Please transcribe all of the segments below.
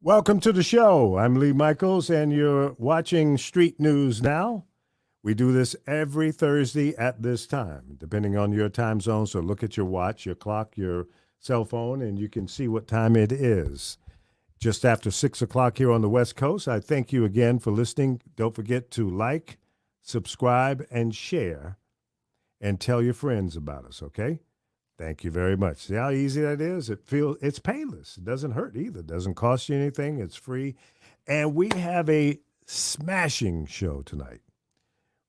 Welcome to the show. I'm Lee Michaels, and you're watching Street News Now. We do this every Thursday at this time, depending on your time zone. So look at your watch, your clock, your cell phone, and you can see what time it is. Just after 6 o'clock here on the West Coast. I thank you again for listening. Don't forget to like, subscribe, and share, and tell your friends about us, okay? Thank you very much. See how easy that is? It's painless. It doesn't hurt either. It doesn't cost you anything. It's free. And we have a smashing show tonight.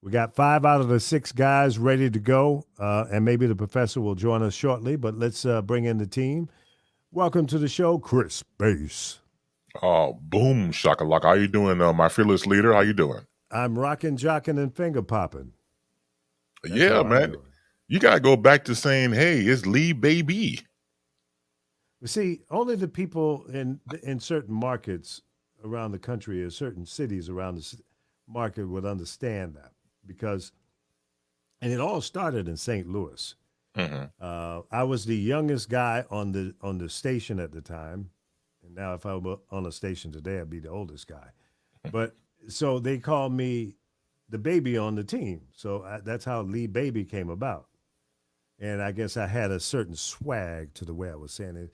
We got 5 out of the 6 guys ready to go, and maybe the professor will join us shortly, but let's bring in the team. Welcome to the show, Chris Bass. Oh, boom, shakalaka. How you doing, my fearless leader? How you doing? I'm rocking, jocking, and finger popping. Yeah, man. You got to go back to saying, hey, it's Lee, baby. You see, only the people in certain markets around the country or certain cities around the market would understand that because, and it all started in St. Louis. Mm-hmm. I was the youngest guy on the station at the time. And now if I were on a station today, I'd be the oldest guy. But so they called me the baby on the team. So that's how Lee Baby came about. And I guess I had a certain swag to the way I was saying it.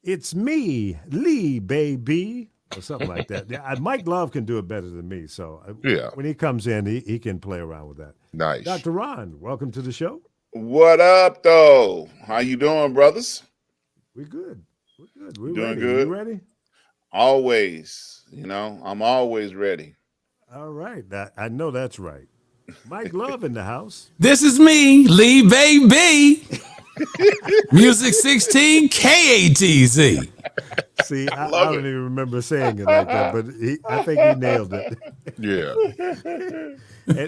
It's me, Lee Baby, or something like that. Mike Love can do it better than me. So when he comes in, he can play around with that. Nice. Dr. Ron, welcome to the show. What up, though? How you doing, brothers? We're good. We're good. We're doing ready. good. You ready? Always. I'm always ready. All right. I know that's right. Mike Love in the house. This is me, Lee Baby. Music 16 KATZ. See, I don't even remember saying it like that, but I think he nailed it. Yeah.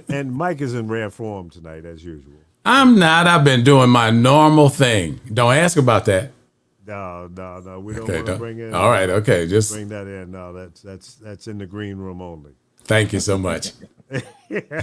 and Mike is in rare form tonight, as usual. I'm not. I've been doing my normal thing. Don't ask about that. No. We don't want to bring in. All right. Okay. Just bring that in. No, that's in the green room only. Thank you so much.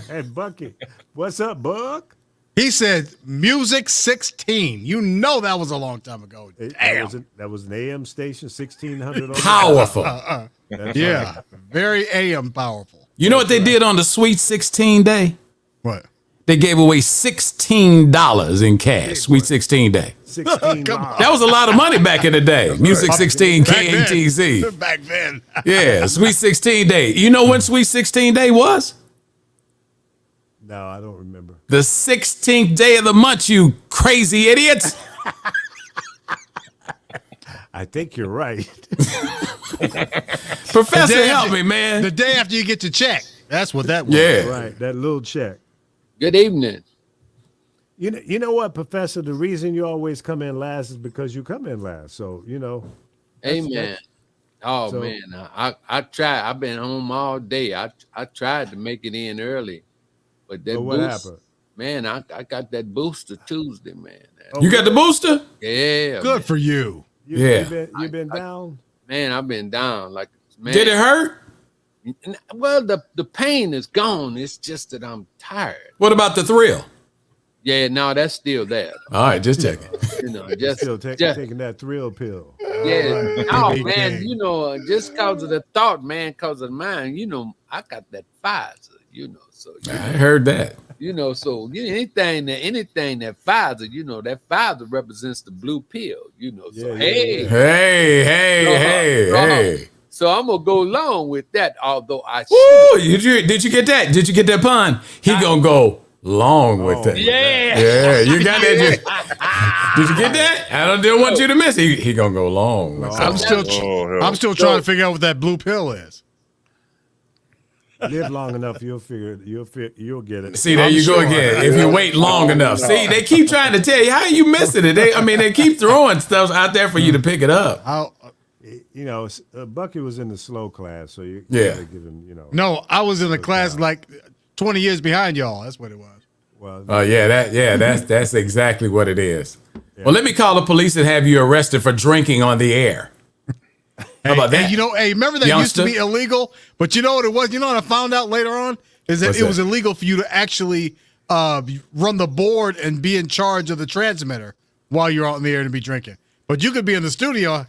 And Bucky, what's up, Buck? He said Music 16. You know that was a long time ago. Damn. That was an AM station, 1600. Powerful. Yeah, right. Very AM powerful. You know what they did on the Sweet 16 day? What? They gave away $16 in cash. Sweet 16 day. 16. That was a lot of money back in the day. Music 16 KATZ. Back then. Yeah, Sweet 16 day. You know when Sweet 16 day was? No, I don't remember. The 16th day of the month, you crazy idiots. I think you're right. Professor, help me, man. The day after you get your check. That's what that was. Yeah. Right, that little check. Good evening. You know what, Professor? The reason you always come in last is because you come in last. So, Amen. Man, I tried. I've been home all day. I tried to make it in early. But what happened? Man, I got that booster Tuesday, man. You got the booster? Yeah. Good for you. You've been down? Man, I've been down. Man. Did it hurt? Well, the pain is gone. It's just that I'm tired. What about the thrill? Yeah, no, that's still there. All right, just checking. Just still taking that thrill pill. Yeah. Oh, man, just because of the thought, man, because of mine, I got that Pfizer, So I heard that. So anything that Pfizer, that Pfizer represents the blue pill, So Hey. So I'm gonna go along with that, although I did you get that? Did you get that pun? He gonna go long with that. Yeah, you got that. Did you get that? I didn't want you to miss it. He gonna go long. I'm still trying to figure out what that blue pill is. Live long enough, you'll get it. See, there you go again. If you wait long enough. See, they keep trying to tell you how you missing it. They keep throwing stuff out there for you to pick it up. Bucky was in the slow class, so you gotta give him, No, I was in a class like 20 years behind y'all. That's what it was. Well, that's exactly what it is. Yeah. Well, let me call the police and have you arrested for drinking on the air. How about that? Remember that youngster? Used to be illegal, but you know what it was? You know what I found out later on? Is that it was illegal for you to actually run the board and be in charge of the transmitter while you're out in the air to be drinking. But you could be in the studio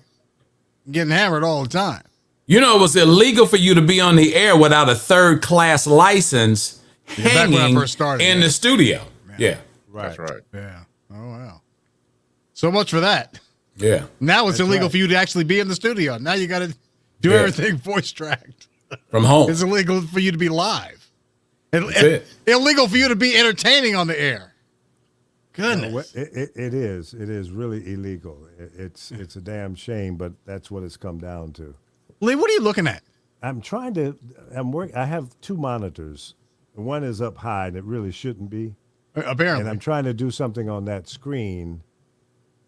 getting hammered all the time. You know, it was illegal for you to be on the air without a third-class license back when I hanging first started, in the studio. Yeah. Right. That's right. Yeah. Oh wow. So much for that. Yeah. Now it's illegal right. for you to actually be in the studio. Now you got to do everything voice tracked. From home. It's illegal for you to be live. That's it. Illegal for you to be entertaining on the air. Goodness. It is. It is really illegal. It's a damn shame, but that's what it's come down to. Lee, what are you looking at? I'm trying to. I have two monitors. One is up high, and it really shouldn't be. Apparently. And I'm trying to do something on that screen,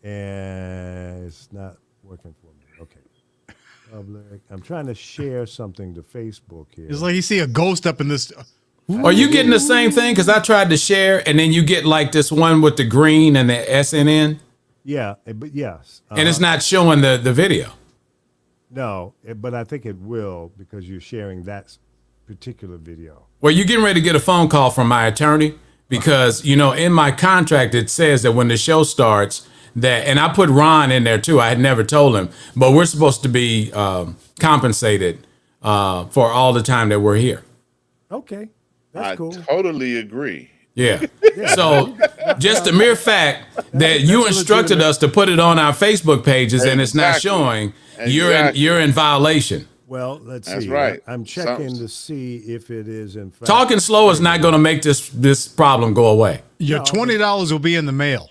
and it's not working for me. Okay. Public. I'm trying to share something to Facebook here. It's like you see a ghost up in this. Are you getting the same thing? Because I tried to share, and then you get like this one with the green and the SNN, Yeah, but yes. and it's not showing the video. No, but I think it will because you're sharing that particular video. Well, you're getting ready to get a phone call from my attorney because, you know, in my contract, it says that when the show starts that, and I put Ron in there too. I had never told him, but we're supposed to be compensated for all the time that we're here. Okay, that's cool. Totally agree. Yeah. So just the mere fact that you instructed us to put it on our Facebook pages and it's not showing, you're in violation. Well, let's see. That's right. I'm checking to see if it is in fact. Talking slow is not going to make this problem go away. Your $20 will be in the mail.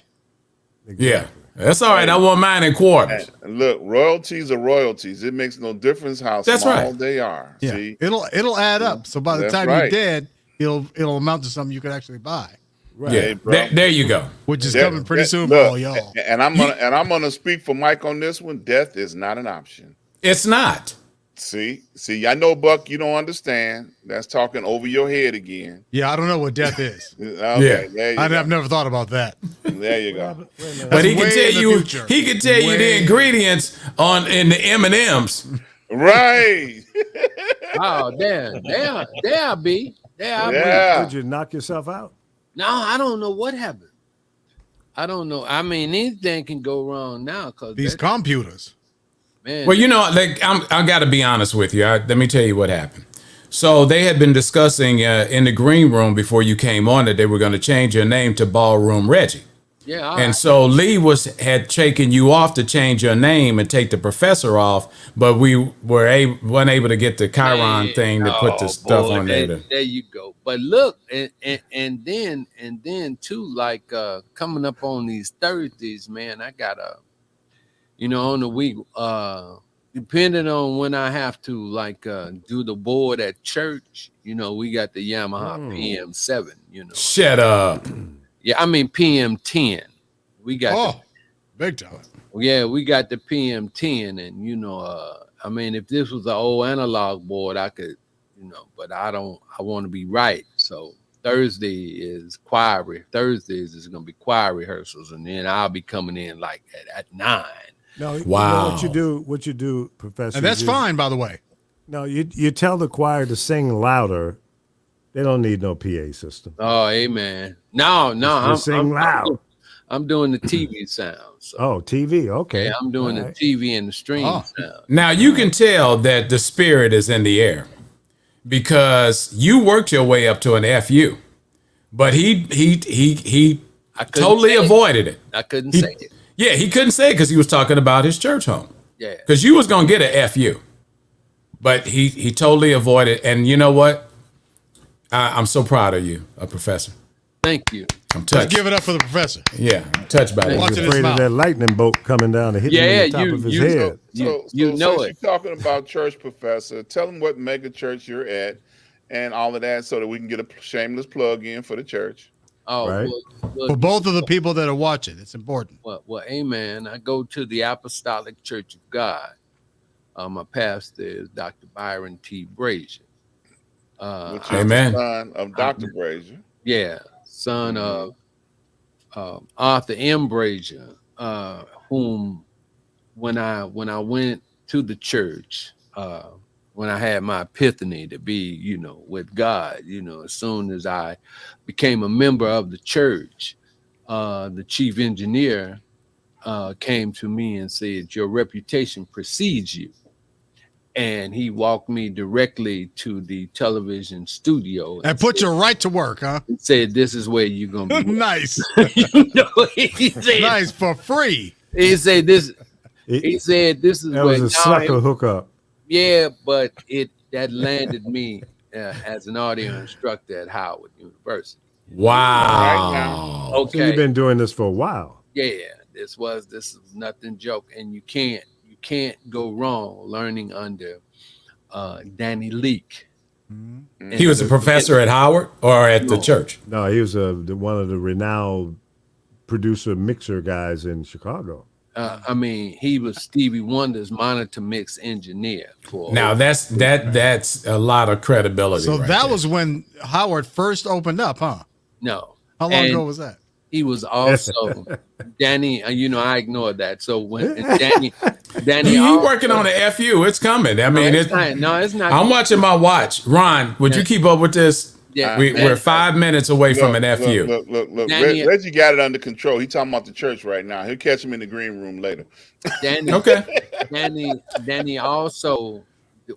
Yeah. That's all right. I want mine in quarters. And look, royalties are royalties. It makes no difference how That's small right. they are. Yeah. See, It'll add up. So by the That's time you're right. dead, it'll amount to something you could actually buy, Right. Yeah. Hey, bro. There you go. which is Death- coming pretty death- soon for look, all y'all. And I'm gonna speak for Mike on this one. Death is not an option. It's not. See, I know, Buck, you don't understand. That's talking over your head again. Yeah, I don't know what death is. Okay, there you I've go. never thought about that. There you go. But he can way tell in the you future. he can tell you the Way- ingredients in the M&Ms. Right. Oh, there I be. There I be. Yeah. Did you knock yourself out? No, I don't know what happened. I don't know. I mean, anything can go wrong now because These computers. man. Well, you know, like I got to be honest with you. Let me tell you what happened. So they had been discussing in the green room before you came on that they were going to change your name to Ballroom Reggie. yeah, all And right. so Lee had taken you off to change your name and take the professor off, but we weren't able to get the Chiron Man, thing to put the oh, stuff boy, on there. There you go. But look, and then too, like coming up on these Thursdays, man, I gotta, on the week, depending on when I have to like do the board at church, we got the Yamaha PM7, Shut up. Yeah, I mean PM10. We got Big time. we got the PM10, and I mean, if this was an old analog board, I could, but I want to be right. So Thursday is Thursdays is gonna be choir rehearsals, and then I'll be coming in like at 9. No. Wow. You know what you do, Professor. And that's fine, by the way. No, you tell the choir to sing louder. They don't need no PA system. Oh, amen. No, Just sing loud. I'm doing the TV sound. So. Oh, TV. Okay. Yeah, I'm doing All the right. TV and the stream sound. Now you can tell that the spirit is in the air because you worked your way up to an FU, but he I couldn't totally say it. avoided it. I couldn't say it. Yeah, he couldn't say it because he was talking about his church home. Yeah. Because you was gonna get a FU, but he totally avoided. And you know what? I'm so proud of you, Professor. Thank you. I'm Let's touched. give it up for the professor. Yeah, I'm touched by Watch that. it. Afraid of mouth. that lightning bolt coming down and hitting him Yeah, on the top of his head. You know since it. you're talking about church, Professor, tell them what mega church you're at and all of that so that we can get a shameless plug in for the church. Oh, Right. For both of the people that are watching, it's important. well, amen. I go to the Apostolic Church of God. My pastor is Dr. Byron T. Brazier. Which is Amen. the son of Dr. Brazier. Yeah, son of Arthur M. Brazier, whom when I went to the church, when I had my epiphany to be, with God, as soon as I became a member of the church, the chief engineer came to me and said, "Your reputation precedes you." and he walked me directly to the television studio And put you right to work, huh? said, "This is where you're gonna be." Nice. He said, Nice for free. he said this. It- He said, "This is that where." was a sucker hookup. Yeah, but that landed me as an audio instructor at Howard University. Wow. So Okay. you've been doing this for a while. Yeah, this is nothing joke, and you can't go wrong learning under Danny Leak. He was a professor at Howard or at the church? No, he was one of the renowned producer mixer guys in Chicago. I mean, he was Stevie Wonder's monitor mix engineer for. Now that's a lot of credibility. So right that there. was when Howard first opened up, huh? No, How long ago was that? he was also Danny. I ignored that. So when Danny, you also- working on the FU? It's coming. I mean, it's not. It's not. I'm watching my watch. Ron, would you keep up with this? Yeah, We're 5 minutes away from an FU. Look. Danny- Reggie got it under control. He talking about the church right now. He'll catch him in the green room later. Danny, Okay. Danny also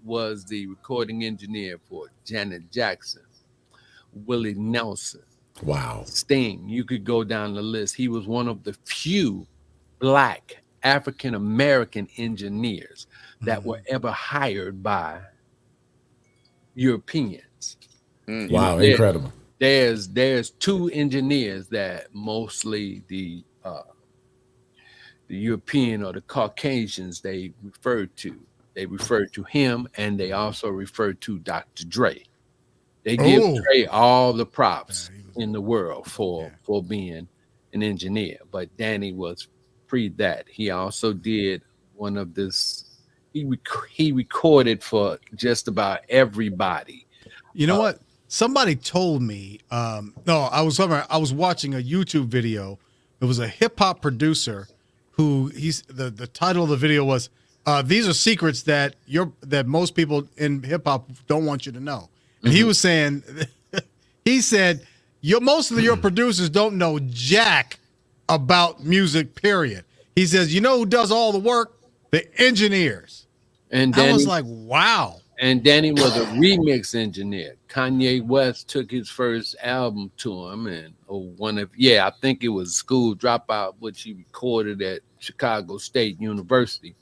was the recording engineer for Janet Jackson, Willie Nelson, Wow. Sting. You could go down the list. He was one of the few Black African American engineers that were ever hired by Europeans. Wow, Yeah. incredible. There's two engineers that mostly the European or the Caucasians they referred to. They referred to him, and they also referred to Dr. Dre. They give Dre all the props in the world for being an engineer, but Danny was pre that. He also did one of this. He recorded for just about everybody. You know what? Somebody told me. No, I was watching a YouTube video. It was a hip hop producer who the title of the video was "These are secrets that most people in hip hop don't want you to know." And he was saying, he said, most of your producers don't know jack about music. Period. He says, you know who does all the work? The engineers. And I Danny, was like, wow. And Danny was a remix engineer. Kanye West took his first album to him, and I think it was School Dropout, which he recorded at Chicago State University.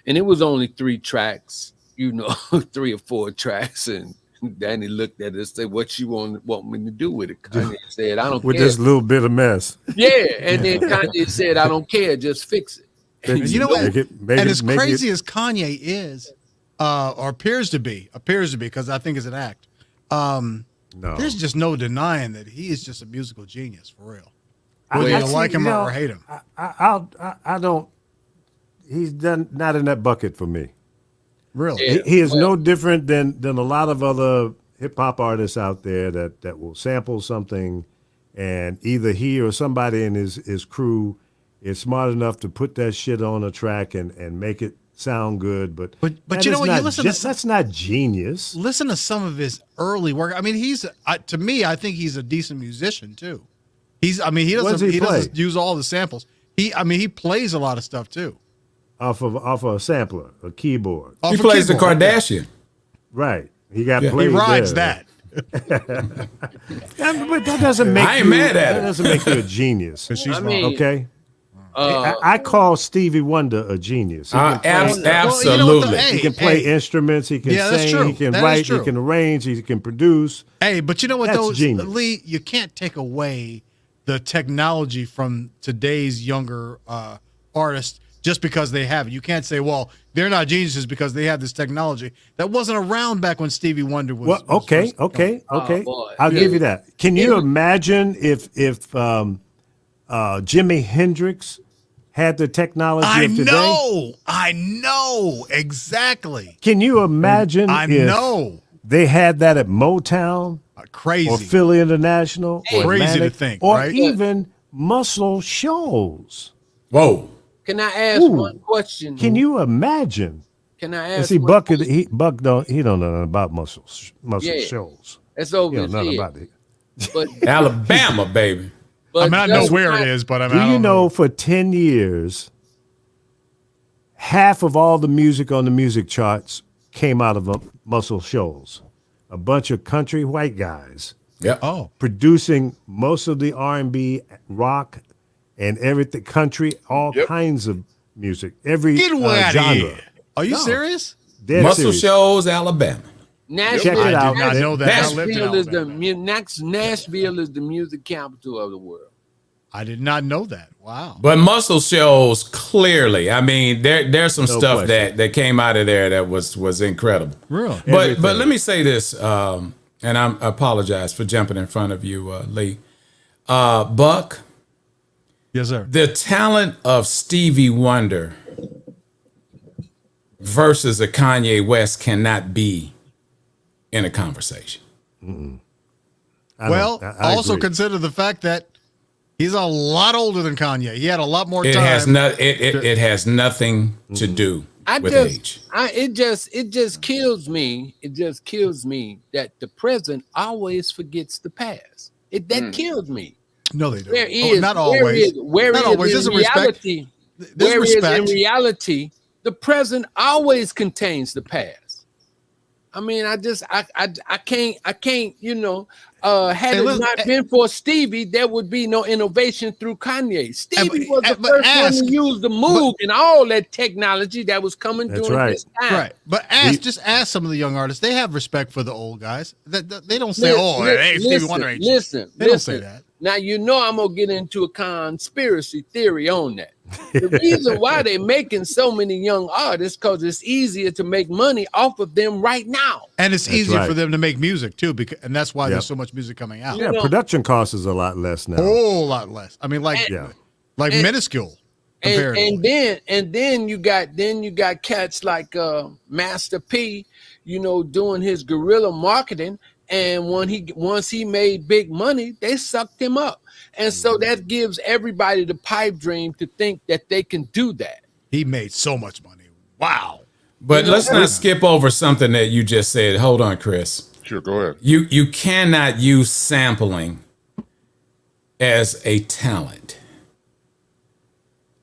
And it was only 3 tracks, 3 or 4 tracks. And Danny looked at it and said, "What you want me to do with it?" Kanye said, "I don't With care." this little bit of mess. Yeah, and then Kanye said, "I don't care, just fix it." And you know what? Make it- make and it- as make crazy it- as Kanye is, or appears to be, because I think it's an act. No. There's just no denying that he is just a musical genius for real. I- Whether I you see- like him you know, or hate him. I don't. He's not in that bucket for me. Really. Yeah. He is no different than a lot of other hip hop artists out there that will sample something, and either he or somebody in his crew is smart enough to put that shit on a track and make it sound good. But that you know is what? You not listen just, to that's not genius. Listen to some of his early work. I mean, to me, I think he's a decent musician too. He What does he play? doesn't use all the samples. He plays a lot of stuff too. Off of a sampler, a keyboard. Off He a plays the keyboard. Kardashian. Right. He got Yeah. He played rides there. that. But that doesn't make I ain't you, mad at that it. doesn't make you a genius. She's I mean, Okay. I call Stevie Wonder a genius. He can Absolutely. Hey, He can play instruments. He can Yeah, that's sing. true. He can That is write. He true. can arrange. He can produce. Hey, but you know what, That's though, genius. Lee, you can't take away the technology from today's younger artists just because they have it. You can't say, well, they're not geniuses because they have this technology that wasn't around back when Stevie Wonder was. Well, was okay, first okay, Oh, okay. boy. I'll give you that. Can you imagine if Jimi Hendrix had the technology of today? I know exactly. Can you imagine I if know. they had that at Motown Crazy. or Philly International or Crazy to Atlantic, think, or right? even Muscle Shoals? Whoa. Can I ask Ooh. one question? Can you imagine? Can I And ask? see, one Buck question? don't know nothing about Muscle Yeah. Shoals. That's He over don't his know nothing head. about it. But, Alabama, baby. but I mean, I know just where not- it is, but I mean, Do I you don't know for 10 years, half of all the music on the music charts came out of Muscle Shoals. A bunch of country white guys Yeah. Oh, producing most of the R&B, rock, and everything, country, all Yep. kinds of music, every get away out of genre. here. Are you No. serious? Dead Muscle serious. Shoals, Alabama. Yep. Check it I out. did not know that. I lived in Nashville is the Alabama. Nashville is the music capital of the world. I did not know that. Wow. But Muscle Shoals, clearly, I mean, there's some No stuff question. that came out of there that was incredible. Really? But Everything. let me say this, and I apologize for jumping in front of you, Lee. Buck, Yes, sir. the talent of Stevie Wonder versus a Kanye West cannot be in a conversation. Well, I also agree. consider the fact that he's a lot older than Kanye. He had a lot more It time. has it has nothing to do with age. It just kills me. It just kills me that the present always forgets the past. That kills me. No, they don't. Where is not where always. is- where Not is always. in There's a respect. reality? There's Where is in respect. reality? The present always contains the past. I mean, I can't. You know, had Hey, it listen, not been for Stevie, there would be no innovation through Kanye. Stevie was the but first ask- one to use the Moog and all that technology that was coming That's during right. this time. Right, but just ask some of the young artists. They have respect for the old guys. They don't say, Li- "Oh, li- hey, Stevie Wonder ain't shit." listen, They don't listen. say that. Now you know I'm gonna get into a conspiracy theory on that. The reason why they're making so many young artists because it's easier to make money off of them right now. And it's easier right. for them to make music too, and that's why Yep. there's so much music coming out. Yeah, know- production cost is a lot less now. A whole lot less. I mean, like Yeah. minuscule compared. And then you got cats like Master P, you know, doing his guerrilla marketing. And once he made big money, they sucked him up. And so that gives everybody the pipe dream to think that they can do that. He made so much money. Wow. But let's not skip over something that you just said. Hold on, Chris. Sure, go ahead. You cannot use sampling as a talent.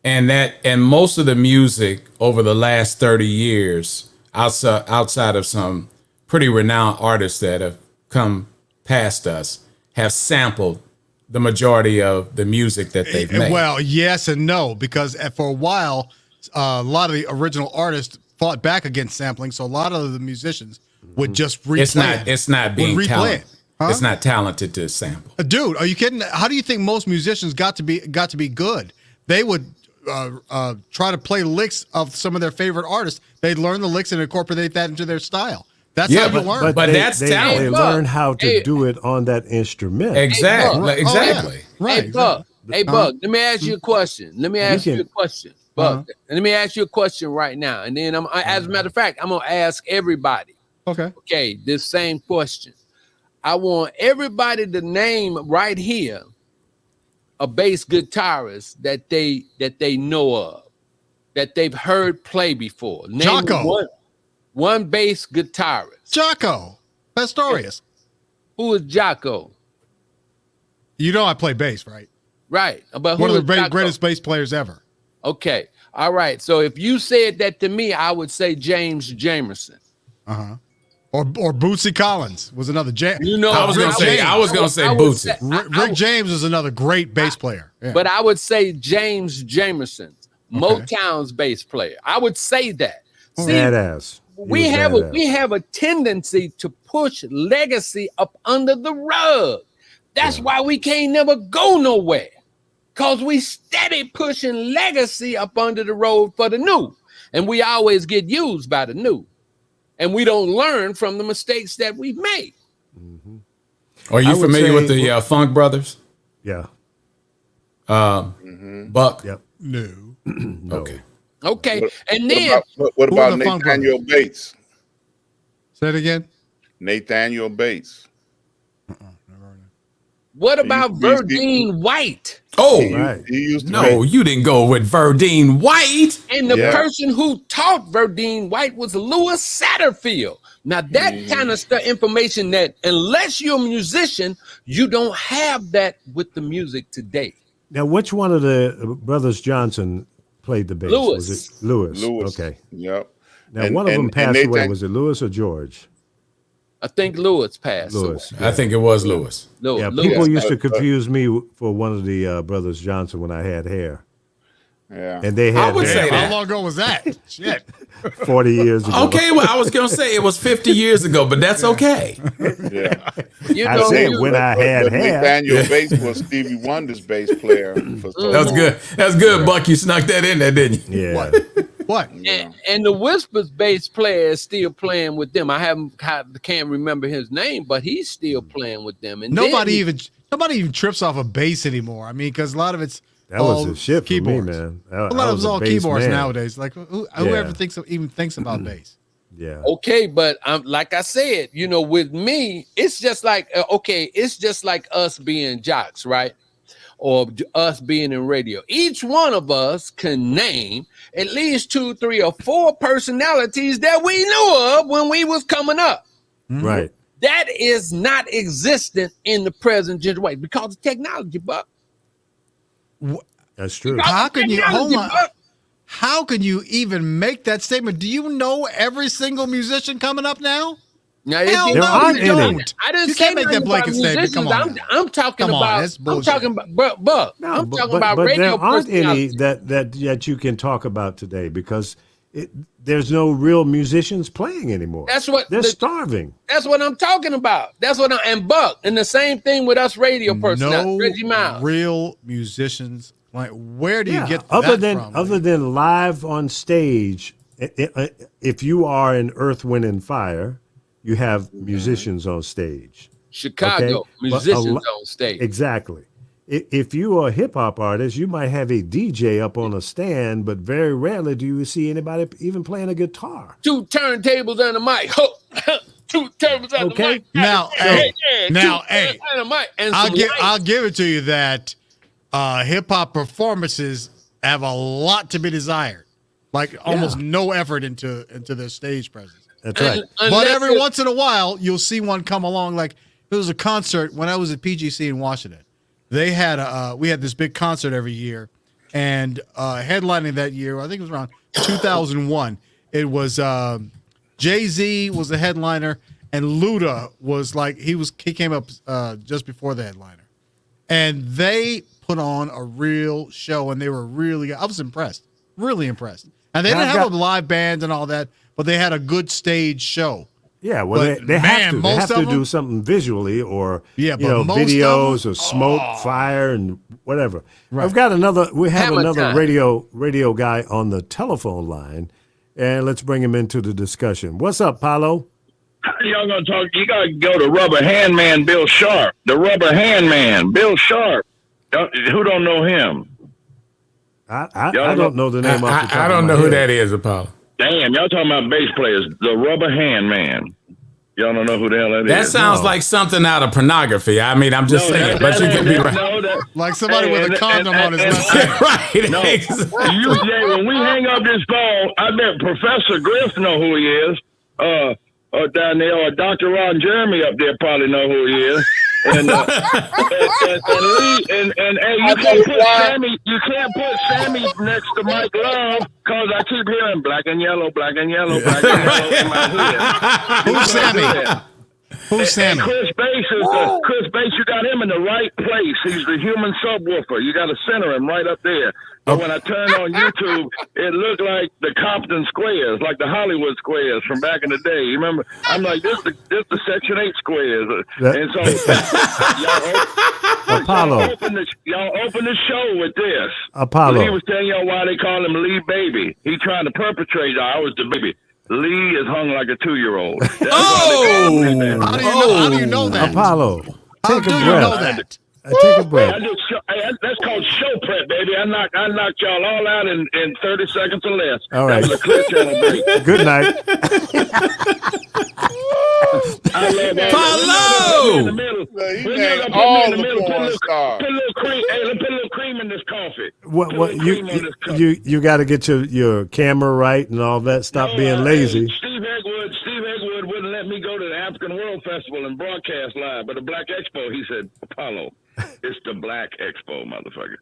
And most of the music over the last 30 years, outside of some pretty renowned artists that have come past us, have sampled the majority of the music that they've made. Well, yes and no, because for a while, a lot of the original artists fought back against sampling. So a lot of the musicians would just replay it's not being Would replay talented. it. Huh? It's not talented to sample. Dude, are you kidding? How do you think most musicians got to be good? They would try to play licks of some of their favorite artists. They'd learn the licks and incorporate that into their style. That's how you learn. but that's talent. They learn how to do it on that instrument. Exactly. Buck. Exactly. Right. Hey, Buck. Hey, Buck. Let me ask you a question. Buck. Let me ask you a question right now, and then as a matter of fact, I'm gonna ask everybody. Okay. Okay, this same question. I want everybody to name right here a bass guitarist that they know of, that they've heard play before. Name Jocko. one bass guitarist. Jocko Pastorius. Who is Jocko? You know I play bass, right? Right. But One who of the is Jocko? greatest bass players ever. Okay. All right. So if you said that to me, I would say James Jamerson. Or Bootsy Collins was another. You know, I was gonna say Bootsy. Rick James is another great bass player. Yeah. But I would say James Jamerson, Motown's bass player. I would say that. See, Badass. we have a tendency to push legacy up under the rug. That's why we can't never go nowhere. Cause we steady pushing legacy up under the road for the new. And we always get used by the new. And we don't learn from the mistakes that we've made. Are I you would familiar with say- the Funk Brothers? Yeah. Buck? Yep. No. No. Okay. Okay. And then What Who are about the Funk Nathaniel Bates? Say it again. Nathaniel Bates. what about These Verdine White? Oh, Right. He used to no, make- you didn't go with Verdine White. And the Yeah. person who taught Verdine White was Louis Satterfield. Now that kind of stuff, information that unless you're a musician, you don't have that with the music today. Now, which one of the brothers Johnson played the bass? Lewis. Was it Lewis? Lewis. Okay. Yep. Now, one of them and passed they away. think- Was it Lewis or George? I think Lewis passed. Lewis. I think it was Lewis. Lewis. Yeah, Lewis people used to but- confuse me for one of the brothers Johnson when I had hair. Yeah. And they had would hair say Damn, that. how long ago was that? Shit. 40 years ago. Okay, well, I was gonna say it was 50 years ago, but that's okay. Yeah. You I know, said you- when I had But hair. Nathaniel Bass was Stevie Wonder's bass player for so That's long. good. That's good, Buck. You snuck that in there, didn't you? Yeah. What? and the Whispers bass player is still playing with them. I can't remember his name, but he's still playing with them. And Nobody then even trips off a bass anymore. I mean, because a lot of it's That all was a shit for me, keyboards. man. A lot of it's all keyboards nowadays. Like whoever Yeah. even thinks about bass. Yeah. Okay, but like I said, with me, it's just like it's just like us being jocks, right? Or us being in radio. Each one of us can name at least 2, 3, or 4 personalities that we knew of when we was coming up. Right. That is not existent in the present generation because of technology, Buck. That's true. How can you hold on? Buck. How can you even make that statement? Do you know every single musician coming up now? Now, Hell There no, aren't you any. don't. I didn't You say can't make that nothing about blanket statement. Come musicians. on. I'm talking Come on, about. that's I'm bullshit. talking about, Buck. No, I'm but, talking but, about but radio there aren't any personalities. that you can talk about today because there's no real musicians playing anymore. That's what They're starving. That's what I'm talking about. And Buck, and the same thing with us radio personalities. No Reggie Miles. real musicians. Like, where do you get other that than from? than live on stage? If you are in Earth, Wind, and Fire, you have musicians on stage. Chicago Okay? But musicians a lo- on stage. Exactly. If you are a hip hop artist, you might have a DJ up on a stand, but very rarely do you see anybody even playing a guitar. 2 turntables and a mic. 2 turntables and Okay. a mic. Now, Yeah, hey, yeah, now, 2 hey, and a mic. And I'll some give lights. I'll give it to you that hip hop performances have a lot to be desired. Like almost no effort into their stage presence. That's right. But Unless every it's- once in a while, you'll see one come along. Like there was a concert when I was at PGC in Washington. They had we had this big concert every year, and headlining that year, I think it was around 2001. It was Jay-Z was the headliner, and Luda was like he came up just before the headliner, and they put on a real show, and they were really. I was impressed, really impressed. And they Now, didn't I've have got- a live band and all that, but they had a good stage show. Yeah, well, But, they have man, to. They most have of to do them- something visually, or Yeah, you but know, most of videos them- or smoke, fire, and whatever. Right. I've got another. We have Hammer another time. radio guy on the telephone line, and let's bring him into the discussion. What's up, Paulo? Y'all gonna talk? You gotta go to Rubber Hand Man Bill Sharp. The Rubber Hand Man Bill Sharp. Who don't know him? I Y'all don't know the name. off the top I of don't my know who head. that is, Apollo. Damn, y'all talking about bass players? The Rubber Hand Man. Y'all don't know who the hell that is? That sounds No. like something out of pornography. I mean, I'm just saying, but you could be right. No, that, Like somebody with a and- condom and- on his and- left hand. Right. No, exactly. you, Jay, when we hang up this phone, I bet Professor Griff know who he is. Down there, or Dr. Ron Jeremy up there probably know who he is. And Lee, and hey, you can't put Sammy next to Mike Love because I keep hearing black and yellow, black and yellow, black and yellow in my head. Who's Sammy? Who's Sammy? And Chris Bass Chris Bass, you got him in the right place. He's the human subwoofer. You got to center him right up there. But when I turned on YouTube, it looked like the Compton Squares, like the Hollywood Squares from back in the day. You remember? I'm like, this the Section 8 Squares. And so Apollo. y'all open the show with this. Apollo. He was telling y'all why they call him Lee Baby. He trying to perpetrate I was the baby. Lee is hung like a 2-year-old. Oh! How do you know that? Apollo. How Take do a you breath. know that? Take a breath. That's called show prep, baby. I knocked y'all all out in 30 seconds or less. All right. That was a Clear Channel break. Good night. I love Paulo! in the middle. He When named y'all put me all in the the middle, porn stars. put a little cream. Hey, let's put a little cream in this coffee. What Put a little cream on this cup. you got to get your camera right and all that. Stop No, being lazy. Steve Eggwood wouldn't let me go to the African World Festival and broadcast live, but the Black Expo, he said, Apollo, it's the Black Expo, motherfucker.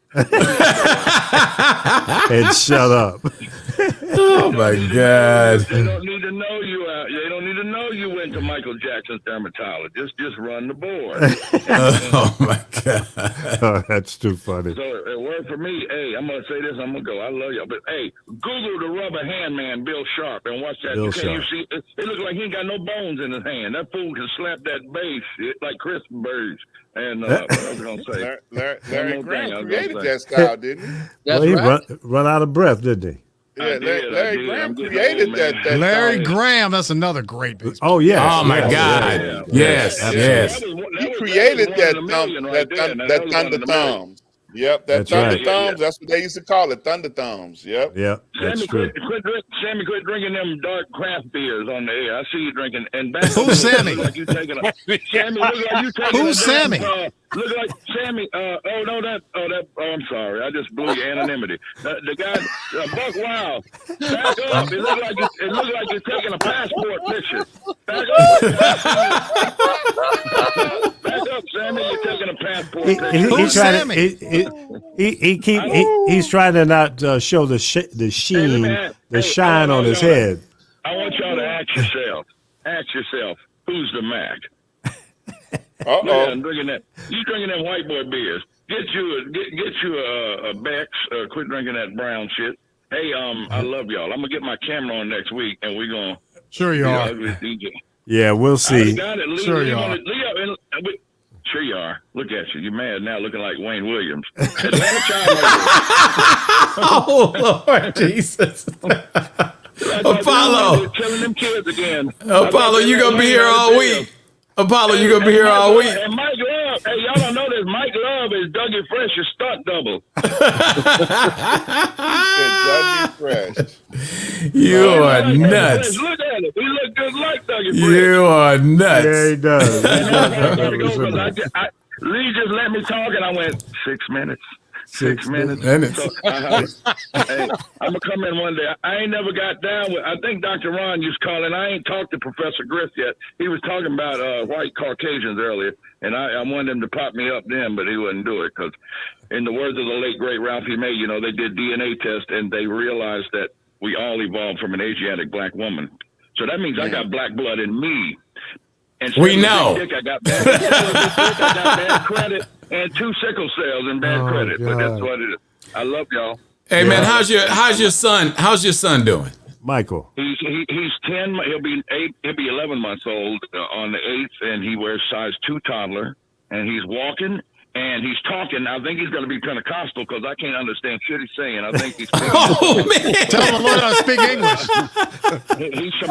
And shut up. Oh my God. They don't need to know you out. They don't need to know you went to Michael Jackson's dermatologist. Just run the board. Oh my God. Oh, that's too funny. So it worked for me. Hey, I'm gonna say this. I'm gonna go. I love y'all, but hey, Google the rubber hand man, Bill Sharp, and watch that. Bill You Sharp. see, it looks like he ain't got no bones in his hand. That fool can slap that bass like Chris Birds. And what I was gonna say, Larry One more thing I Graham was created gonna say. that style, didn't he? That's Well, he right. run out of breath, didn't he? Yeah, I Larry did. Graham I'm getting created old, that. man. that Larry style. Graham, that's another great bass. Oh, yeah. Oh my yes, God. yes. Yes. absolutely. Yes. He created that thunder thumbs. Yep, That's thunder right. thumbs. That's what they used to call it, thunder thumbs. Yep. Yeah, that's true. Sammy, quit drinking them dark craft beers on the air. I see you drinking. And back Who's Sammy? Look like you taking a, Sammy, look like you taking Who's a damn, Sammy? look like Sammy. I'm sorry. I just blew your anonymity. The guy, Buck Wild. Back up. It looked like you're taking a passport picture. Back up. Back up, Sammy. You're taking a passport picture. Who's trying Sammy? He's trying to not show the sheen, the shine on his head. I want y'all to ask yourself, who's the Mac? Uh-oh. I'm drinking that. You drinking that white boy beers? Get you a Bex. Quit drinking that brown shit. Hey, I love y'all. I'm gonna get my camera on next week, and we're gonna Sure you are. ugly DJ. Yeah, we'll I see. got it. Sure you are. Sure you are. Look at you. You're mad now, looking like Wayne Williams. Atlanta Child Oh Lord Jesus. Apollo. Telling them kids again. Apollo, you gonna be here all week. Apollo, you gonna be here all week. And Mike Love, hey, y'all don't know this. Mike Love is Dougie Fresh's stunt double. Dougie Fresh. You are nuts. Look at it. He look just like Dougie Fresh. You are Yeah, nuts. he does. Lee just let me talk, and I went 6 minutes. 6 minutes. Minutes. So, hey, I'm gonna come in one day. I ain't never got down with. I think Dr. Ron used calling. I ain't talked to Professor Griff yet. He was talking about white Caucasians earlier, and I wanted him to pop me up then, but he wouldn't do it because, in the words of the late great Ralphie May, they did DNA test and they realized that we all evolved from an Asiatic black woman. So that means I got black blood in me. And We know. I got bad credit and 2 sickle cells and bad Oh, credit. But that's God. what it is. I love y'all. Hey man, how's your son doing? Michael. He's 10. He'll be 8. He'll be 11 months old on the 8th, and he wears size 2 toddler. And he's walking and he's talking. I think he's going to be Pentecostal because I can't understand shit he's saying. I think he's. Oh man. Tell him to learn how to speak English. He's he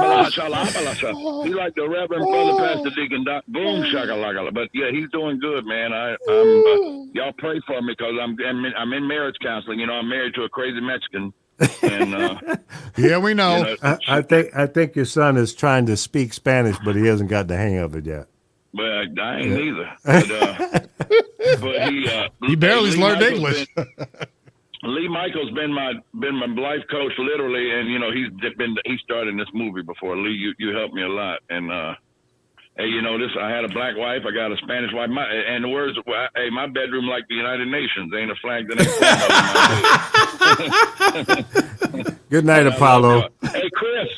like the Reverend Brother Pastor Deacon Doc Boom Shakalaka. But yeah, he's doing good, man. I'm y'all pray for me because I'm in marriage counseling. I'm married to a crazy Mexican. And Yeah, we know. I think your son is trying to speak Spanish, but he hasn't got the hang of it yet. but I ain't either. But He barely Lee learned Michael's English. Lee Michael's been my life coach literally, and he starred in this movie before. Lee, you helped me a lot, and hey, this I had a black wife, I got a Spanish wife, and the words, hey, my bedroom like the United Nations, ain't a flag that ain't. Good night, Apollo. Hey, Chris.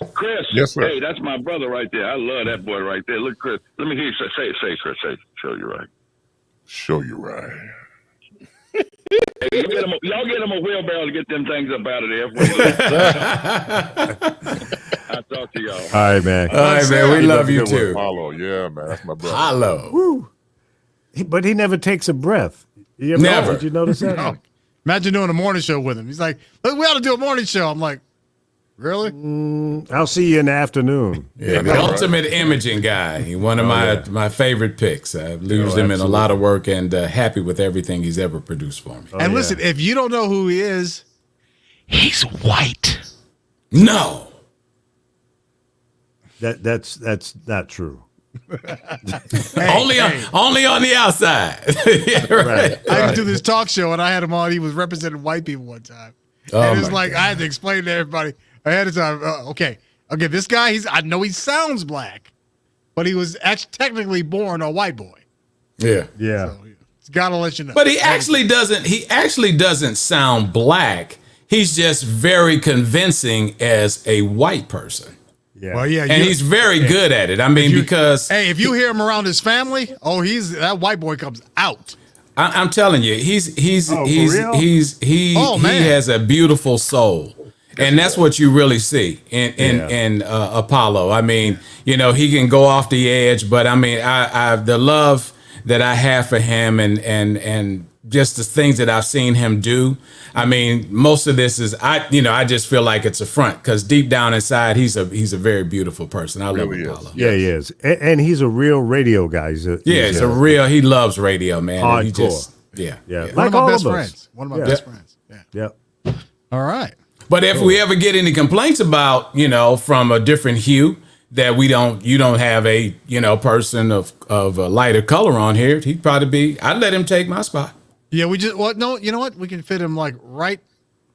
Yes, sir. Hey, that's my brother right there. I love that boy right there. Look, Chris. Let me hear you say, Chris. Say, show you right. Show you right. Hey, y'all get him a wheelbarrow to get them things up out of there. I'll talk to y'all. All right, man. All right, man. We love you too. Apollo, yeah, man, that's my brother. Hello. Woo. But he never takes a breath. You ever- Never. Did you notice that? No. Imagine doing a morning show with him. He's like, "Look, we ought to do a morning show." I'm like, really? I'll see you in the afternoon. Yeah, the ultimate imaging guy. He one of my favorite picks. I've used him in a lot of work and happy with everything he's ever produced for me. And listen, if you don't know who he is, he's white. No. That's not true. Only on the outside. Yeah, right. I used to do this talk show, and I had him on. He was representing white people one time. Oh, And it's my like, God. I had to explain to everybody ahead of time. Okay, this guy, I know he sounds black, but he was actually technically born a white boy. Yeah. Yeah. So, it's got to let you know. But he actually doesn't sound black. he's just very convincing as a white person. Yeah. Well, yeah, And he's very good at it. I mean, because if you hear him around his family, that white boy comes out. I'm telling you, he Oh, man. has a beautiful soul. And that's what you really see in Apollo. I mean, you know, he can go off the edge, but I mean, I the love that I have for him and just the things that I've seen him do. I mean, most of this is I just feel like it's a front because deep down inside he's a very beautiful person. I love Apollo. Yeah, he is, and he's a real radio guy. He's a real. He loves radio, man. Hardcore. And he just, yeah. One Like of my all best of us. friends. One of my best friends. Yeah. Yep. All right. But if we ever get any complaints about, from a different hue that you don't have a, person of a lighter color on here, he'd probably I'd let him take my spot. Yeah, no, you know what? We can fit him like right.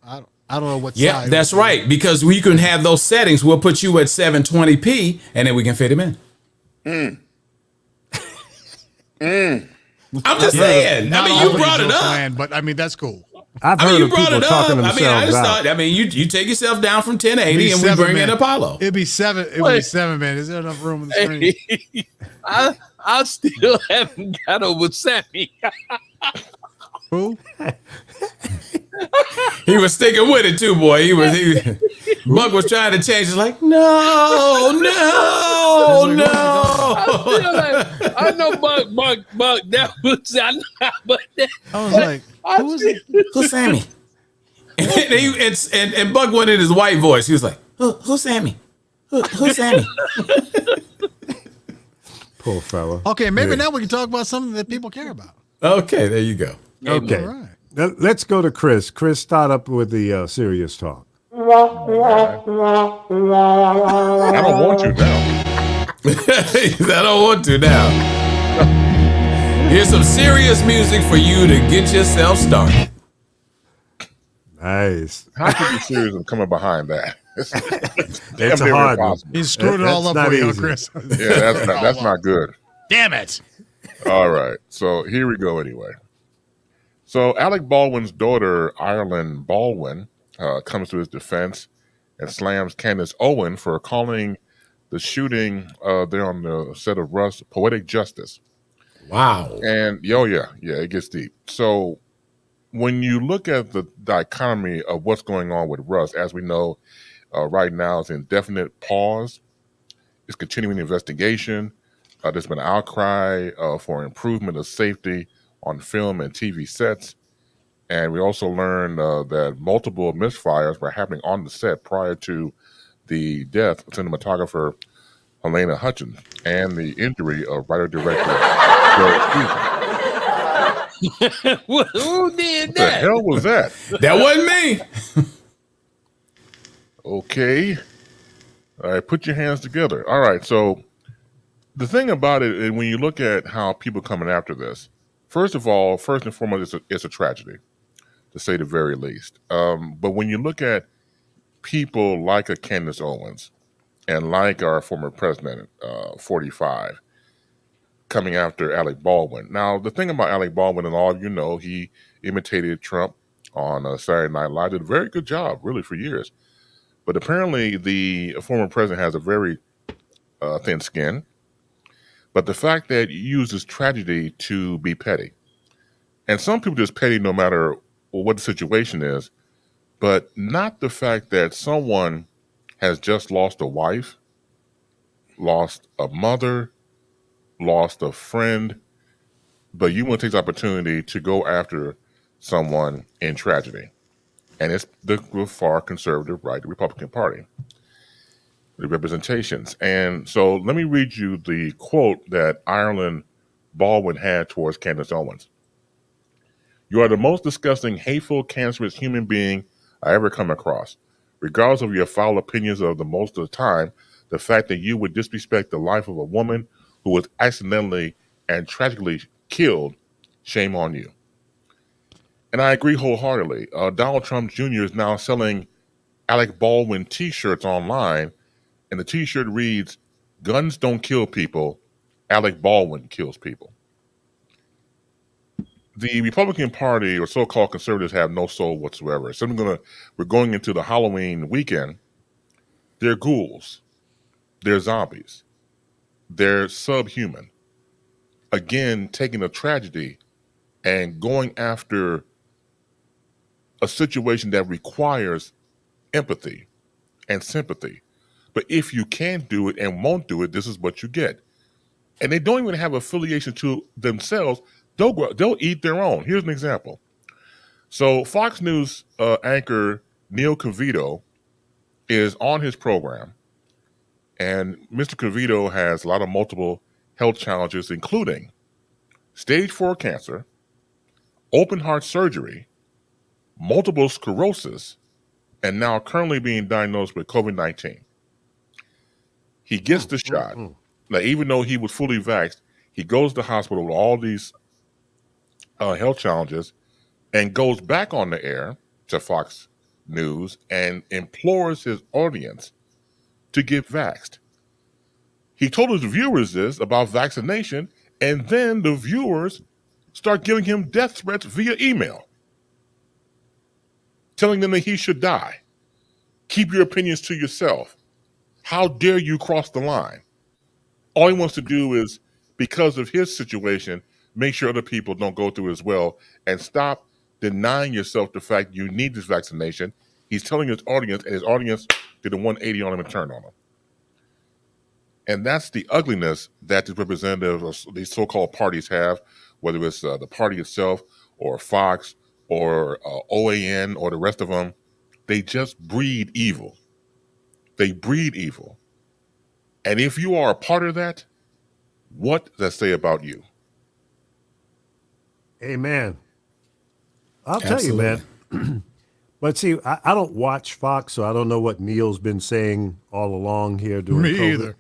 I don't know what Yeah, side. that's right. Because we can have those settings. We'll put you at 720p and then we can fit him in. I'm just saying. Not I mean, all you brought it Angels up. fan, but I mean that's cool. I've I mean, heard you of brought people it up. talking I mean, I themselves just out. thought. I mean, you take yourself down from 1080 It'd be and we 7, bring in man. Apollo. It'd be 7. It would be 7, man. Is there enough room in the screen? I still haven't got over Sammy. Who? He was sticking with it too, boy. Buck was trying to change. He's like, no. I know Buck. That was but I was like, who is it? Who's Sammy? And Buck went in his white voice. He was like, who's Sammy? Who's Sammy? Poor fella. Okay, maybe now we can talk about something that people care about. Okay, there you go. Okay. All right. Let's go to Chris. Chris, start up with the serious talk. I don't want to now. I don't want to now. Here's some serious music for you to get yourself started. Nice. How can you be serious and coming behind that? It's It's a hard one. He screwed it all That's up not for you, huh, easy. Chris. Yeah, that's not good. Damn it. All right, so here we go anyway. So Alec Baldwin's daughter, Ireland Baldwin, comes to his defense and slams Candace Owens for calling the shooting there on the set of Russ poetic justice. Wow. And yeah, it gets deep. So when you look at the dichotomy of what's going on with Russ, as we know, right now it's indefinite pause. It's continuing investigation. There's been an outcry for improvement of safety on film and TV sets. And we also learned that multiple misfires were happening on the set prior to the death of cinematographer Helena Hutchins and the injury of writer-director Joe Keaton. Who did What the that? hell was that? That wasn't me. Okay. All right, put your hands together. All right, so the thing about it, and when you look at how people coming after this, first and foremost, it's a tragedy, to say the very least. But when you look at people like a Candace Owens and like our former president, 45, coming after Alec Baldwin. Now, the thing about Alec Baldwin, and all of you know, he imitated Trump on Saturday Night Live, did a very good job, really, for years. But apparently, the former president has a very thin skin. But the fact that he uses tragedy to be petty. And some people just petty no matter what the situation is, but not the fact that someone has just lost a wife, lost a mother, lost a friend, but you want to take the opportunity to go after someone in tragedy. And it's the far conservative right, the Republican Party. The representations. And so let me read you the quote that Ireland Baldwin had towards Candace Owens. "You are the most disgusting, hateful, cancerous human being I ever come across. Regardless of your foul opinions of the most of the time, the fact that you would disrespect the life of a woman who was accidentally and tragically killed, shame on you." And I agree wholeheartedly. Donald Trump Jr. is now selling Alec Baldwin t-shirts online. And the t-shirt reads, "Guns don't kill people. Alec Baldwin kills people." the Republican Party or so-called conservatives have no soul whatsoever. So we're going into the Halloween weekend. They're ghouls. They're zombies. They're subhuman. Again, taking a tragedy and going after a situation that requires empathy and sympathy. But if you can't do it and won't do it, this is what you get. And they don't even have affiliation to themselves. They'll eat their own. Here's an example. So Fox News anchor Neil Cavito is on his program. And Mr. Cavito has a lot of multiple health challenges, including stage 4 cancer, open heart surgery, multiple sclerosis, and now currently being diagnosed with COVID-19. He gets the shot. Now, even though he was fully vaxxed, he goes to the hospital with all these health challenges and goes back on the air to Fox News and implores his audience to get vaxxed. He told his viewers this about vaccination, and then the viewers start giving him death threats via email, telling them that he should die. Keep your opinions to yourself. How dare you cross the line? All he wants to do is, because of his situation, make sure other people don't go through it as well, and stop denying yourself the fact you need this vaccination. He's telling his audience, and his audience did a 180 on him and turned on him. And that's the ugliness that the representatives of these so-called parties have, whether it's the party itself or Fox or OAN or the rest of them. They just breed evil. They breed evil. And if you are a part of that, what does that say about you? Amen. I'll tell you, man. But see, I don't watch Fox, so I don't know what Neil's been saying all along here during Me COVID. either.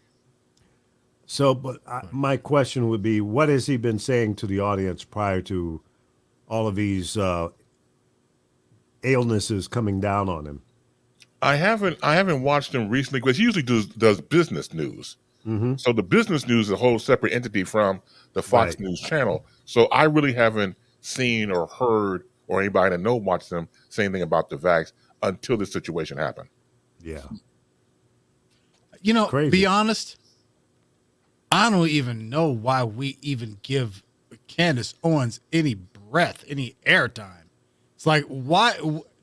So, but my question would be, what has he been saying to the audience prior to all of these illnesses coming down on him? I haven't watched him recently because he usually does business news. Mm-hmm. So the business news is a whole separate entity from the Fox News channel. So I really haven't seen or heard or anybody that knows watches them say anything about the vax until this situation happened. Yeah. You know, Crazy. be honest, I don't even know why we even give Candace Owens any breath, any airtime. It's like, why?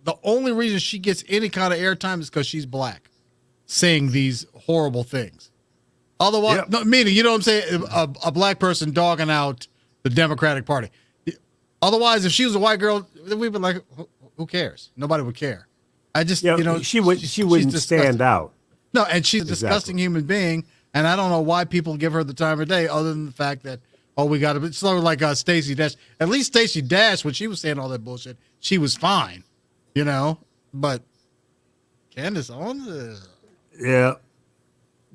The only reason she gets any kind of airtime is because she's black, saying these horrible things. Otherwise, no, meaning, you know what I'm saying? A black person dogging out the Democratic Party. Otherwise, if she was a white girl, we'd be like, who cares? Nobody would care. I just, you know, she wouldn't stand out. No, and she's a disgusting human being, and I don't know why people give her the time of day, other than the fact that, we got to. It's sort of like Stacey Dash. At least Stacey Dash, when she was saying all that bullshit, she was fine, you know. But Candace Owens, Yeah,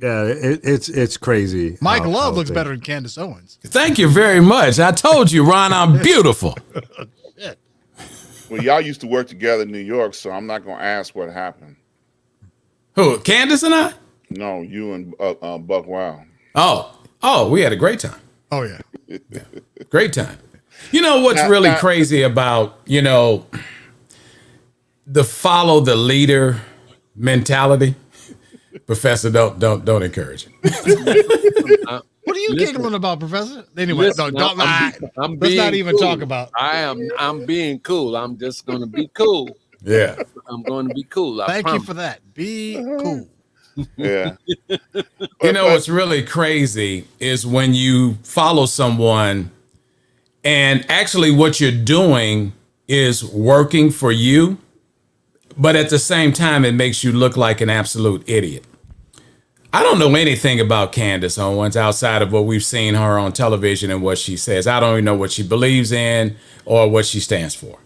it's crazy. Mike Love looks better than Candace Owens. Thank you very much. I told you, Ron, I'm beautiful. Well, y'all used to work together in New York, so I'm not going to ask what happened. Who, Candace and I? No, you and Buck Wild. Oh, we had a great time. Oh, yeah. Great time. You know what's really crazy about, you know, the follow the leader mentality? Professor, don't encourage it. What are you giggling about, Professor? Anyway, don't lie. Let's not even talk about. I'm being cool. I'm just going to be cool. Yeah. I'm going to be cool. Thank you for that. Be cool. Yeah. You know what's really crazy is when you follow someone and actually what you're doing is working for you, but at the same time, it makes you look like an absolute idiot. I don't know anything about Candace Owens outside of what we've seen her on television and what she says. I don't even know what she believes in or what she stands for.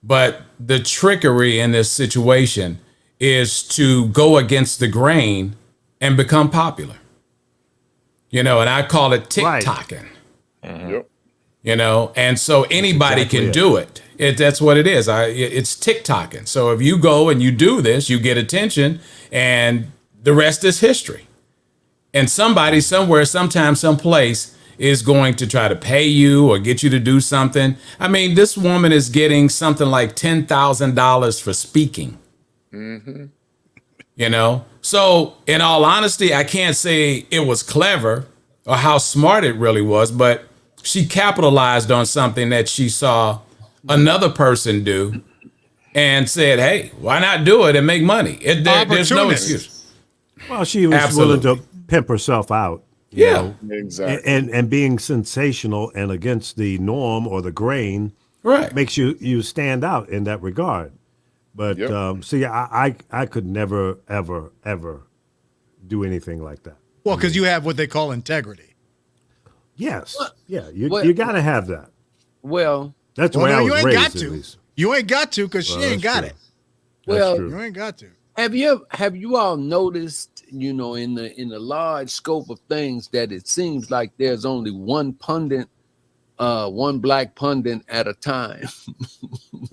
But the trickery in this situation is to go against the grain and become popular. You know, and I call it TikToking. Mm-hmm. Yep. You know, and so anybody can do it. That's what it is. It's TikToking. So if you go and you do this, you get attention, and the rest is history. And somebody, somewhere, sometime, someplace is going to try to pay you or get you to do something. I mean, this woman is getting something like $10,000 for speaking. You know, so in all honesty, I can't say it was clever or how smart it really was, but she capitalized on something that she saw another person do and said, hey, why not do it and make money? There's no excuse. Well, she was Absolutely. willing to pimp herself out. you Yeah. know, Exactly. and being sensational and against the norm or the grain Right. makes you stand out in that regard. But Yep. see, I could never ever do anything like that. Well, because you have what they call integrity. Yes, yeah, you What- you got to have that. Well, That's the Well, way I no, was you ain't raised, got at to. least. You ain't got to because Well, she ain't that's got true. it. That's Well, true. You ain't got to. have you all noticed, in the large scope of things, that it seems like there's only one pundit, one black pundit at a time.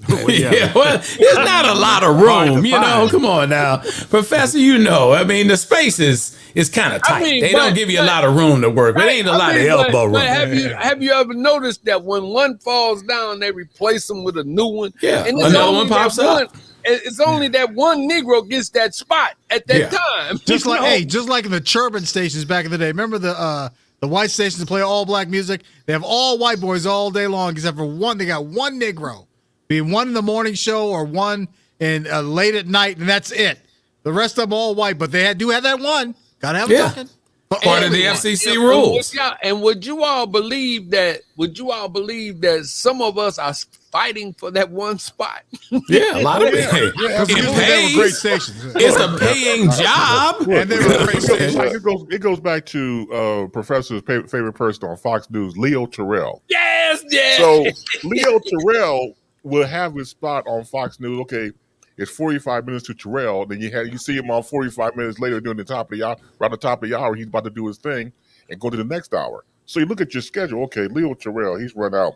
Well, Yeah, well, there's not a lot of Hard to room, find. Come on now, Professor. I mean, the space is kind of tight. mean, they but- don't give you a lot of room to work. There ain't a lot of elbow room. But have you ever noticed that when one falls down, they replace them with a new one? Yeah, and another only one that pops up. It's only that one Negro gets that spot at that Yeah. time. Just you like know? just like in the Churban stations back in the day. Remember the white stations that play all black music? They have all white boys all day long, except for one. They got one Negro, be one in the morning show or one in late at night, and that's it. The rest of them all white, but they do have that one. Gotta have Yeah. a token. But Part of the only one. FCC And rules. would you all believe that? Would you all believe that some of us are fighting for that one spot? Yeah, a lot of Yeah, it. yeah, Because It they were great pays. stations. It's a paying job. And they were great stations. Like it goes back to Professor's favorite person on Fox News, Leo Terrell. Yes, yes. So Leo Terrell will have his spot on Fox News. Okay, it's 45 minutes to Terrell. Then you see him on 45 minutes later during the top of the hour. Around the top of the hour, he's about to do his thing and go to the next hour. So you look at your schedule. Okay, Leo Terrell, he's run out.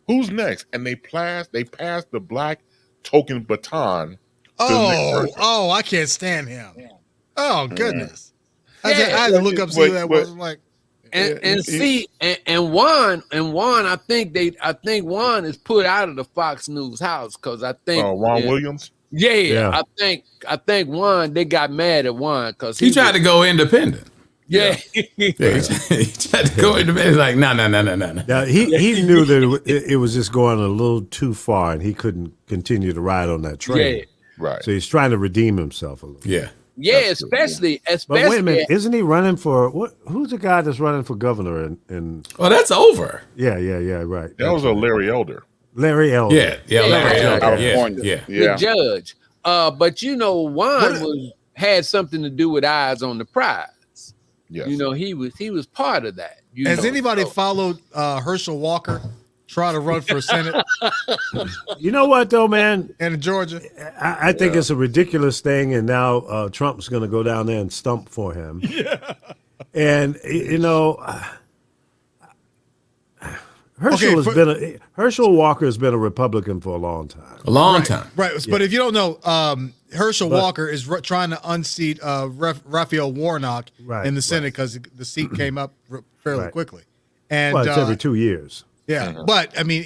Who's next? And they pass the black token baton. to the next person. I can't stand him. Oh goodness. I Yeah. had to look up see who that was. I'm like, And Juan, I think Juan is put out of the Fox News house because I think Ron Williams. Yeah. I think Juan, they got mad at Juan because He tried to go independent. yeah. Yeah, he tried to go independent. Like, no. Yeah, he knew that it was just going a little too far, and he couldn't continue to ride on that train. Yeah. Right. So he's trying to redeem himself a little. Yeah. Yeah, especially But wait a minute, isn't he running for what? Who's the guy that's running for governor? In Well, that's over. yeah, right. That was a Larry Elder. Larry Elder. Yeah, Larry. Yeah. Yeah, California. yeah. the Yeah. judge. But Juan had something to do with Eyes on the Prize. Yes. He was part of that. has anybody followed Herschel Walker try to run for Senate You know what though, man? in Georgia? I think it's a ridiculous thing, and now Trump's going to go down there and stump for him. Yeah. And Herschel Walker has been a Republican for a long time. A long time. Right. But if you don't know, Herschel Walker is trying to unseat Raphael Warnock Right, in the Senate because the seat came up fairly Right. quickly. And Well, it's every 2 years. yeah, but I mean,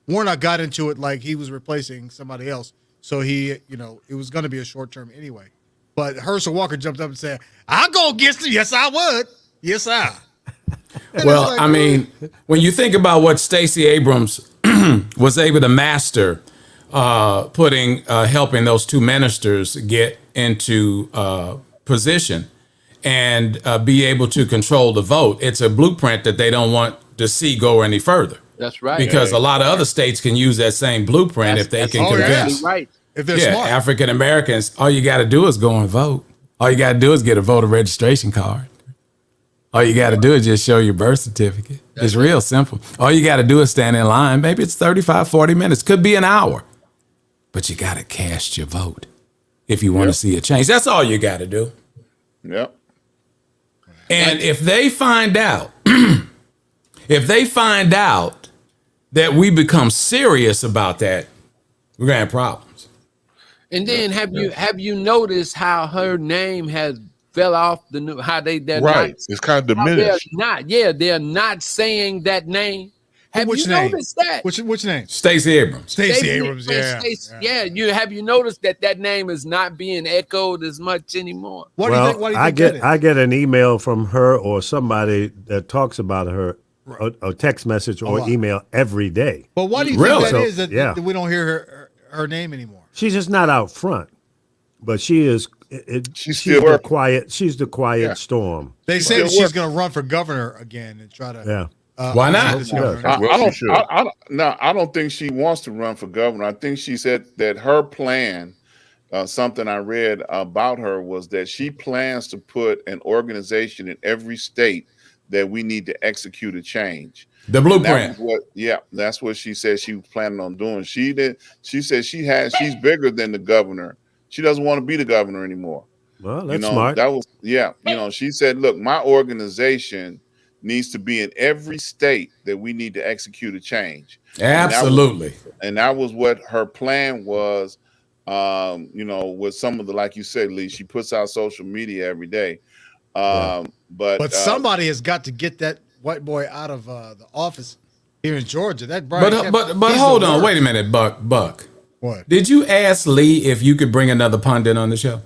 Warnock got into it like he was replacing somebody else, so it was going to be a short term anyway. But Herschel Walker jumped up and said, "I'll go against him. Yes, I would. Yes, I." And Well, it's like, I mean, when you think about what Stacey Abrams was able to master, helping those two ministers get into position and be able to control the vote, it's a blueprint that they don't want to see go any further. That's right. Because a lot of other states can use that same blueprint if they can oh, yeah. convince. right. if they're Yeah, smart, African Americans, all you got to do is go and vote. All you got to do is get a voter registration card. All you got to do is just show your birth certificate. It's real simple. All you got to do is stand in line. Maybe it's 35, 40 minutes. Could be an hour. But you got to cast your vote if you want to see a change. That's all you got to do. Yep. And if they find out, that we become serious about that, we're going to have problems. And then have you noticed how her name has fell off the new, how they're Right. not, It's kind of how they're diminished. not, they're not saying that name. Have Which you name? noticed that? Which name? Stacey Abrams. Stacey Abrams. Yeah. Have you noticed that name is not being echoed as much anymore? What do you think? What do you I think get that is? I get an email from her or somebody that talks about her, a text message or lot. email every day. But why do you Really? think that So, is that, yeah. that we don't hear her name anymore? She's just not out front, but she is. She's She's still the working. quiet. She's the quiet Yeah. storm. They say Still she's working. going to run for governor again and try to. Yeah. Why not? this She does. governor. I don't think she wants to run for governor. I think she said that her plan, something I read about her, was that she plans to put an organization in every state that we need to execute a change. The And blueprint. that's what she said she was planning on doing. She said she's bigger than the governor. She doesn't want to be the governor anymore. Well, that's smart. She said, look, my organization needs to be in every state that we need to execute a change. Absolutely. And that was what her plan was. With some of the, like you said, Lee, she puts out social media every day. But somebody has got to get that white boy out of the office here in Georgia. That Brian Kemp, But he's hold the on, worst. wait a minute, Buck. What? Did you ask Lee if you could bring another pundit on the show?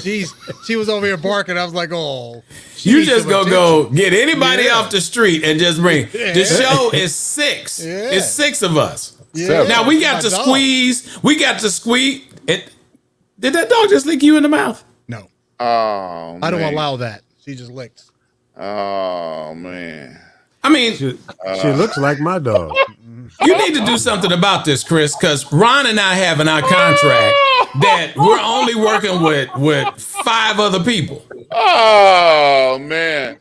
She was over here barking. I was like, oh. she You needs just some go get anybody Yeah. off the street and just bring. The show is 6. Yeah. It's 6 of us. Yeah. Now we got My to dog. squeeze. We got to squeeze. Did that dog just lick you in the mouth? No, oh, I don't man. allow that. She just licked. Oh man. I mean, She looks like my dog. you need to do something about this, Chris, because Ron and I have in our contract that we're only working with 5 other people. Oh man.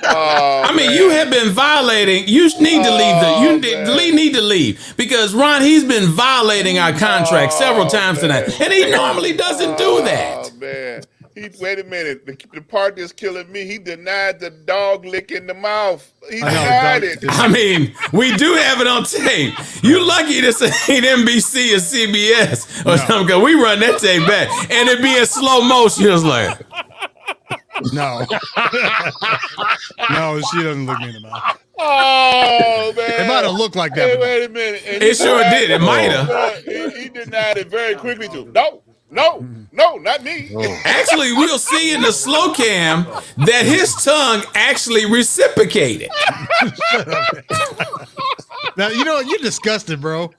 Oh, I mean, you have been violating. You need to leave. Lee need to leave because Ron, he's been violating our contract several times tonight, and he normally doesn't do that. Oh man. Wait a minute. The part that's killing me, he denied the dog lick in the mouth. He denied it. I mean, we do have it on tape. You lucky this ain't NBC or CBS or something, because we run that tape back, and it be in slow motion. It was like, No. No, she doesn't look me in the mouth. Oh man. It might have looked like that. Hey, but wait a minute. And it sure did. It might have. He denied it very quickly too. No, not me. Actually, we'll see in the slow cam that his tongue actually reciprocated. Now, you know what? You're disgusted, bro.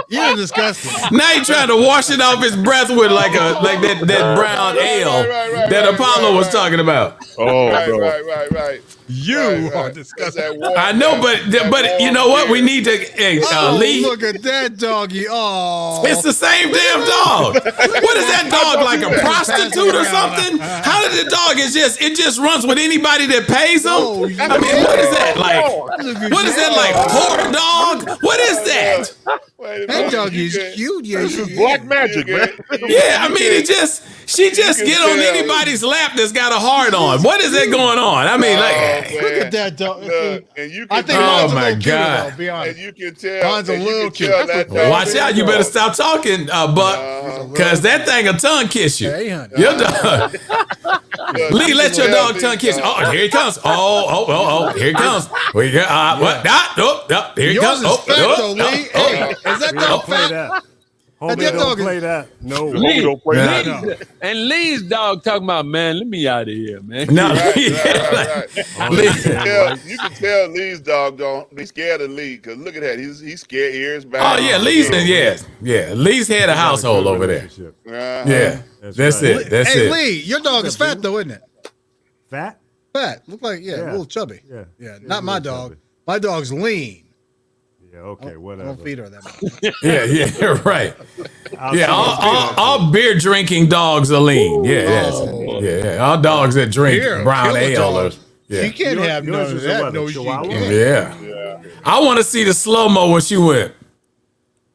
You're disgusted. Now he trying to wash it off his breath with like that brown ale right, that right, Apollo was talking about. Oh, Right, no. right. You Right. are That's disgusted. that warm- I know, that but you warm know what? We beer. need to Oh, Lee. look at that doggy. Oh. It's the same damn dog. What is that dog, like a prostitute or something? How did the dog? It just runs with anybody that pays him. Oh, I mean, what is that like? What is that like? Whore dog? What is that? Wait a That minute. doggy is You can- cute. Yeah, This is black magic, man. Yeah, I mean, she just can get on tell. anybody's lap that's got a heart on. What is that going on? I mean, like, Look at that dog. Look, and you can I think Oh, Ron's a my little cuter, God. though, be and honest. you can tell. Ron's a and you little can cute. tell that dog watch is out. You better stop talking, Buck, because that thing will tongue kiss you. Hey, honey. Your dog. Look, Lee, you let can your tell dog these tongue kiss you. dogs- Oh, here he comes. Oh, here he comes. We got what? Here he Yours comes. is fat, though, Lee. Hey, is that We dog don't play fat? that. Homie, that don't dog is- play that. No. We don't play Yeah. that. No. And Lee's dog talking about, man, let me out of here, man. No, Right. Lee- You can tell Lee's dog don't be scared of Lee because look at that. He's scared ears back. Oh yeah, Lee's Lee's head of household over there. Uh-huh. Yeah, that's right. it. That's Hey, it. Lee, your dog is fat, though, isn't it? Fat? Fat. Look like, a Yeah. little chubby. Yeah. Yeah, He's not a my little dog. chubby. My dog's lean. Yeah, okay, I whatever. don't feed her that much. Yeah, right. I'll Yeah, see all beer drinking dogs are lean. Yeah, Oh. yeah. All dogs that drink Here, brown kill a ale. dog. Yeah. She can't have Yours none is of a that. what, a No, she Chihuahua? can't. Yeah. I want to see the slow mo when she went.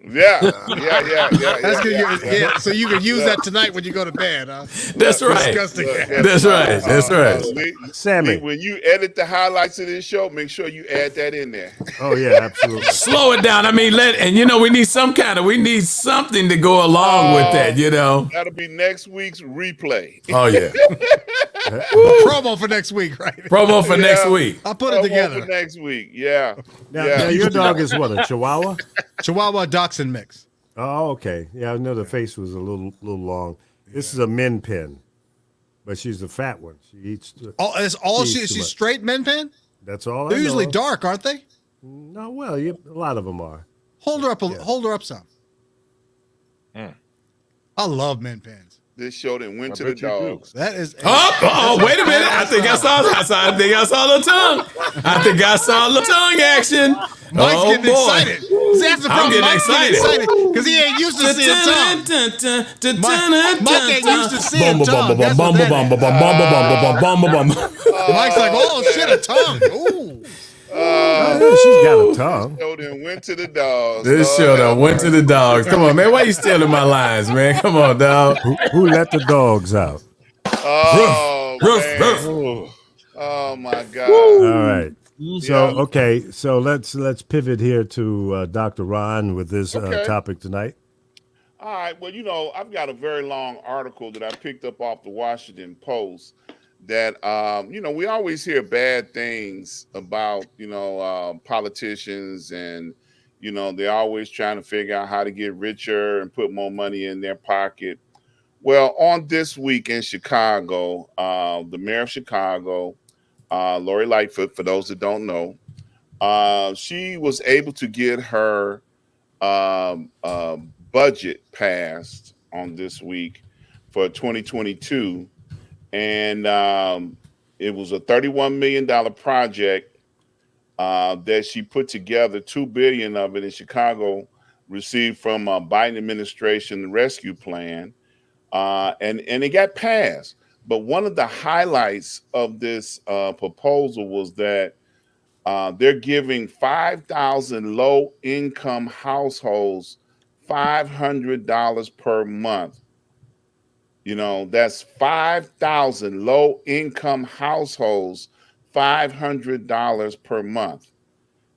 That's good. yeah. So you can use Yeah. that tonight when you go to bed, huh? That's right. Disgusting. That's right. That's right. Sammy. When you edit the highlights of this show, make sure you add that in there. Oh yeah, absolutely. Slow it down. I mean, we need something to go along with that, That'll be next week's replay. Oh yeah. Promo for next week, right? Promo for next week. I'll put it together. For next week, yeah. Now your dog is what, a Chihuahua? Chihuahua Dachshund mix. Oh, okay. Yeah, I know the face was a little long. This is a min pin, but she's a fat one. She eats. She's straight men pen. That's all. They're I know usually of. dark, aren't they? No, well, a lot of them are. Hold her up some. I love men pens. This show then went to the dogs. That is. Oh, wait a minute. I think I saw the tongue. I think I saw the tongue action. Mike's getting excited. See, that's the problem. Mike's getting excited because he ain't used to seeing tongue. Mike ain't used to seeing tongue. Mike's like, oh shit, a tongue. Ooh. She's got a tongue. Show then went to the dogs. This show done went to the dogs. Come on, man. Why you stealing my lines, man? Come on, dog. Who let the dogs out? Oh, Ruff. Oh my God. All right. So let's pivot here to Dr. Ron with this topic tonight. All right. Well, I've got a very long article that I picked up off the Washington Post that, we always hear bad things about, politicians and, they're always trying to figure out how to get richer and put more money in their pocket. Well, on this week in Chicago, the mayor of Chicago, Lori Lightfoot, for those that don't know, she was able to get her budget passed on this week for 2022. And it was a $31 million project that she put together. $2 billion of it in Chicago received from Biden administration, the rescue plan, and it got passed. But one of the highlights of this proposal was that they're giving 5,000 low-income households $500 per month. That's 5,000 low-income households, $500 per month.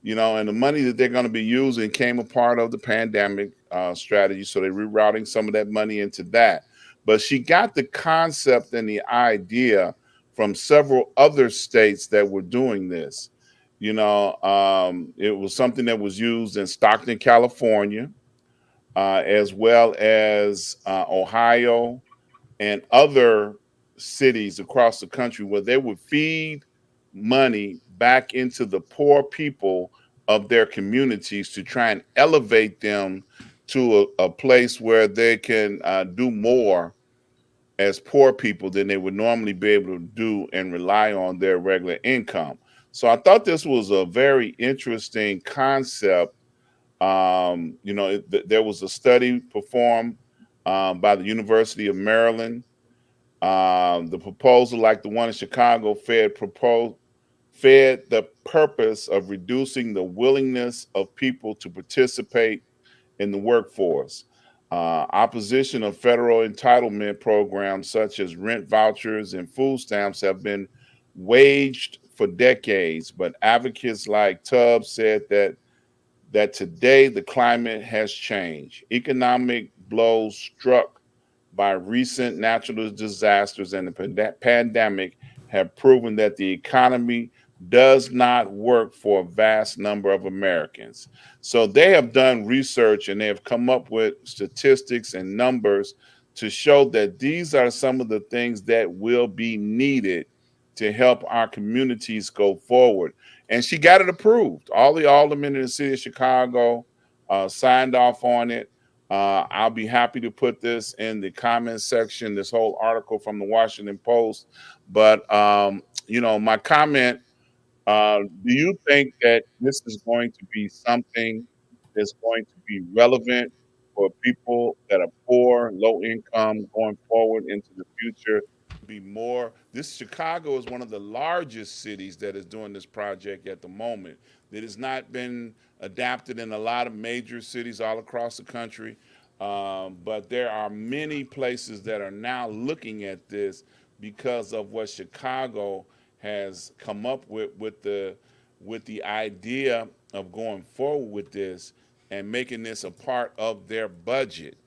And the money that they're going to be using came a part of the pandemic strategy. So they're rerouting some of that money into that. But she got the concept and the idea from several other states that were doing this. It was something that was used in Stockton, California, as well as Ohio and other cities across the country, where they would feed money back into the poor people of their communities to try and elevate them to a place where they can do more as poor people than they would normally be able to do and rely on their regular income. So I thought this was a very interesting concept. There was a study performed by the University of Maryland. The proposal, like the one in Chicago, fed the purpose of reducing the willingness of people to participate in the workforce. Opposition of federal entitlement programs such as rent vouchers and food stamps have been waged for decades, but advocates like Tubbs said that today the climate has changed. Economic blows struck by recent natural disasters and the pandemic have proven that the economy does not work for a vast number of Americans. So they have done research and they have come up with statistics and numbers to show that these are some of the things that will be needed to help our communities go forward. And she got it approved. All the aldermen in the city of Chicago signed off on it. I'll be happy to put this in the comments section, this whole article from the Washington Post. But, my comment, do you think that this is going to be something that's going to be relevant for people that are poor, low income, going forward into the future? This This Chicago is one of the largest cities that is doing this project at the moment. It has not been adapted in a lot of major cities all across the country, but there are many places that are now looking at this because of what Chicago has come up with the idea of going forward with this and making this a part of their budget.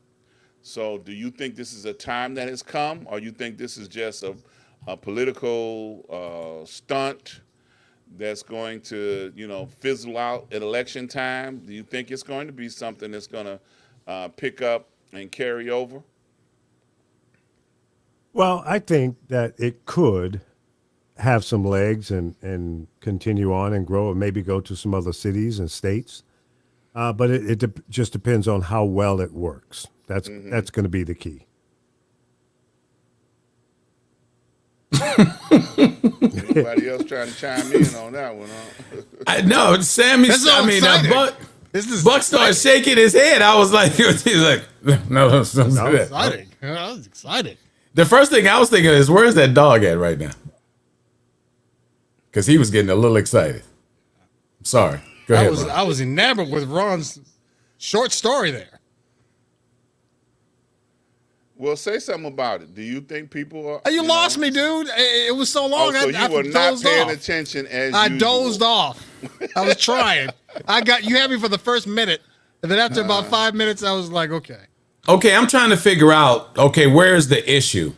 So do you think this is a time that has come, or you think this is just a political stunt that's going to, fizzle out at election time? Do you think it's going to be something that's going to pick up and carry over? Well, I think that it could have some legs and continue on and grow, and maybe go to some other cities and states. But it just depends on how well it works. That's going to be the key. Anybody else trying to chime in on that one? Huh? I know Sammy's. so I mean, exciting. This is Buck started shaking his head. I was like, he's like, no, don't do that. exciting. I was excited. The first thing I was thinking is, where's that dog at right now? Because he was getting a little excited. Sorry. Go ahead. Ron. I was enamored with Ron's short story there. Well, say something about it. Do you think people are? You lost me, dude. It was so long. So you were not paying off. attention as I usual. dozed off. I was trying. You had me for the first minute, and then after about 5 minutes, I was like, okay. Okay, I'm trying to figure out. Okay, where's the issue?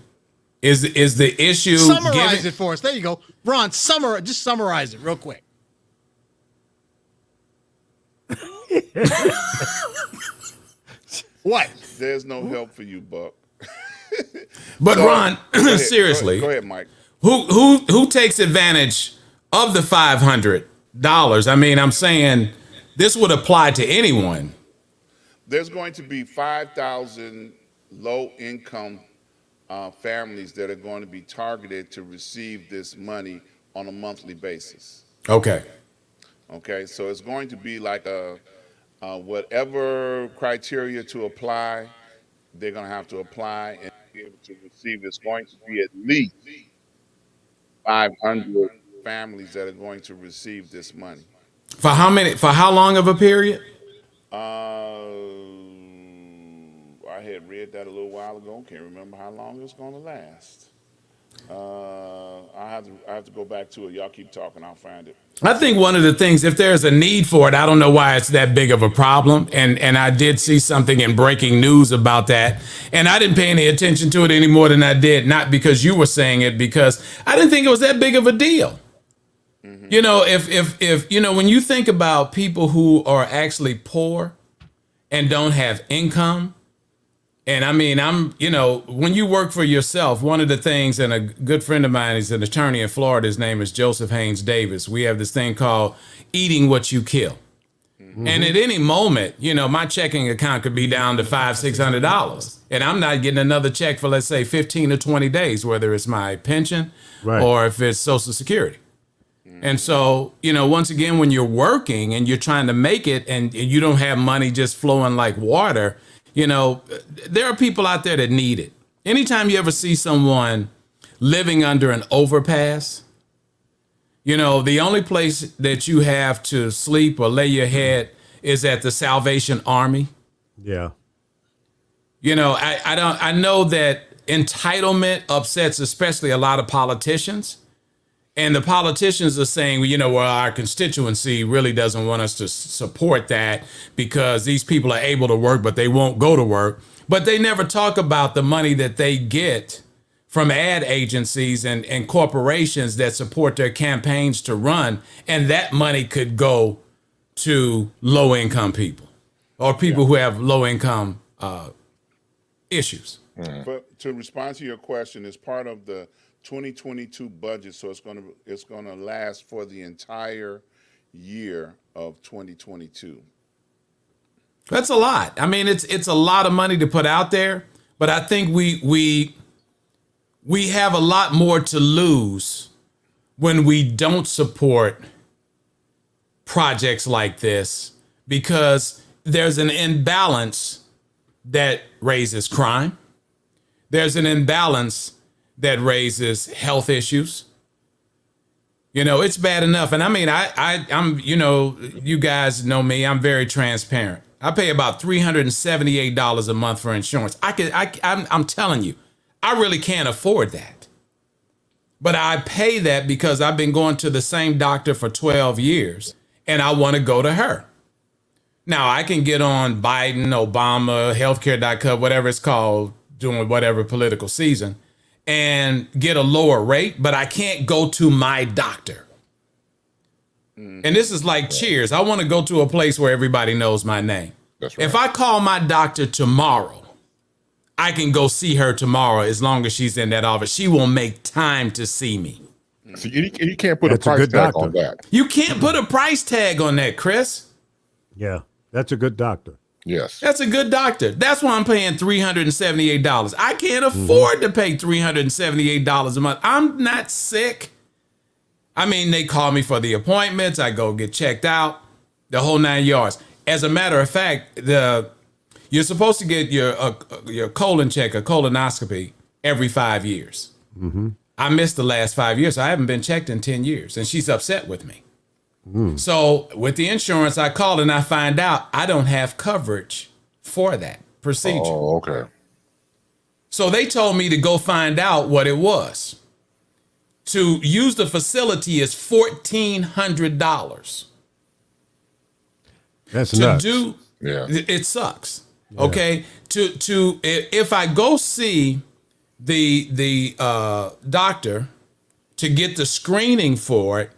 Is the issue? Summarize it for us. There you go, Ron. Just summarize it real quick. What? There's no help for you, Buck. But So, Ron, go ahead. seriously, Go ahead, Mike. who takes advantage of the $500? I mean, I'm saying this would apply to anyone. There's going to be 5,000 low-income families that are going to be targeted to receive this money on a monthly basis. Okay. Okay, so it's going to be like whatever criteria to apply, they're going to have to apply and be able to receive. It's going to be at least 500 families that are going to receive this money. For how many? For how long of a period? I had read that a little while ago. Can't remember how long it's going to last. I have to go back to it. Y'all keep talking. I'll find it. I think one of the things, if there's a need for it, I don't know why it's that big of a problem. And I did see something in breaking news about that. And I didn't pay any attention to it any more than I did. Not because you were saying it, because I didn't think it was that big of a deal. Mm-hmm. If when you think about people who are actually poor and don't have income, and I mean, when you work for yourself, one of the things, and a good friend of mine is an attorney in Florida, his name is Joseph Haynes Davis. We have this thing called eating what you kill. Mm-hmm. And at any moment, my checking account could be down to $500-600. And I'm not getting another check for, let's say, 15 or 20 days, whether it's my pension or if it's Social Security. And so, once again, when you're working and you're trying to make it and you don't have money just flowing like water, there are people out there that need it. Anytime you ever see someone living under an overpass, the only place that you have to sleep or lay your head is at the Salvation Army. Yeah. I know that entitlement upsets especially a lot of politicians. And the politicians are saying, our constituency really doesn't want us to support that because these people are able to work, but they won't go to work. But they never talk about the money that they get from ad agencies and corporations that support their campaigns to run. And that money could go to low income people or people who have low income issues. But to respond to your question, it's part of the 2022 budget, so it's going to last for the entire year of 2022. That's a lot. I mean, it's a lot of money to put out there, but I think we have a lot more to lose when we don't support projects like this, because there's an imbalance that raises crime. There's an imbalance that raises health issues. You know, it's bad enough. And I mean, I'm, you know, you guys know me, I'm very transparent. I pay about $378 a month for insurance. I'm telling you, I really can't afford that. But I pay that because I've been going to the same doctor for 12 years and I want to go to her. Now I can get on Biden, Obama, healthcare.gov, whatever it's called, doing whatever political season, and get a lower rate, but I can't go to my doctor. And this is like Cheers. I want to go to a place where everybody knows my name. That's right. If I call my doctor tomorrow, I can go see her tomorrow as long as she's in that office. She will make time to see me. So you can't put That's a a price good tag doctor. on that. You can't put a price tag on that, Chris. Yeah, that's a good doctor. Yes. That's a good doctor. That's why I'm paying $378. I can't afford to pay $378 a month. I'm not sick. I mean, they call me for the appointments. I go get checked out, the whole 9 yards. As a matter of fact, you're supposed to get your colon check, a colonoscopy, every 5 years. I missed the last 5 years. So I haven't been checked in 10 years, and she's upset with me. So with the insurance, I called and I find out I don't have coverage for that procedure. Oh, okay. So they told me to go find out what it was. To use the facility is $1,400. That's To nuts. do, Yeah. it sucks. Okay. If I go see the doctor to get the screening for it,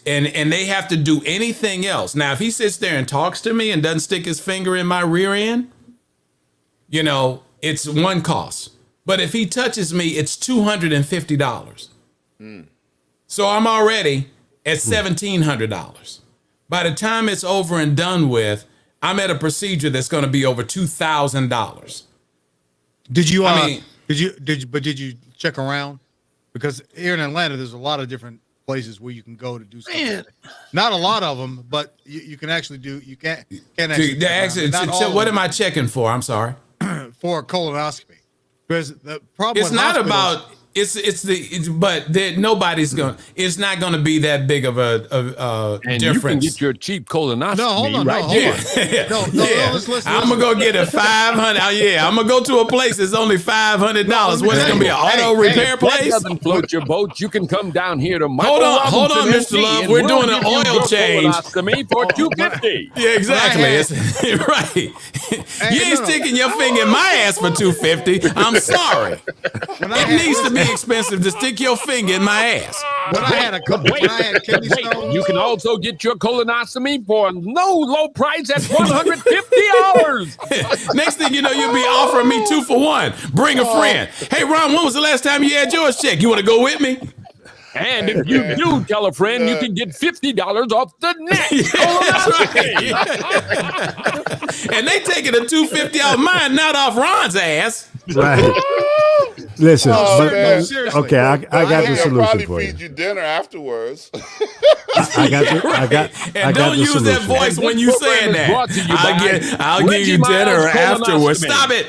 and they have to do anything else. Now, if he sits there and talks to me and doesn't stick his finger in my rear end, you know, it's one cost. But if he touches me, it's $250. So I'm already at $1,700. By the time it's over and done with, I'm at a procedure that's going to be over $2,000. Did you? I mean- Did you check around? Because here in Atlanta, there's a lot of different places where you can go to do something. Man. Not a lot of them, but you can actually do. You can actually. So what am I checking for? I'm sorry. For a colonoscopy? Because the problem. It's with not hospitals- about nobody's going. It's not going to be that big of a And you can difference. get your cheap colonoscopy No, hold on, right hold here. on. No, listen. I'm gonna go get a $500. I'm gonna go to a place that's only $500. What's it gonna be, an auto repair If that place? doesn't float your boat, you can come down here to Michael Hold on, Robinson Mr. MD, Love. and We're we'll doing an give you oil your change. colonoscopy for $250. Yeah, exactly. It's, right. You ain't no. sticking your finger in my ass for $250. I'm sorry. It needs to be expensive to stick your finger in my ass. When I had kidney stones, You can also get your colonoscopy for no low price at $150. Next thing you know, you'll be offering me 2 for 1. Bring a friend. Hey, Ron, when was the last time you had yours checked? You want to go with me? And if you do tell a friend, you can get $50 off the next colonoscopy. And they taking a $250 off mine, not off Ron's ass. Right. Listen, man. seriously. okay, I got the They'll solution probably for feed you. you dinner afterwards. I got And don't the use that solution. voice when you saying Program is brought to that. you by I'll give Reggie you dinner Miles afterwards. Colonoscopy. Stop it.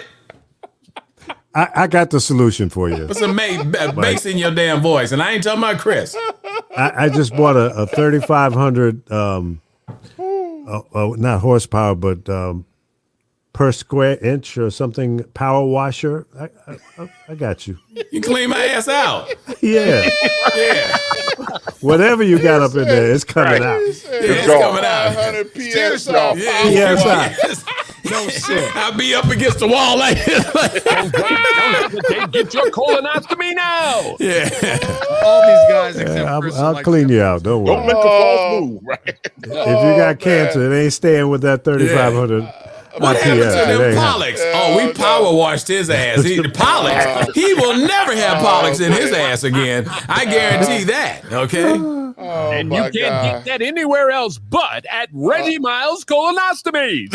I got the solution for you. Put some bass in your damn voice. And I ain't talking about Chris. I just bought a 3,500 not horsepower, but per square inch or something power washer. I got you. You clean my ass out. Yeah. Yeah. Whatever you got up in there, it's coming out. It's gone. coming out. 500 Seriously. PSI. Yeah. Yes, no shit. I'll be up against the wall like this. Don't hesitate. Get your colonoscopy now. Yeah. All these guys except Chris I'll like clean you out. Don't Don't worry. make a false move, right? If you got cancer, it ain't staying with that 3,500 What happened to IPS. It them ain't happening. polyps? Oh, we power washed his ass. Polyps. He will never have polyps in his ass again. I guarantee that. Okay. And you can't get that anywhere else but at Reggie Miles Colonoscopies.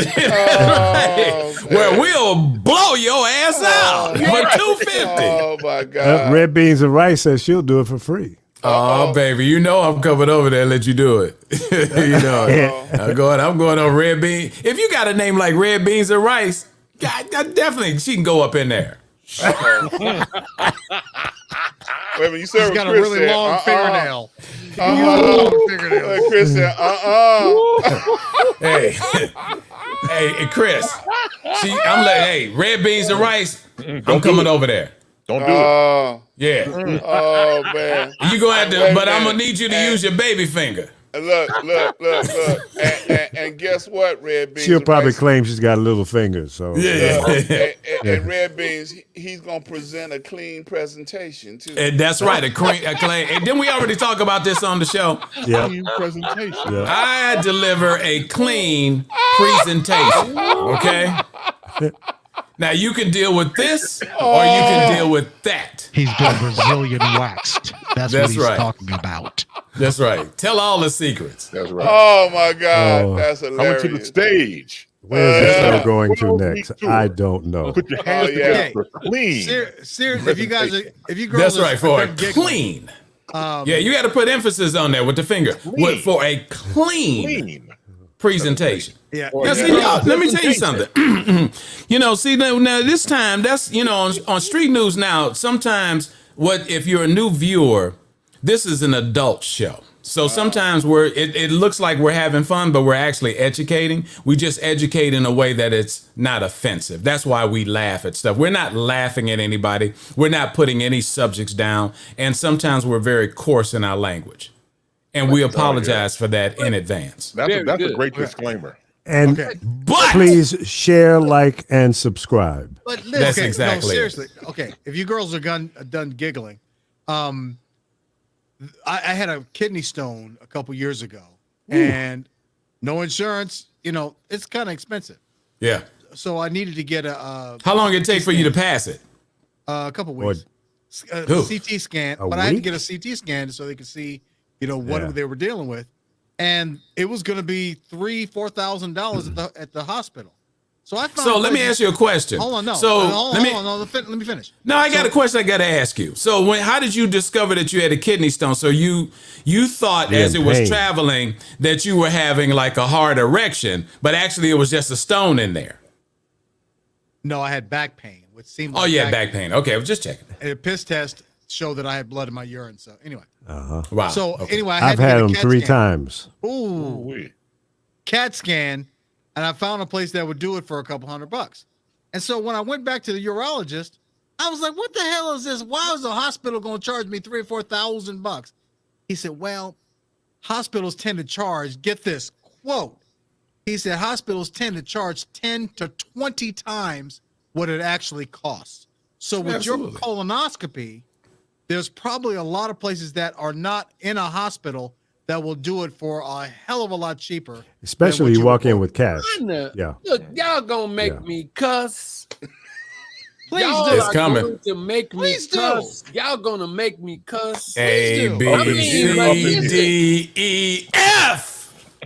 Where we'll blow your ass out for $250. Oh my God. Red Beans and Rice says she'll do it for free. Oh, baby, you know I'm coming over there and let you do it. You know, I'm going on Red Bean. If you got a name like Red Beans and Rice, God, definitely she can go up in there. Wait a minute, you said He's what got a Chris really said. long fingernail. Chris said, Hey, hey, Chris. See, I'm like, hey, red beans and rice. I'm coming over there. Don't do it. Yeah. Oh man. You gonna have to, Wait a but I'm minute. gonna need you to use your baby finger. Look. And guess what, Red Beans? She'll and probably Rice? claim she's got a little finger. So And Red Beans, he's gonna present a clean presentation too. And that's right, a claim. And then we already talk about this on the show. yeah, Clean presentation. yeah. I deliver a clean presentation. Okay. Now you can deal with this, or you can deal with that. He's been Brazilian waxed. That's what That's he's right. talking about. That's right. Tell all the secrets. That's right. Oh my God, Oh. that's Coming hilarious. to the stage. Where's the show going to World next? League Tour. I don't know. Put your hands yeah. together for clean. Seriously, if you girls That's right, for a done giggling, clean. Yeah, you got to put emphasis on that with the finger. Clean. For a clean presentation. Yeah. Now, see, y'all, let me tell you something. See, now this time, that's, on street news now, sometimes if you're a new viewer, this is an adult show. So sometimes it looks like we're having fun, but we're actually educating. We just educate in a way that it's not offensive. That's why we laugh at stuff. We're not laughing at anybody. We're not putting any subjects down. And sometimes we're very coarse in our language. And we apologize for that in advance. That's a good. great disclaimer. And But please share, like, and subscribe. But listen, That's exactly no, it. seriously. Okay, if you girls are done giggling, I had a kidney stone a couple years ago, and no insurance. It's kind of expensive, yeah. so I needed to get a How long it take for you to pass it? couple weeks. Who? CT scan, A but I had to week? get a CT scan so they could see, what Yeah. they were dealing with, and it was going to be $3,000-$4,000 at the hospital. So I found. So let me ask you a question. Hold on, no. So hold let me. on, let me finish. No, I got a question I got to ask you. So how did you discover that you had a kidney stone? So you thought You're as in it was pain. traveling that you were having like a hard erection, but actually it was just a stone in there. No, I had back pain, which seemed. Oh, like yeah, back pain. Okay, I was just checking. And a piss test showed that I had blood in my urine. So anyway, Wow. so okay. anyway, I I've to get had a them CAT 3 scan. times. Ooh, CAT scan, and I found a place that would do it for a couple $100. And so when I went back to the urologist, I was like, "What the hell is this? Why is the hospital going to charge me $3,000 or $4,000?" He said, "Well, hospitals tend to charge. Get this quote." He said, "Hospitals tend to charge 10 to 20 times what it actually costs. So with Absolutely. your colonoscopy, there's probably a lot of places that are not in a hospital that will do it for a hell of a lot cheaper. Especially you walk in with cash. Yeah. Look, y'all gonna make Yeah. me cuss. Please Y'all do. It's are coming. going to make me Please do. cuss. Y'all gonna make me cuss. A, do. B, I mean, C, D, E, F.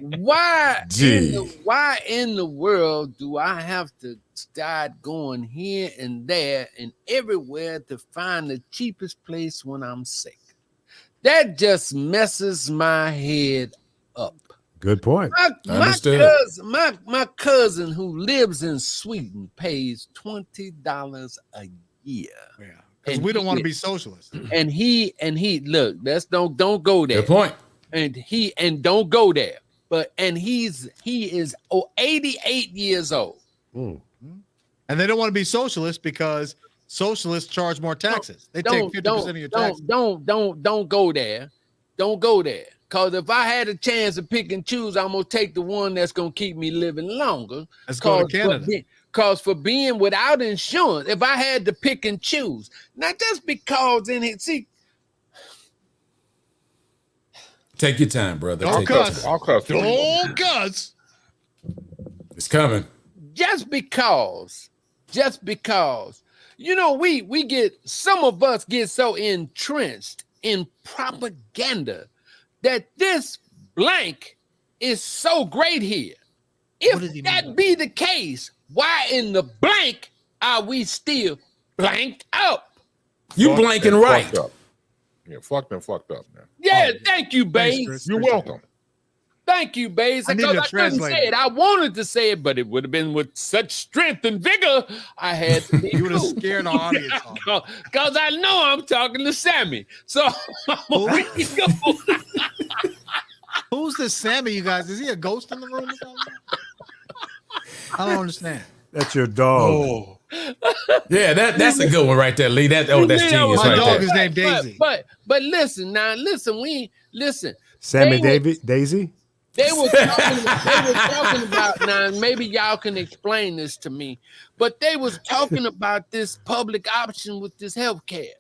Why G. why in the world do I have to start going here and there and everywhere to find the cheapest place when I'm sick? That just messes my head up. Good point. Understood. My cousin who lives in Sweden pays $20 a year. Yeah, because And we don't he want to get- be socialists. And he look, that's don't go there. Good point. And don't go there. But he is 88 years old. And they don't want to be socialists because socialists charge more taxes. They take 50% of your taxes. Don't go there. Don't go there. Because if I had a chance to pick and choose, I'm gonna take the one that's gonna keep me living longer. Let's go to Canada. Because for being without insurance, if I had to pick and choose, not just because in it, see, Take your time, brother. Don't Take your cuss. time. I'll cuss. Oh, Gus. It's coming. just because, we get, some of us get so entrenched in propaganda that this blank is so great here. If that be the case, why in the blank are we still blanked up? You Fucked blanking and right. fucked up. Yeah, fucked up, man. Yeah, thank you, babe. Chris. You're welcome. Thank you, Baze. I needed a Because I couldn't say translator. it. I wanted to say it, but it would have been with such strength and vigor. I had to be You would have cool. scared the audience off. Because I know I'm talking to Sammy. So I'm Who's this Sammy, you guys? Is he a ghost in the room or something? I don't understand. That's your dog. Oh, Yeah, that's a good one right there, Lee. That's genius my right dog there. is named Daisy. But listen now, listen. Sammy They Daisy? They were talking about now. Maybe y'all can explain this to me, but they was talking about this public option with this health care.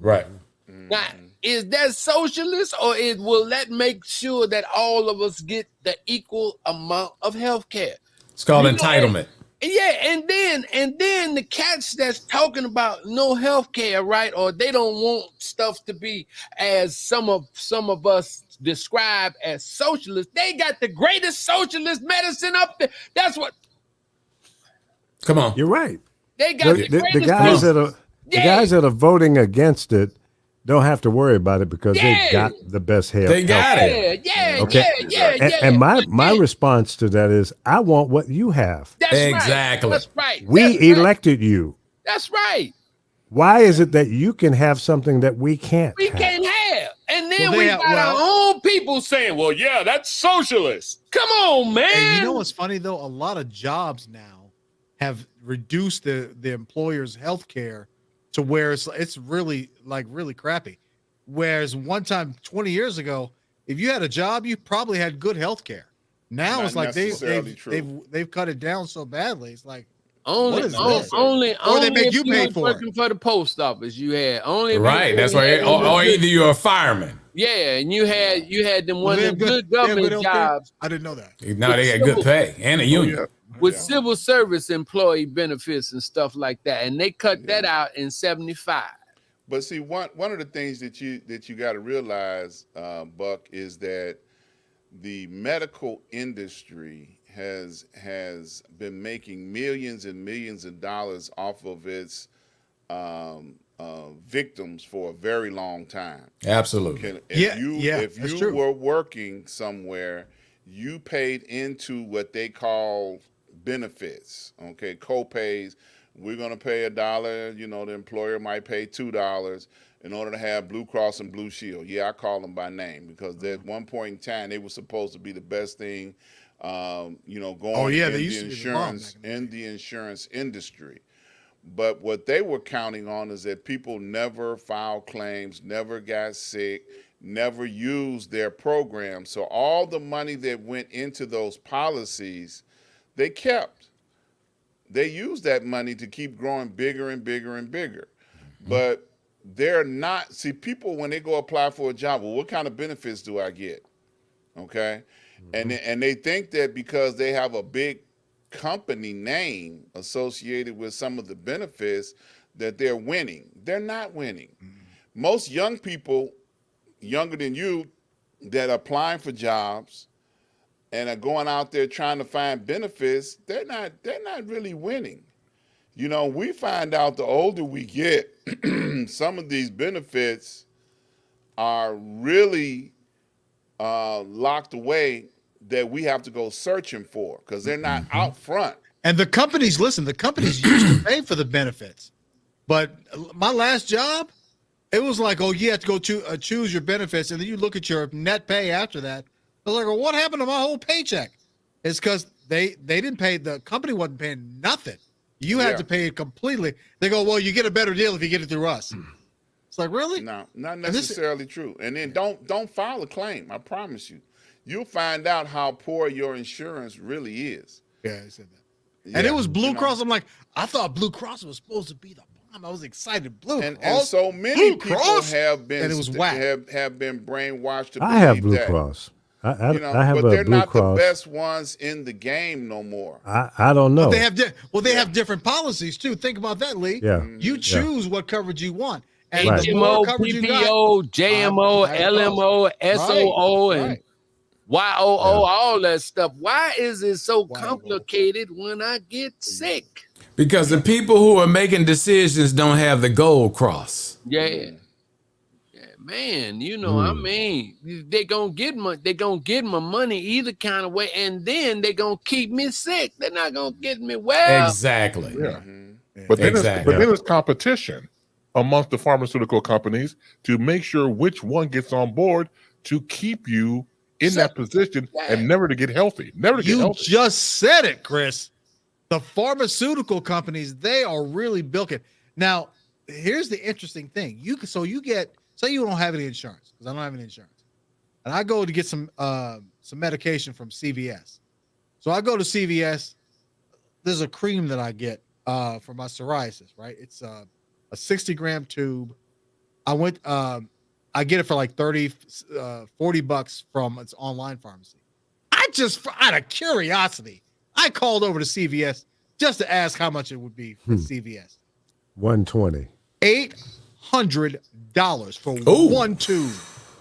Right. Now, is that socialist, or will that make sure that all of us get the equal amount of health care? It's called entitlement. Yeah, and then the cats that's talking about no health care, right? Or they don't want stuff to be as some of us describe as socialist. They got the greatest socialist medicine up there. That's what. Come on. You're right. They got The guys that are voting against it don't have to worry about it because they got the best health. They got it. Yeah. My response to that is, I want what you have. That's Exactly. Right. That's right. We elected you. That's right. Why is it that you can have something that we can't? We have? can't have. And then Well, we got our own people saying, well, yeah, that's socialist. Come on, man. And you know what's funny though? A lot of jobs now have reduced the employer's health care to where it's really crappy. Whereas one time 20 years ago, if you had a job, you probably had good health care. Now Not it's like necessarily true. they've cut it down so badly. It's like Only, What is this? only, Or they make if you pay was for it. working for the post office. You had only if Right. you That's had right. them Or good- either you're a fireman. Yeah, and you had them one they of have them good they have government health care? jobs I didn't know that. No, they got good pay and a union. with civil service employee benefits and stuff like that, and they cut that out in '75. But see, one of the things that you got to realize, Buck, is that the medical industry has been making millions and millions of dollars off of its victims for a very long time. Absolutely. If that's you true. were working somewhere, you paid into what they call benefits, okay, co-pays. We're going to pay $1, the employer might pay $2 in order to have Blue Cross and Blue Shield. Yeah, I call them by name because at one point in time, they were supposed to be the best thing, going they used to be the bomb back in the insurance industry. But what they were counting on is that people never filed claims, never got sick, never used their program. So all the money that went into those policies, they kept. They used that money to keep growing bigger and bigger and bigger. But they're not, see, people, when they go apply for a job, well, what kind of benefits do I get? Okay. And they think that because they have a big company name associated with some of the benefits that they're winning. They're not winning. Most young people, younger than you, that are applying for jobs and are going out there trying to find benefits, they're not really winning. We find out the older we get, some of these benefits are really locked away that we have to go searching for because they're not out front. And the companies used to pay for the benefits. But my last job, it was like, oh, you have to go choose your benefits, and then you look at your net pay after that. I was like, well, what happened to my whole paycheck? It's because they didn't pay, the company wasn't paying nothing. You had to pay it completely. They go, well, you get a better deal if you get it through us. It's like, really? No, not necessarily true. And then don't file a claim. I promise you. You'll find out how poor your insurance really is. Yeah, I said that. Yeah, And it was Blue Cross. I'm like, I thought Blue Cross was supposed to be the bomb. I was excited. Blue and Cross. so many Blue people Cross? have been And it was whack. have been brainwashed to I have believe Blue that. Cross. I have but a they're Blue not Cross. the best ones in the game no more. I don't know. They have they have different policies too. Think about that, Lee. Yeah. You choose what coverage you want. And the HMO, more coverage you got, PPO, JMO, I- LMO, SOO, and right. YOO, all that stuff. Why is it so complicated when I get sick? Because the people who are making decisions don't have the gold cross. Yeah. Yeah, man, you know, I mean, they gonna get my money either kind of way, and then they gonna keep me sick. They're not gonna get me well. Exactly. Yeah. Mm-hmm. But then Exactly. it's competition amongst the pharmaceutical companies to make sure which one gets on board to keep you in that position and never to get healthy. Never to get You healthy. just said it, Chris. The pharmaceutical companies, they are really bilking. Now, here's the interesting thing. Say you don't have any insurance, because I don't have any insurance. And I go to get some medication from CVS. So I go to CVS. There's a cream that I get for my psoriasis, right? It's a 60-gram tube. I get it for like $40 from its online pharmacy. Out of curiosity, I called over to CVS just to ask how much it would be for CVS. $120. $800 for one tube.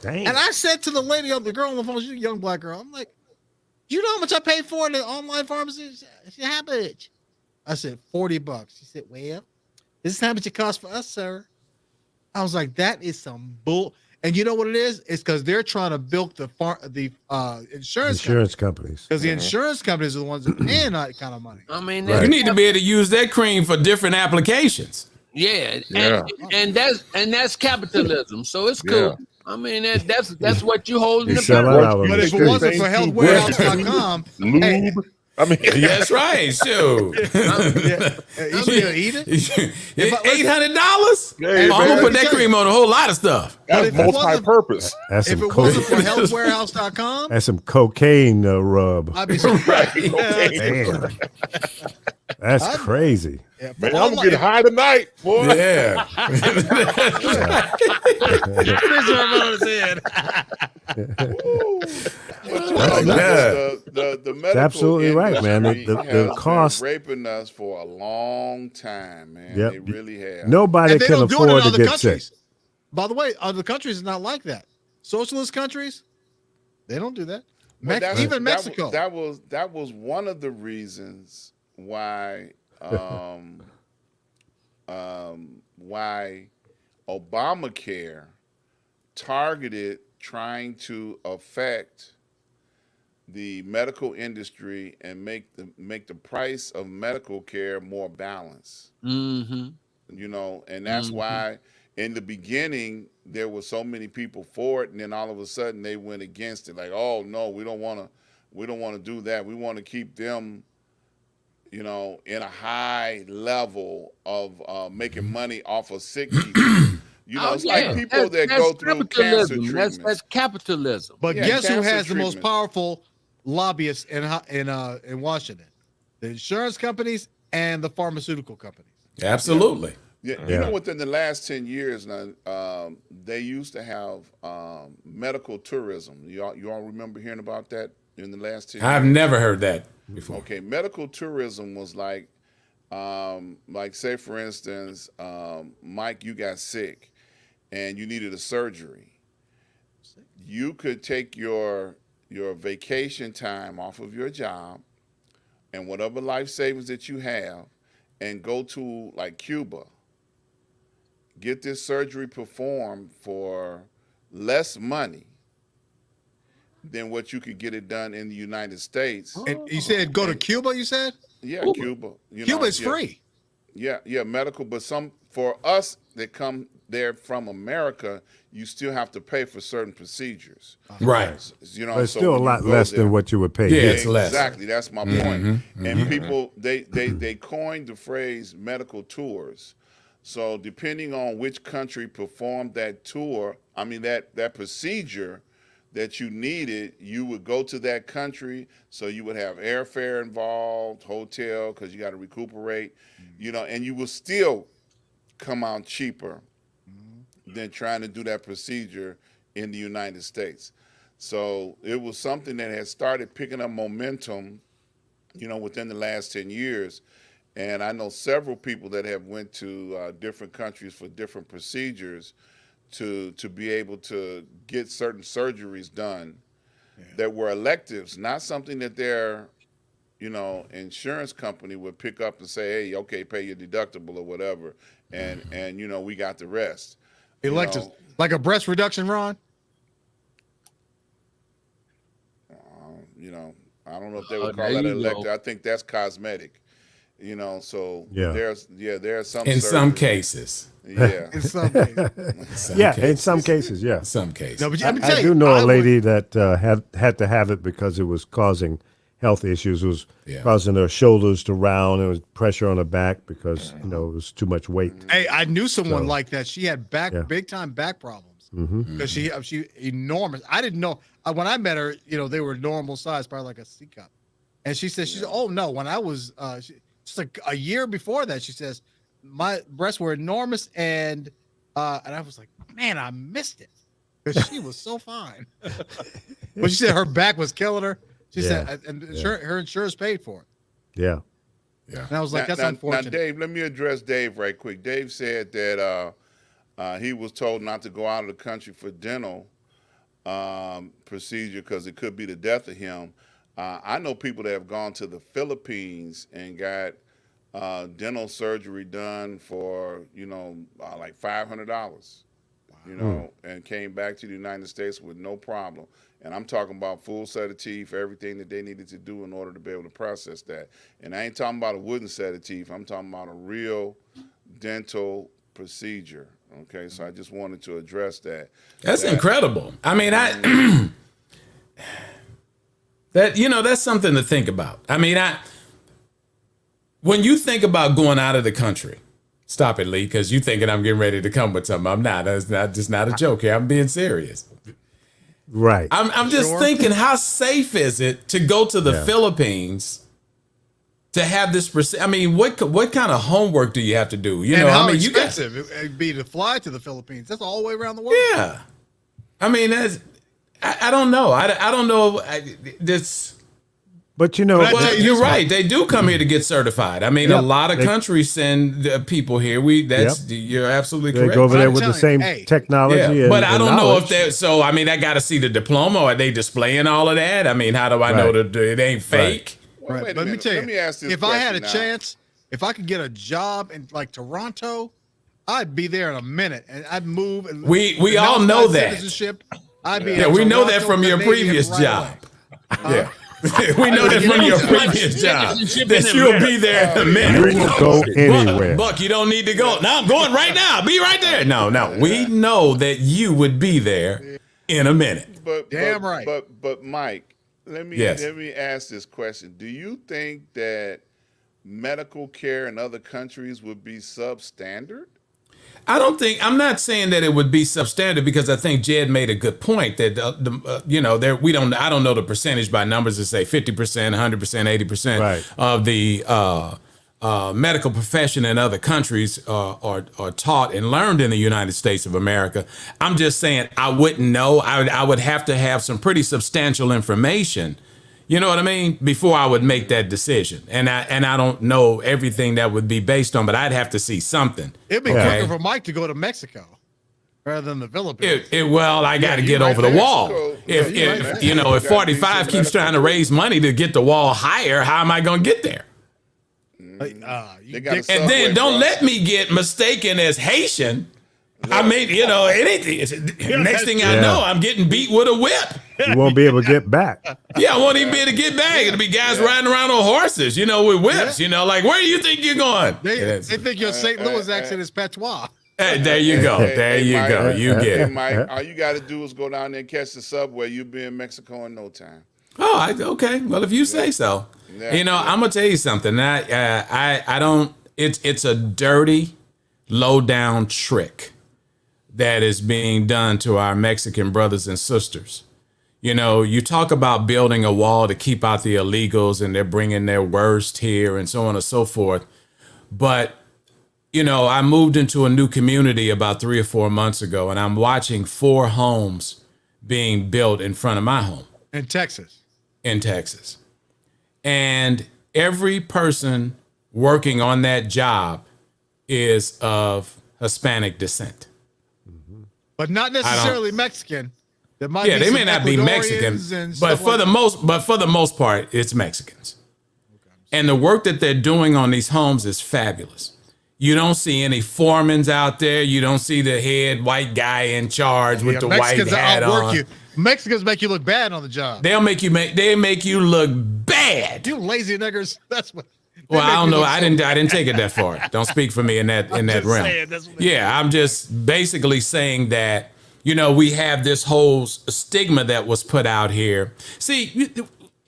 Dang. And I said to the girl on the phone, she's a young black girl. I'm like, you know how much I paid for in the online pharmacy? She said, how much? I said, $40. She said, well, this is how much it costs for us, sir. I was like, that is some bull. And you know what it is? It's because they're trying to bilk the insurance companies. Because the insurance companies are the ones that paying that kind of money. I mean, You need to be able to use that cream for different applications. yeah. And that's capitalism. So it's cool. Yeah. I mean, that's what you holding You the sell power. it out. But if it wasn't for healthwarehouse.com, hey, Lube. I mean, That's right. Shoot. you still eat it? $800? Hey, I'm gonna man. put that cream on a whole lot of stuff. that's if it wasn't- multi-purpose. That's If some it wasn't for cocaine. healthwarehouse.com, That's some cocaine rub. I'd be surprised. Damn. That's crazy. Yeah, Man, all I'm my- getting high tonight, boy. Yeah. The medical absolutely right, man. industry The has been cost- raping us for a long time, man. Yep. They really have. Nobody And they can don't do it in afford to other get countries. sick. By the way, other countries is not like that. Socialist countries, they don't do that. But Even Mexico. That was one of the reasons why why Obamacare targeted trying to affect the medical industry and make the price of medical care more balanced. Mm-hmm. You know, and that's why in the beginning there were so many people for it, and then all of a sudden they went against it. Like, oh no, we don't want to do that. We want to keep them, you know, in a high level of making money off of sick people. You know, it's like people that go through cancer treatments. That's capitalism. But Yeah, guess who cancer has the most treatment. powerful lobbyists in Washington? The insurance companies and the pharmaceutical companies. Absolutely. Yeah, you Yeah. know, within the last 10 years now, they used to have medical tourism. You all remember hearing about that in the last 10 I've years? never heard that before. Okay, medical tourism was like say for instance, Mike, you got sick and you needed a surgery. You could take your vacation time off of your job and whatever life savings that you have and go to like Cuba, get this surgery performed for less money than what you could get it done in the United States. And you said go to Cuba, you said? Yeah, Cuba. You Cuba know, is yeah. free. Yeah, medical, but for us that come there from America, you still have to pay for certain procedures. Right. You know, But it's so still a when you lot go less there- than what you would pay. Yeah, here. it's less. Exactly, that's my point. And people they coined the phrase medical tours. So depending on which country performed that tour, I mean that procedure that you needed, you would go to that country. So you would have airfare involved, hotel, because you got to recuperate, you know, and you will still come out cheaper than trying to do that procedure in the United States. So it was something that had started picking up momentum, you know, within the last 10 years. And I know several people that have went to different countries for different procedures to be able to get certain surgeries done that were electives, not something that their, you know, insurance company would pick up and say, hey, okay, pay your deductible or whatever. And you know, we got the rest. You Electives. know, Like a breast reduction, Ron? You know, I don't know if they would there call that you elective. go. I think that's cosmetic. You know, so Yeah. there are some In some surgeries. cases. Yeah. In some cases. In some cases, yeah. Some cases. No, but let me tell I you, do know I a would- lady that had to have it because it was causing health issues. It was Yeah. causing her shoulders to round. There was pressure on her back because it was too much weight. Hey, I knew someone So- like that. She had big time back problems because she enormous. I didn't know when I met her. You know, they were normal size, probably like a C cup. And she said, "Oh no, when I was just like a year before that, she says my breasts were enormous and I was like, man, I missed it because she was so fine." But she said her back was killing her. She said, and her insurance paid for it. Yeah. Yeah. And I was like, that's now, unfortunate. Dave, let me address Dave right quick. Dave said that he was told not to go out of the country for dental procedure because it could be the death of him. I know people that have gone to the Philippines and got dental surgery done for, like $500, and came back to the United States with no problem. And I'm talking about full set of teeth, everything that they needed to do in order to be able to process that. And I ain't talking about a wooden set of teeth. I'm talking about a real dental procedure. Okay, so I just wanted to address that. That's incredible. I mean, that's something to think about. I mean, when you think about going out of the country, stop it, Lee, because you thinking I'm getting ready to come with something. I'm not. That's not a joke here. I'm being serious. Right. I'm just thinking, how safe is it to go to the Philippines to have this? I mean, what kind of homework do you have to do? And how I mean, expensive it'd be to fly to the Philippines. That's all the way around the world. Yeah. I mean, I don't know. I don't know. But you know, But I tell Well, you you're this right. They do come here to get certified. I mean, Yep. a lot of They- countries send people here. You're absolutely they correct. go over But there I'm with the telling same you, hey. technology. Yeah, and, but I and don't know if knowledge. they're. So I mean, I got to see the diploma. Are they displaying all of that? I mean, how do I know Right. that it ain't fake? Well, Right. wait a But let me minute. tell you, Let me ask this if I had a question now. chance, if I could get a job in like Toronto, I'd be there in a minute and I'd move. And We announce all my know that. citizenship. I'd be Yeah, in we know Toronto, that from your Canadian previous right job. away. Yeah. We know that from your previous job that you'll be there in a You minute. will go anywhere. Buck, you don't need to go. No, I'm going right now. Be right there. No. We know that you would be there in a minute. Damn right. But Mike, let me ask this question. Do you think that medical care in other countries would be substandard? I'm not saying that it would be substandard because I think Jed made a good point that I don't know the percentage by numbers to say 50%, 100%, 80% Right. of the medical profession in other countries are taught and learned in the United States of America. I'm just saying I wouldn't know. I would have to have some pretty substantial information. You know what I mean? Before I would make that decision. And I don't know everything that would be based on, but I'd have to see something. It'd be Okay. quicker for Mike to go to Mexico rather than the Philippines. Well, I got to you get right over the there. wall. Mexico. If Yeah, you right if there. if You gotta 45 do keeps some trying to raise money to get the wall higher, how am I going to get there? You They got a dick- Subway And then don't process. let me get mistaken as Haitian. I mean, anything. Next thing I Yeah. know, I'm getting beat with a whip. You won't be able to get back. Yeah, I won't even be able to get back. It'll be guys riding around on horses, with whips. Like, where do you think you're going? they think your St. Louis accent is patois. Hey, there you go. There you Mike, go. You get Hey, it. Mike, all you got to do is go down there and catch the subway. You'll be in Mexico in no time. Oh, okay. Well, if you say so. Yeah. I'm gonna tell you something. I don't. It's a dirty, low down trick that is being done to our Mexican brothers and sisters. You talk about building a wall to keep out the illegals, and they're bringing their worst here, and so on and so forth. But I moved into a new community about 3 or 4 months ago, and I'm watching 4 homes being built in front of my home In Texas. in Texas. And every person working on that job is of Hispanic descent. But not necessarily Mexican. There might Yeah, be they some may not be Mexican, Ecuadorians and but stuff for like the most part, it's Mexicans. And the work that they're doing on these homes is fabulous. You don't see any foremans out there. You don't see the head white guy in charge with the Mexicans white hat outwork on. you. Mexicans make you look bad on the job. They make you look bad. You lazy niggers. That's what. Well, I don't know. I didn't take it that far. Don't speak for me in that realm. Saying, that's what they Yeah, I'm just basically saying that, you know, we have this whole stigma that was put out here. See,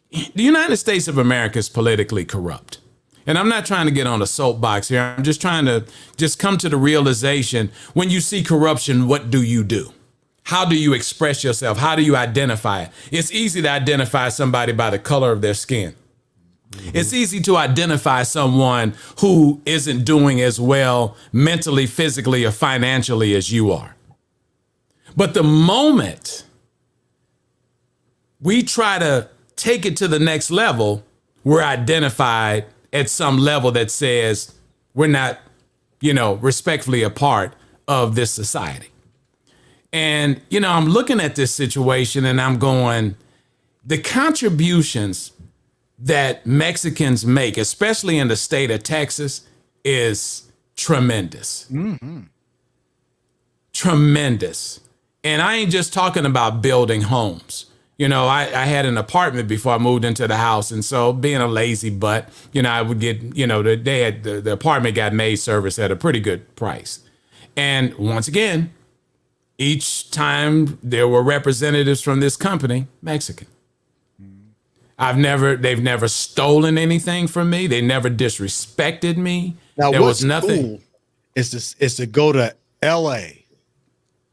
the United States of America is politically corrupt. And I'm not trying to get on a soapbox here. I'm just trying to just come to the realization, when you see corruption, what do you do? How do you express yourself? How do you identify it? It's easy to identify somebody by the color of their skin. It's easy to identify someone who isn't doing as well mentally, physically, or financially as you are. But the moment we try to take it to the next level, we're identified at some level that says we're not, you know, respectfully a part of this society. And, you know, I'm looking at this situation and I'm going, the contributions that Mexicans make, especially in the state of Texas, is tremendous. Mm-hmm. Tremendous. And I ain't just talking about building homes. You know, I had an apartment before I moved into the house. And so being a lazy butt, you know, I would get, you know, the apartment got maid service at a pretty good price. And once again, each time there were representatives from this company, Mexican. They've never stolen anything from me. They never disrespected me. Now, there what's was nothing. cool is to go to LA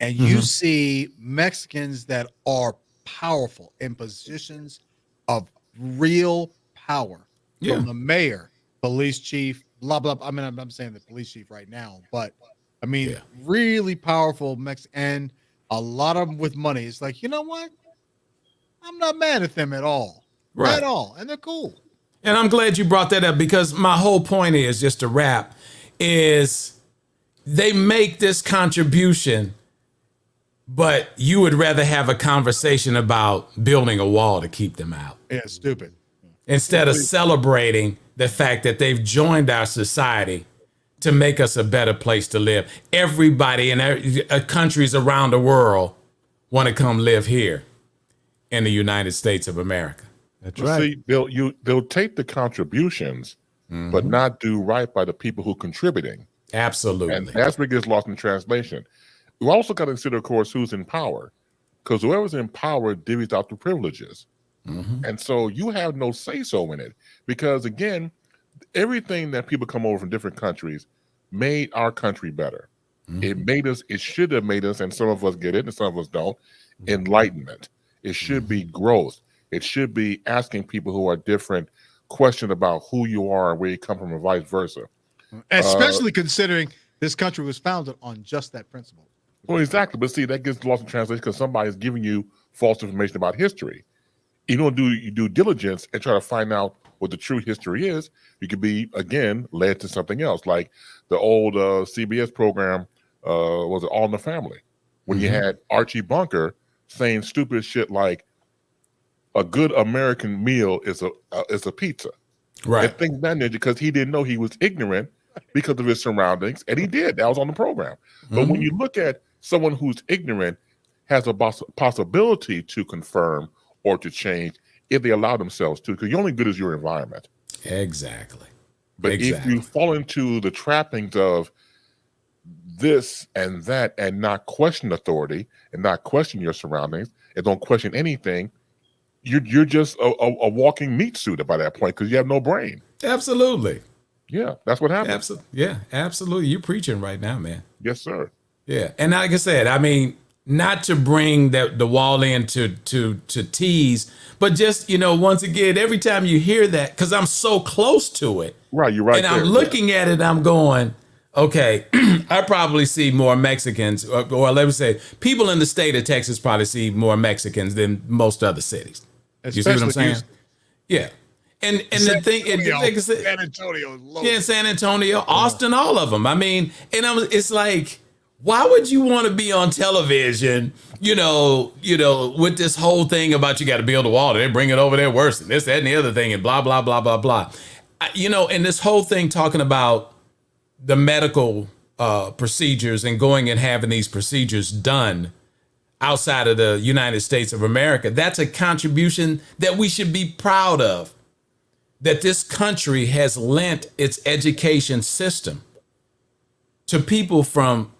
and you see Mexicans that are powerful in positions of real power. Yeah. From the mayor, police chief, blah, blah, blah. I mean, I'm saying the police chief right now, but I mean, really powerful and a lot of them with money. It's like, you know what? I'm not mad at them at all. Right. At all. And they're cool. And I'm glad you brought that up, because my whole point is, just to wrap, is they make this contribution, but you would rather have a conversation about building a wall to keep them out. Yeah, stupid. Instead of celebrating the fact that they've joined our society to make us a better place to live. Everybody in countries around the world want to come live here in the United States of America. That's Well, right. see, they'll take the contributions, but not do right by the people who are contributing. Absolutely. And that's where it gets lost in translation. We also got to consider, of course, who's in power, because whoever's in power divvies out the privileges. And so you have no say-so in it, because, again, everything that people come over from different countries made our country better. It should have made us, and some of us get it and some of us don't, enlightenment. It should be growth. It should be asking people who are different questions about who you are and where you come from, and vice versa. Especially considering this country was founded on just that principle. Well, exactly. But see, that gets lost in translation because somebody's giving you false information about history. You don't do your due diligence and try to find out what the true history is. You could be, again, led to something else, like the old CBS program, was it All in the Family? When you had Archie Bunker saying stupid shit like, a good American meal is a pizza. Right. And things that nature, because he didn't know, he was ignorant because of his surroundings, and he did. That was on the program. But when you look at someone who's ignorant, has a possibility to confirm or to change if they allow themselves to, because you're only good as your environment. Exactly. But if you fall into the trappings of this and that and not question authority and not question your surroundings and don't question anything, you're just a walking meat suit by that point, because you have no brain. Absolutely. Yeah, that's what happens. Yeah, absolutely. You're preaching right now, man. Yes, sir. Yeah. And like I said, I mean, not to bring the wall in to tease, but just, you know, once again, every time you hear that, because I'm so close to it. Right, you're right. And I'm looking at it, I'm going, okay, I probably see more Mexicans, or let me say, people in the state of Texas probably see more Mexicans than most other cities. You see what I'm saying? Yeah. And the thing, like I said, San Antonio, yeah, San Antonio, Austin, all of them. I mean, and it's like, why would you want to be on television, you know, with this whole thing about you got to build a wall, they bring it over there worse than this, that, and the other thing, and blah, blah, blah, blah, blah. You know, and this whole thing talking about the medical procedures and going and having these procedures done outside of the United States of America. That's a contribution that we should be proud of, that this country has lent its education system to people from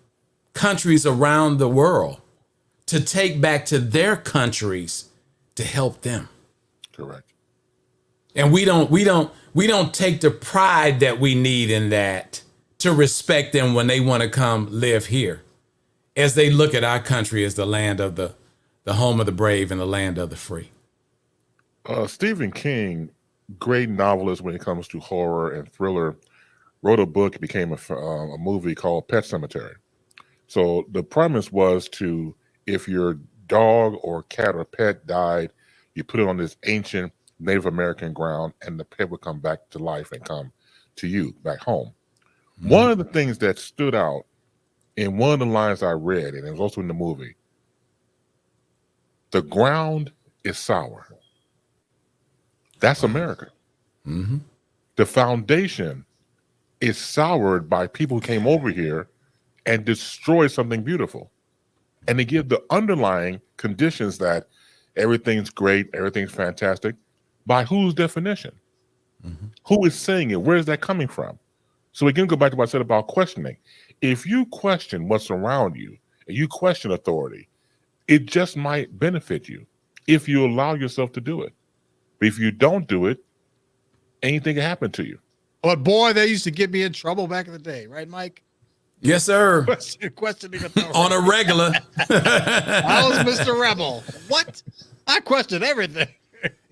countries around the world to take back to their countries to help them. Correct. And we don't take the pride that we need in that to respect them when they want to come live here, as they look at our country as the land of the home of the brave and the land of the free. Stephen King, great novelist when it comes to horror and thriller, wrote a book. It became a movie called Pet Sematary. So the premise was if your dog or cat or pet died, you put it on this ancient Native American ground, and the pet would come back to life and come to you back home. Mm-hmm. One of the things that stood out in one of the lines I read, and it was also in the movie, the ground is sour. That's America. Mm-hmm. The foundation is soured by people who came over here and destroyed something beautiful. And they give the underlying conditions that everything's great, everything's fantastic. By whose definition? Mm-hmm. Who is saying it? Where is that coming from? So we can go back to what I said about questioning. If you question what's around you and you question authority, it just might benefit you if you allow yourself to do it. But if you don't do it, anything can happen to you. But boy, they used to get me in trouble back in the day, right, Mike? Yes, sir. Questioning authority. On a regular. I was Mr. Rebel. What? I questioned everything.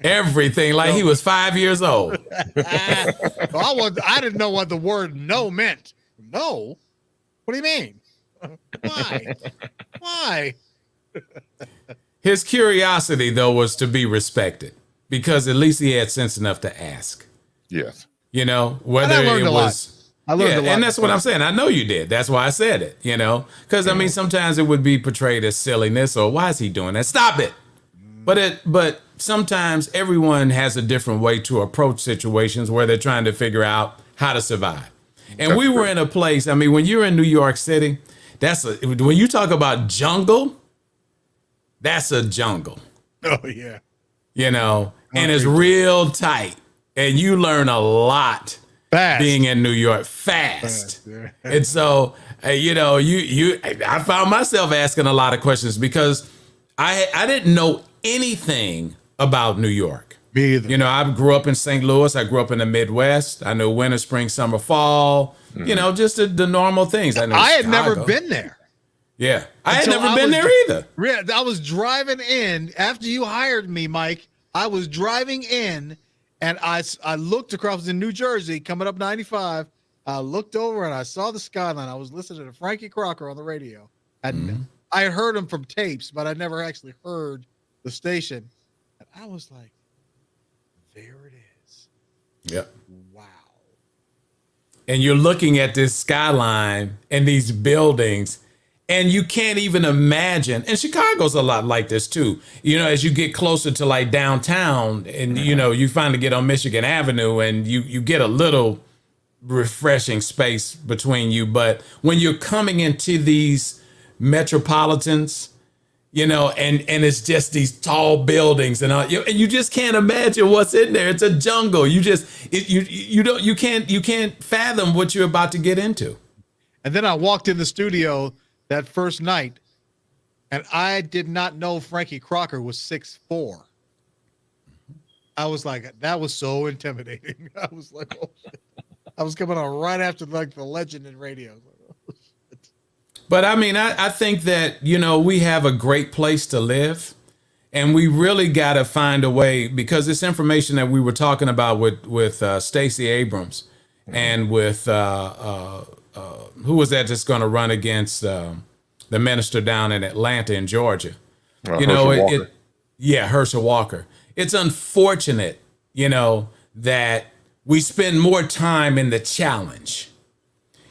Everything, like he was 5 years old. I didn't know what the word no meant. No? What do you mean? Why? Why? His curiosity, though, was to be respected because at least he had sense enough to ask. Yes. You know, whether it was... I learned a lot. And that's what I'm saying. I know you did. That's why I said it, you know, because I mean, sometimes it would be portrayed as silliness or why is he doing that? Stop it. But sometimes everyone has a different way to approach situations where they're trying to figure out how to survive. And we were in a place, I mean, when you're in New York City, when you talk about jungle, that's a jungle. Oh, yeah. You know, and it's real tight and you learn a lot. Fast. Being in New York fast. Yeah. And so, you know, I found myself asking a lot of questions because I didn't know anything about New York. Me either. You know, I grew up in St. Louis. I grew up in the Midwest. I know winter, spring, summer, fall, you know, just the normal things. I had never been there. Yeah. I had never been there either. I was driving in after you hired me, Mike. I was driving in. And I looked across in New Jersey, coming up 95. I looked over and I saw the skyline. I was listening to Frankie Crocker on the radio. And I had heard him from tapes, but I never actually heard the station. And I was like, there it is. Yep. Wow. And you're looking at this skyline and these buildings, and you can't even imagine. And Chicago's a lot like this too. You know, as you get closer to like downtown and, you know, you finally get on Michigan Avenue and you get a little refreshing space between you. But when you're coming into these metropolitans, you know, and it's just these tall buildings and you just can't imagine what's in there. It's a jungle. You can't fathom what you're about to get into. And then I walked in the studio that first night, and I did not know Frankie Crocker was 6'4". I was like, that was so intimidating. I was like, oh, shit. I was coming on right after like the legend in radio. But I mean, I think that, you know, we have a great place to live, and we really got to find a way, because this information that we were talking about with Stacey Abrams and with who was that just going to run against the minister down in Atlanta in Georgia? You know, Herschel Walker. It's unfortunate, you know, that we spend more time in the challenge.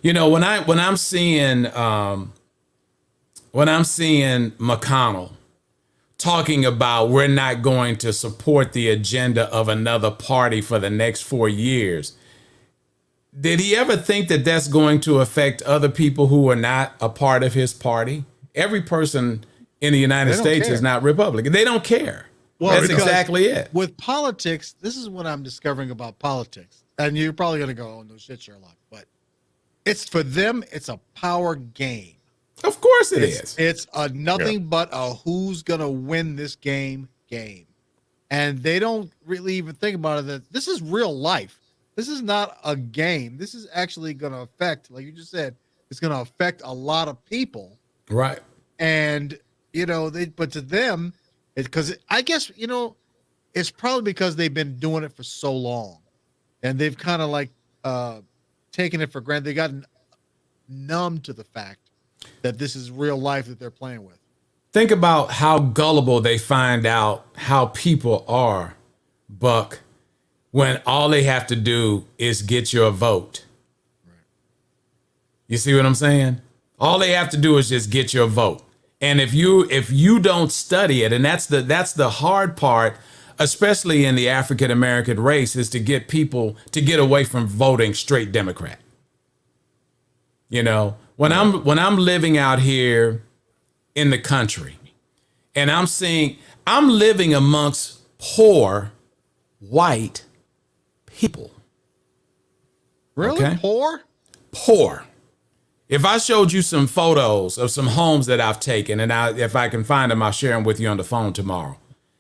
You know, when I'm seeing McConnell talking about we're not going to support the agenda of another party for the next 4 years, did he ever think that that's going to affect other people who are not a part of his party? Every person in the United They don't States care. is not Republican. They don't care. Well, That's because exactly it. With politics, this is what I'm discovering about politics. And you're probably going to go, oh, no shit, Sherlock. But it's for them, it's a power game. Of course it is. It's a nothing but a who's going to win this game. And they don't really even think about it that this is real life. This is not a game. This is actually going to affect, like you just said, it's going to affect a lot of people. Right. And, but to them, because I guess, it's probably because they've been doing it for so long and they've kind of like taken it for granted. They gotten numb to the fact that this is real life that they're playing with. Think about how gullible they find out how people are, Buck, when all they have to do is get your vote. Right. You see what I'm saying? All they have to do is just get your vote. And if you don't study it, and that's the hard part, especially in the African American race, is to get people to get away from voting straight Democrat. When I'm living out here in the country and I'm living amongst poor white people. Really? Okay? Poor? If I showed you some photos of some homes that I've taken, and if I can find them, I'll share them with you on the phone tomorrow.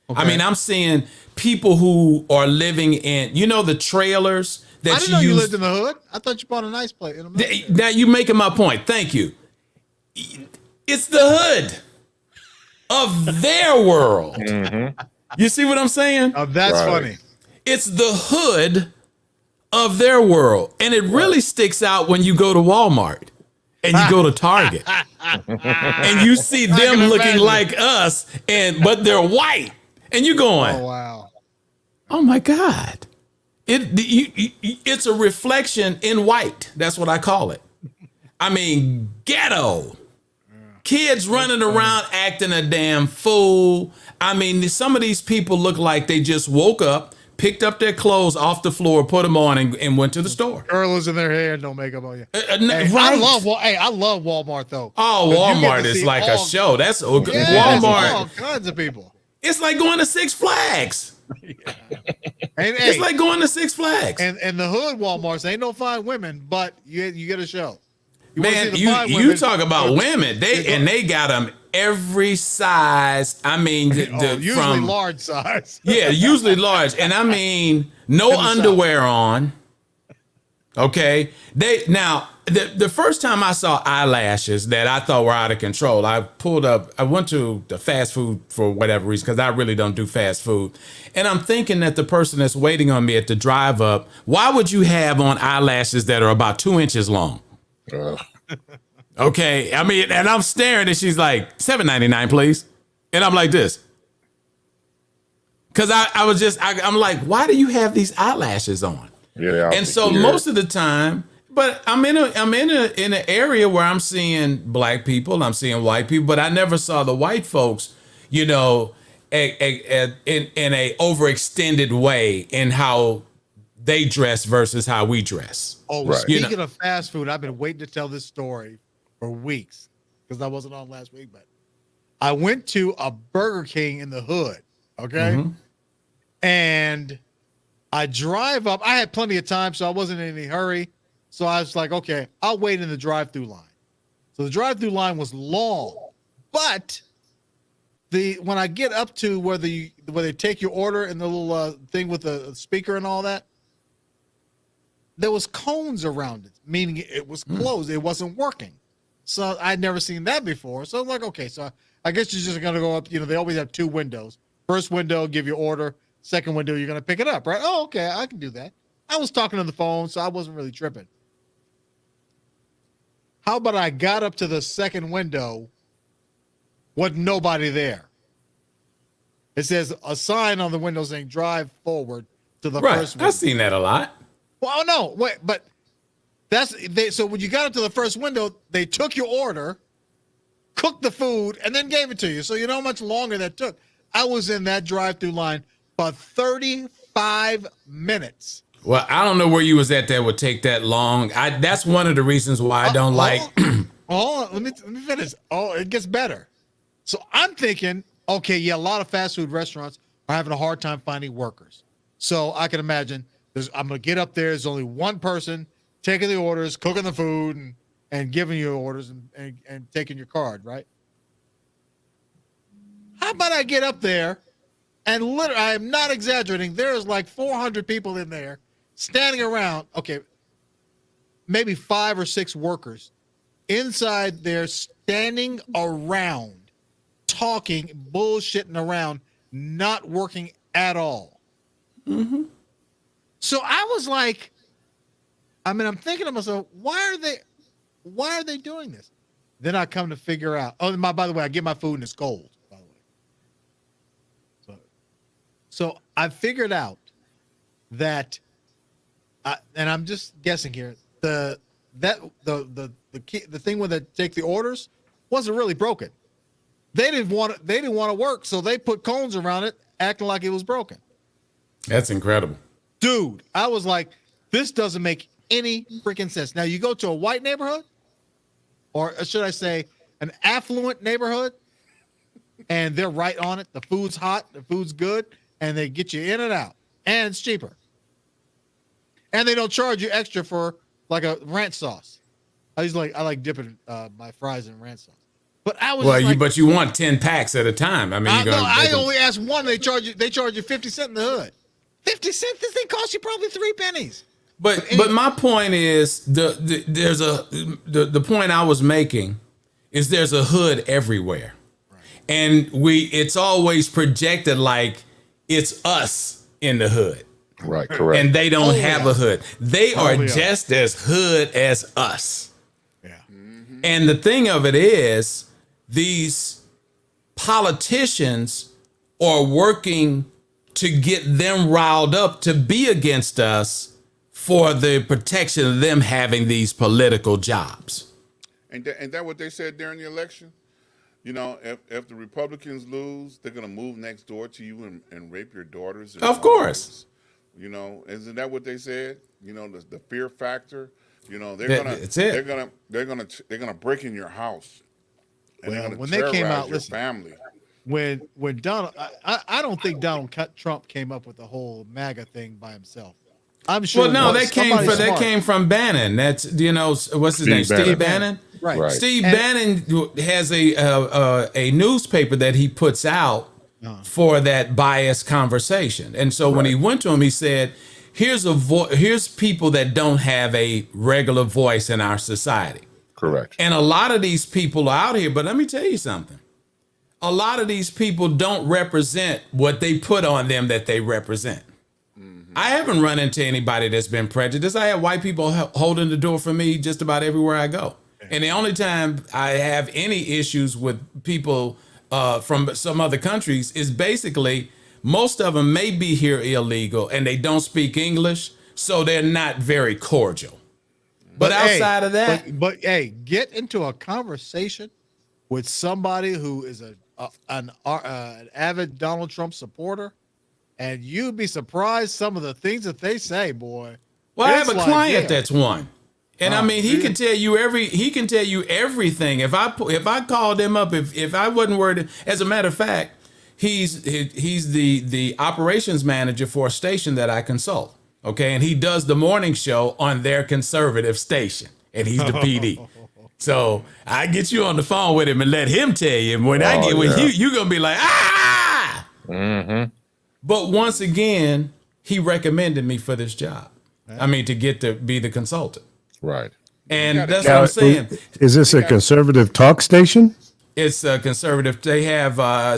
Okay. I mean, I'm seeing people who are living in, the trailers that I didn't know you lived in the hood. I thought you bought a nice place. Now you're making my point. Thank you. It's the hood of their world. Mm-hmm. You see what I'm saying? Oh, that's funny. It's the hood of their world. And it really sticks out when you go to Walmart and you go to Target and you see them looking like us, but they're white. And you're going, oh, wow. Oh, my God. It's a reflection in white. That's what I call it. I mean, ghetto. Kids running around acting a damn fool. I mean, some of these people look like they just woke up, picked up their clothes off the floor, put them on, and went to the store. Curlers in their hair, no makeup on you. Right. I love Walmart though. Oh, Walmart is like a show. That's Walmart. All kinds of people. It's like going to Six Flags. It's like going to Six Flags. And the hood Walmarts ain't no fine women, but you get a show. You talk about women. They got them every size. I mean, usually large size. Yeah, usually large. And I mean, no underwear on. Okay. The first time I saw eyelashes that I thought were out of control, I went to the fast food for whatever reason, because I really don't do fast food. And I'm thinking that the person that's waiting on me at the drive up, why would you have on eyelashes that are about 2 inches long? Okay. I mean, and I'm staring and she's like, $7.99, please. And I'm like this. Cause I'm like, why do you have these eyelashes on? Yeah. And so most of the time, but I'm in an area where I'm seeing black people, I'm seeing white people, but I never saw the white folks, in a overextended way in how they dress versus how we dress. Oh, right. Speaking of fast food, I've been waiting to tell this story for weeks because I wasn't on last week, but I went to a Burger King in the hood. Okay. Mm-hmm. And I drive up. I had plenty of time, so I wasn't in any hurry. So I was like, okay, I'll wait in the drive-through line. So the drive-through line was long, but when I get up to where they take your order and the little thing with the speaker and all that, there was cones around it, meaning it was closed. It wasn't working. So I'd never seen that before. So I'm like, okay, so I guess you're just going to go up. They always have two windows. First window, give your order. Second window, you're going to pick it up, right? Oh, okay, I can do that. I was talking on the phone, so I wasn't really tripping. How about I got up to the second window with nobody there? It says a sign on the window saying drive forward to the first window. I've seen that a lot. Well, no, wait, but so when you got up to the first window, they took your order, cooked the food, and then gave it to you. So you know how much longer that took? I was in that drive-through line for 35 minutes. Well, I don't know where you was at that would take that long. That's one of the reasons why I don't like. Hold on, let me finish. Oh, it gets better. So I'm thinking, okay, yeah, a lot of fast food restaurants are having a hard time finding workers. So I can imagine I'm gonna get up there. There's only one person taking the orders, cooking the food, and giving you orders and taking your card, right? How about I get up there and literally, I am not exaggerating. There's like 400 people in there standing around. Okay, maybe 5 or 6 workers inside there standing around, talking, bullshitting around, not working at all. Mm-hmm. So I was like, I'm thinking to myself, why are they doing this? Then I come to figure out. Oh, by the way, I get my food and it's cold. By the way, so I figured out that, and I'm just guessing here, the thing where they take the orders wasn't really broken. They didn't want to work, so they put cones around it, acting like it was broken. That's incredible. Dude, I was like, this doesn't make any freaking sense. Now you go to a white neighborhood, or should I say an affluent neighborhood, and they're right on it. The food's hot, the food's good, and they get you in and out, and it's cheaper. And they don't charge you extra for like a ranch sauce. I like dipping my fries in ranch sauce. But I was but you want 10 packs at a time. I mean, I only asked one. They charge you 50 cents in the hood. 50 cents. This thing costs you probably 3 pennies. But my point is the point I was making is there's a hood everywhere, right. And it's always projected like it's us in the hood. Right, correct. And they don't have a hood. They are just as hood as us. Yeah. Mm-hmm. And the thing of it is, these politicians are working to get them riled up to be against us for the protection of them having these political jobs. And that what they said during the election? You know, if the Republicans lose, they're going to move next door to you and rape your daughters. Of course. You know, isn't that what they said? You know, the fear factor. You know, they're gonna break in your house. And well, they're when gonna they came out, your listen, family. When Donald, I don't think Donald Trump came up with the whole MAGA thing by himself. I'm sure. Well, no, that came from Bannon. That's what's his name? Steve Bannon. Right. Steve Bannon has a newspaper that he puts out for that biased conversation. And so when he went to him, he said, here's people that don't have a regular voice in our society. Correct. And a lot of these people are out here, but let me tell you something. A lot of these people don't represent what they put on them that they represent. Mm-hmm. I haven't run into anybody that's been prejudiced. I have white people holding the door for me just about everywhere I go. And the only time I have any issues with people from some other countries is basically most of them may be here illegal and they don't speak English, so they're not very cordial. But outside of that, but hey, get into a conversation with somebody who is an avid Donald Trump supporter, and you'd be surprised some of the things that they say, boy. Well, I have a client that's one. And I mean, he can tell you everything. If I called him up, if I wasn't worried, as a matter of fact, he's the operations manager for a station that I consult. Okay, and he does the morning show on their conservative station, and he's the PD. So I get you on the phone with him and let him tell you. When I get with you, you're gonna be like, ah. Mm-hmm. But once again, he recommended me for this job. I mean, to get to be the consultant. Right. And that's what I'm saying. Is this a conservative talk station? It's a conservative. They have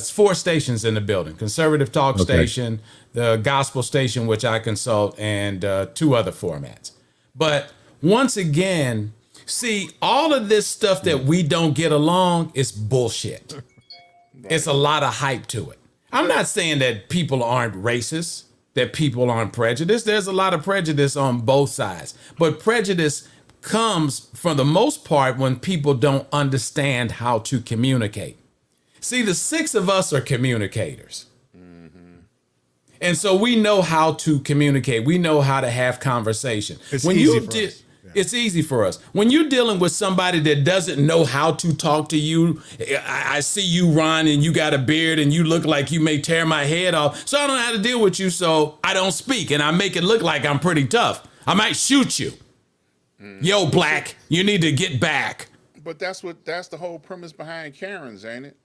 4 stations in the building. Conservative talk station, the gospel station, which I consult, and 2 other formats. But once again, see, all of this stuff that we don't get along is bullshit. It's a lot of hype to it. I'm not saying that people aren't racist, that people aren't prejudiced. There's a lot of prejudice on both sides. But prejudice comes, for the most part, when people don't understand how to communicate. See, the 6 of us are communicators. Mm-hmm. And so we know how to communicate. We know how to have conversation. It's when easy you for did, us. Yeah. it's easy for us. When you're dealing with somebody that doesn't know how to talk to you, I see you, Ron, and you got a beard and you look like you may tear my head off. So I don't know how to deal with you. So I don't speak and I make it look like I'm pretty tough. I might shoot you. Yo, black, you need to get back. But that's the whole premise behind Karens, ain't it?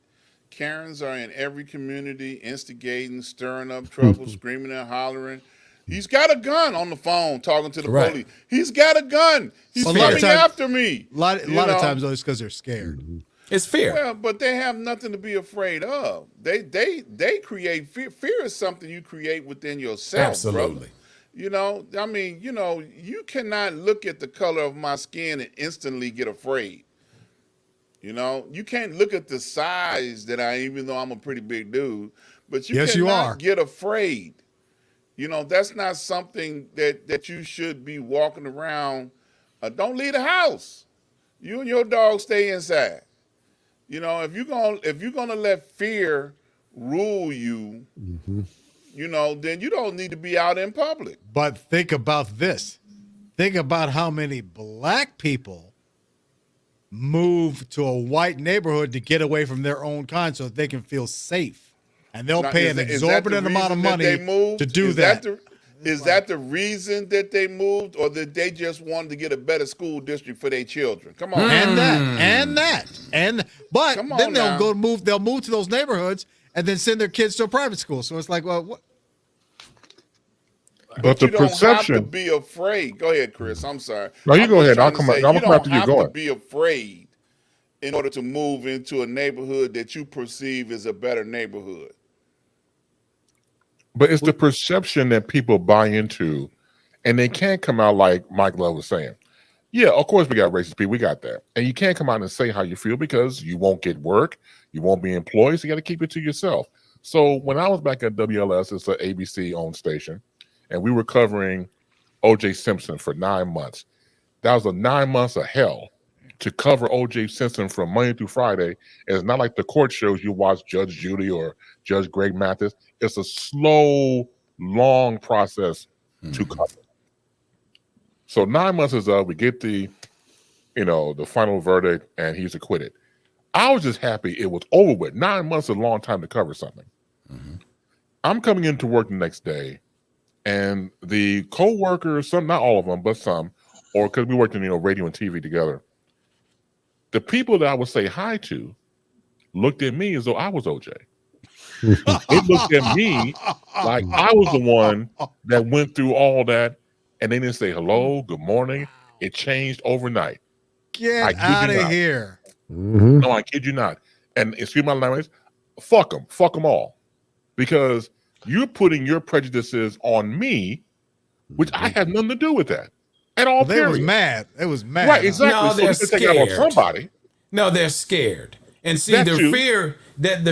Karens are in every community, instigating, stirring up trouble, screaming and hollering. He's got a gun on the phone talking to the Right. police. He's got a gun. He's A lot of coming times- after me. A lot of times, though, it's because they're scared. It's fair. Well, but they have nothing to be afraid of. They create fear. Fear is something you create within yourself. Absolutely. Brother. You know, I mean, you cannot look at the color of my skin and instantly get afraid. You know, you can't look at the size that even though I'm a pretty big dude, but you Yes, you cannot are. get afraid. You know, that's not something that you should be walking around. Don't leave the house. You and your dog stay inside. You know, if you're gonna let fear rule you, then you don't need to be out in public. But think about this. Think about how many black people move to a white neighborhood to get away from their own kind so that they can feel safe. And they'll Now, pay is an that the exorbitant amount of reason that money they moved? to do Is that. Is that the reason that they moved, or that they just wanted to get a better school district for their children? Come on. But Come then on they'll now. they'll move to those neighborhoods and then send their kids to a private school. So it's like, well, what? But the You don't have to perception. be afraid. Go ahead, Chris. I'm sorry. No, you I'm go just ahead. I'll trying to come. say, I'm you gonna come after don't you have going. to be afraid in order to move into a neighborhood that you perceive as a better neighborhood. But it's the perception that people buy into, and they can't come out like Mike Love was saying. Yeah, of course we got racist people. We got that. And you can't come out and say how you feel because you won't get work. You won't be employed. So you got to keep it to yourself. So when I was back at WLS, it's an ABC-owned station, and we were covering O.J. Simpson for 9 months. That was 9 months of hell to cover O.J. Simpson from Monday through Friday. And it's not like the court shows you watch Judge Judy or Judge Greg Mathis. It's a slow, long process to cover. So 9 months is up. We get the final verdict, and he's acquitted. I was just happy it was over with. 9 months is a long time to cover something. I'm coming into work the next day, and the co-workers, some, not all of them, but some, or because we worked in radio and TV together, the people that I would say hi to looked at me as though I was OJ. It looked at me like I was the one that went through all that, and they didn't say hello, good morning. It changed overnight. Get out of here. No, I kid you not. And excuse my language, fuck them all. Because you're putting your prejudices on me, which I had nothing to do with that at all. They was mad. It was mad. Right, exactly. No, So they're you can take it out on scared. somebody. No, they're scared. And see, That the too.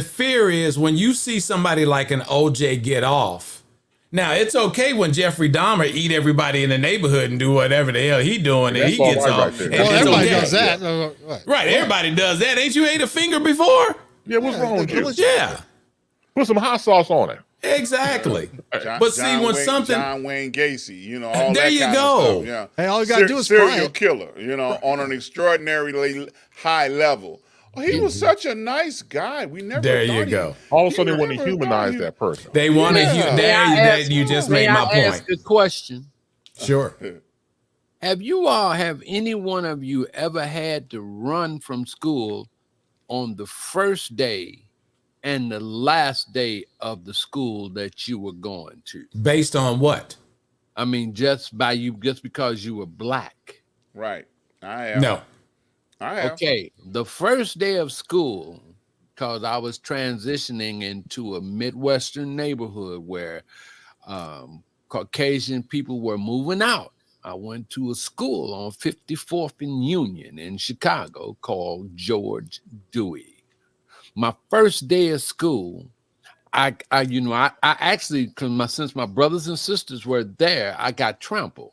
fear is when you see somebody like an OJ get off. Now, it's okay when Jeffrey Dahmer eat everybody in the neighborhood and do whatever the hell he doing, and That's he all gets right off. right there. And Well, it's everybody okay. does that. Right, everybody does that. Ain't you ate a finger before? Yeah, what's wrong with you? Yeah, Put some hot sauce on it. exactly. But see, when John Wayne Gacy, all There that you kind go. of stuff. Yeah. Hey, all you gotta do is fry serial it. killer, on an extraordinarily high level. He was such a nice guy. We never. There thought you he- go. All of a sudden, they we want to never humanize thought that person. They want to. Yeah. There, you just made my May I ask point. a question? Sure. Have any one of you ever had to run from school on the first day and the last day of the school that you were going to? Based on what? I mean, just because you were black. Right. I have. No. I have. Okay, the first day of school, because I was transitioning into a Midwestern neighborhood where Caucasian people were moving out. I went to a school on 54th and Union in Chicago called George Dewey. My first day of school, I actually, since my brothers and sisters were there, I got trampled.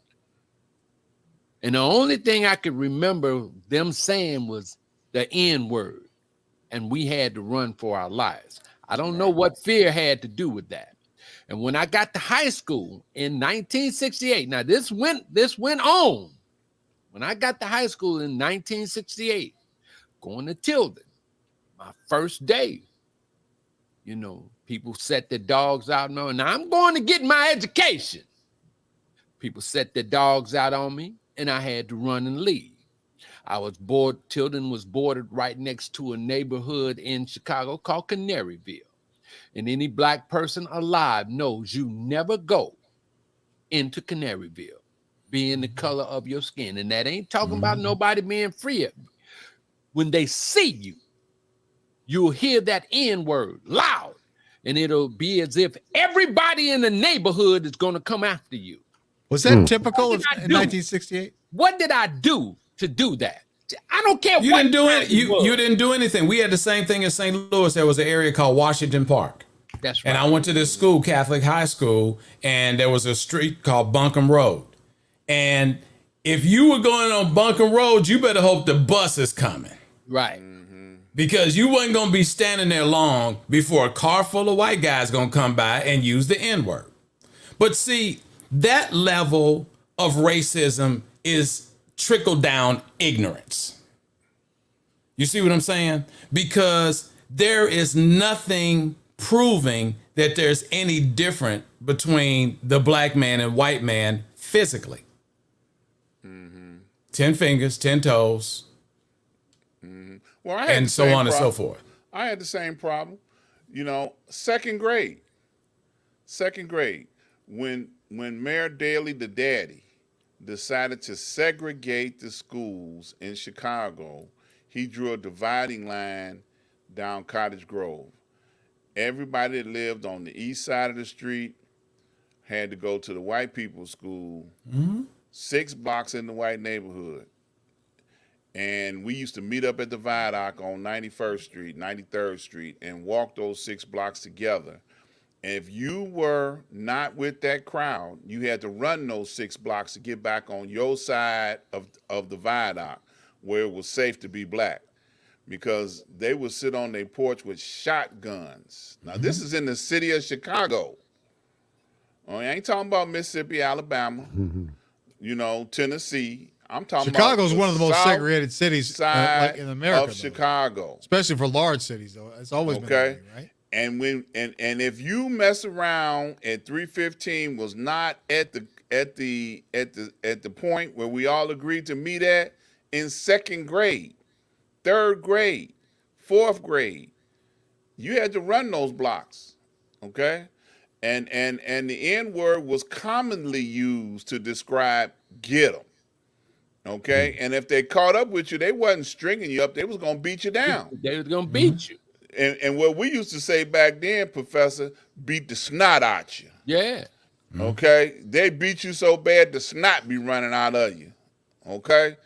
And the only thing I could remember them saying was the N word, and we had to run for our lives. I don't know what fear had to do with that. And when I got to high school in 1968, now this went on. When I got to high school in 1968, going to Tilden, my first day, you know, people set their dogs out. Now I'm going to get my education. People set their dogs out on me, and I had to run and leave. I was bored. Tilden was bordered right next to a neighborhood in Chicago called Canaryville. And any black person alive knows you never go into Canaryville being the color of your skin. And that ain't talking about nobody being free. When they see you, you'll hear that N word loud, and it'll be as if everybody in the neighborhood is going to come after you. Was that typical in 1968? What did I do to do that? I don't care. You what didn't do time it. You didn't do anything. We had the same thing in St. Louis. There was an area called Washington Park. That's right. And I went to this school, Catholic high school, and there was a street called Buncombe Road. And if you were going on Buncombe Road, you better hope the bus is coming. Right. Because you wasn't going to be standing there long before a car full of white guys going to come by and use the N-word. But see, that level of racism is trickle down ignorance. You see what I'm saying? Because there is nothing proving that there's any different between the black man and white man physically. 10 fingers, 10 toes, Well, I had and the so same on and so problem. forth. I had the same problem. You know, second grade, when Mayor Daley, the daddy, decided to segregate the schools in Chicago, he drew a dividing line down Cottage Grove. Everybody that lived on the east side of the street had to go to the white people's school, 6 blocks in the white neighborhood. And we used to meet up at the Viaduct on 91st Street, 93rd Street, and walk those 6 blocks together. And if you were not with that crowd, you had to run those 6 blocks to get back on your side of the Viaduct where it was safe to be black, because they would sit on their porch with shotguns. Now, this is in the city of Chicago. I ain't talking about Mississippi, Alabama, you know, Tennessee. I'm talking Chicago's about one of the most south segregated cities side like in America, of though. Chicago, Especially for large cities, though. It's always been that way, right? And when and if you mess around at 315 was not at the point where we all agreed to meet at in second grade, third grade, fourth grade, you had to run those blocks, okay? And the N word was commonly used to describe get 'em. Okay, and if they caught up with you, they wasn't stringing you up; they was gonna beat you down. They was gonna beat you. And what we used to say back then, Professor, beat the snot out you. Yeah. Okay, they beat you so bad the snot be running out of you. Okay,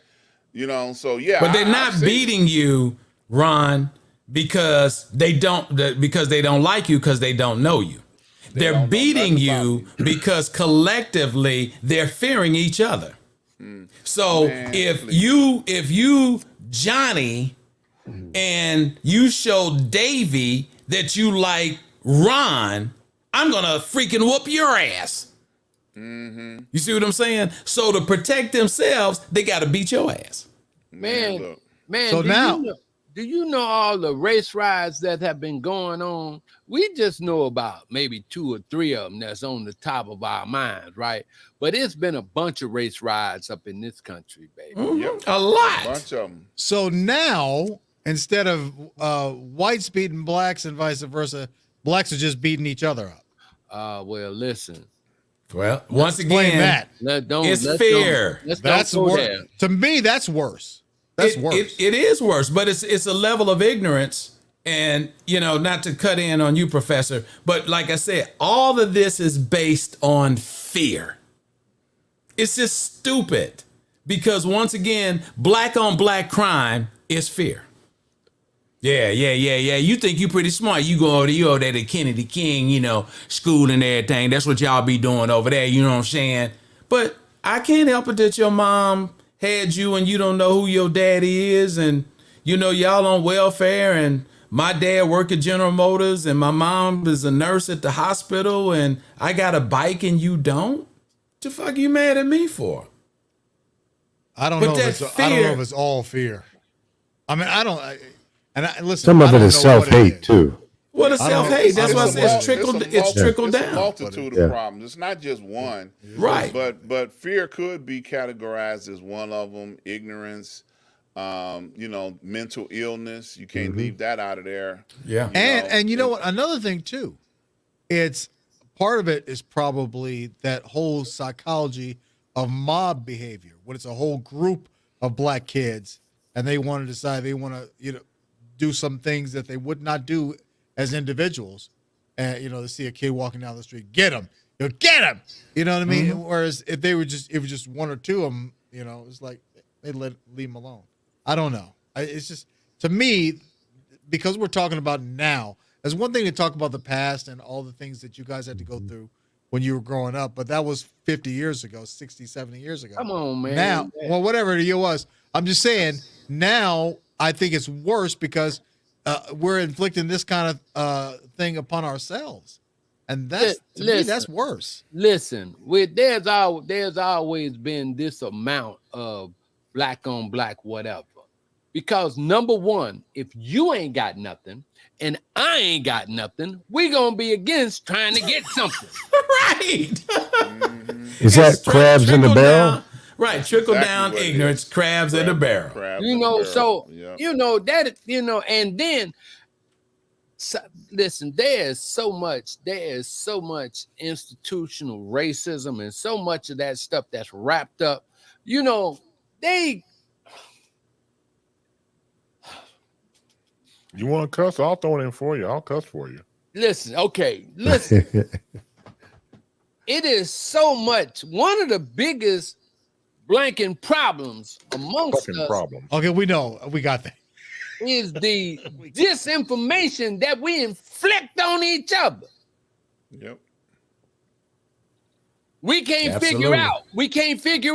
you know. So yeah, But they're not beating you, Ron, because they don't like you, because they don't know you. They're beating you because collectively they're fearing each other. So if you Johnny and you show Davy that you like Ron, I'm gonna freaking whoop your ass. You see what I'm saying? So to protect themselves, they gotta beat your ass. Man, So now, do you know all the race riots that have been going on? We just know about maybe 2 or 3 of them that's on the top of our minds, right? But it's been a bunch of race riots up in this country, baby. A lot. A bunch of them. so now instead of whites beating blacks and vice versa, blacks are just beating each other up. Well, listen. Well, once Explain again, that. it's fair. That's go worse. there. To me, that's worse. That's worse. It is worse, but it's a level of ignorance. And, you know, not to cut in on you, Professor, but like I said, all of this is based on fear. It's just stupid because, once again, black on black crime is fear. Yeah. You think you pretty smart. You go over there to Kennedy King, you know, school and everything. That's what y'all be doing over there. You know what I'm saying? But I can't help it that your mom had you and you don't know who your daddy is. And, you know, y'all on welfare and my dad worked at General Motors and my mom is a nurse at the hospital and I got a bike and you don't? What the fuck you mad at me for? I don't But know if that it's I don't know if fear- it's all fear. I mean, I don't. Listen. Some of I it don't is know what it self-hate is. too. What a I don't know. self-hate. That's why I say it's trickled It's a down. multitude of Yeah. problems. It's not just one. Right. But fear could be categorized as one of them. Ignorance, mental illness. You can't leave that out of there. Yeah. And you know what? Another thing too, it's part of it is probably that whole psychology of mob behavior when it's a whole group of black kids and they want to decide they want to do some things that they would not do as individuals, and they see a kid walking down the street, get him, get him, you know what I mean? Whereas if it was just one or two of them, it's like they leave them alone. I don't know. It's just, to me, because we're talking about now, there's one thing to talk about the past and all the things that you guys had to go through when you were growing up, but that was 50 years ago, 60, 70 years ago. Come on, man. Now, well, whatever the year was, I'm just saying now I think it's worse because we're inflicting this kind of thing upon ourselves. And that's, to me, that's worse. Listen, there's always been this amount of black on black whatever. Because number one, if you ain't got nothing and I ain't got nothing, we gonna be against trying to get something. Right. Is that crabs in the Trickle barrel? down. Right. Trickle Exactly down what it ignorance, is. crabs in the barrel. Crabs in the barrel. And then listen, there's so much institutional racism and so much of that stuff that's wrapped up. You want to cuss? I'll throw it in for you. I'll cuss for you. Listen. It is so much. One of the biggest blanking problems amongst Fucking us problem. Okay, we know. We got that. is the disinformation that we inflict on each other. Yep. We can't figure out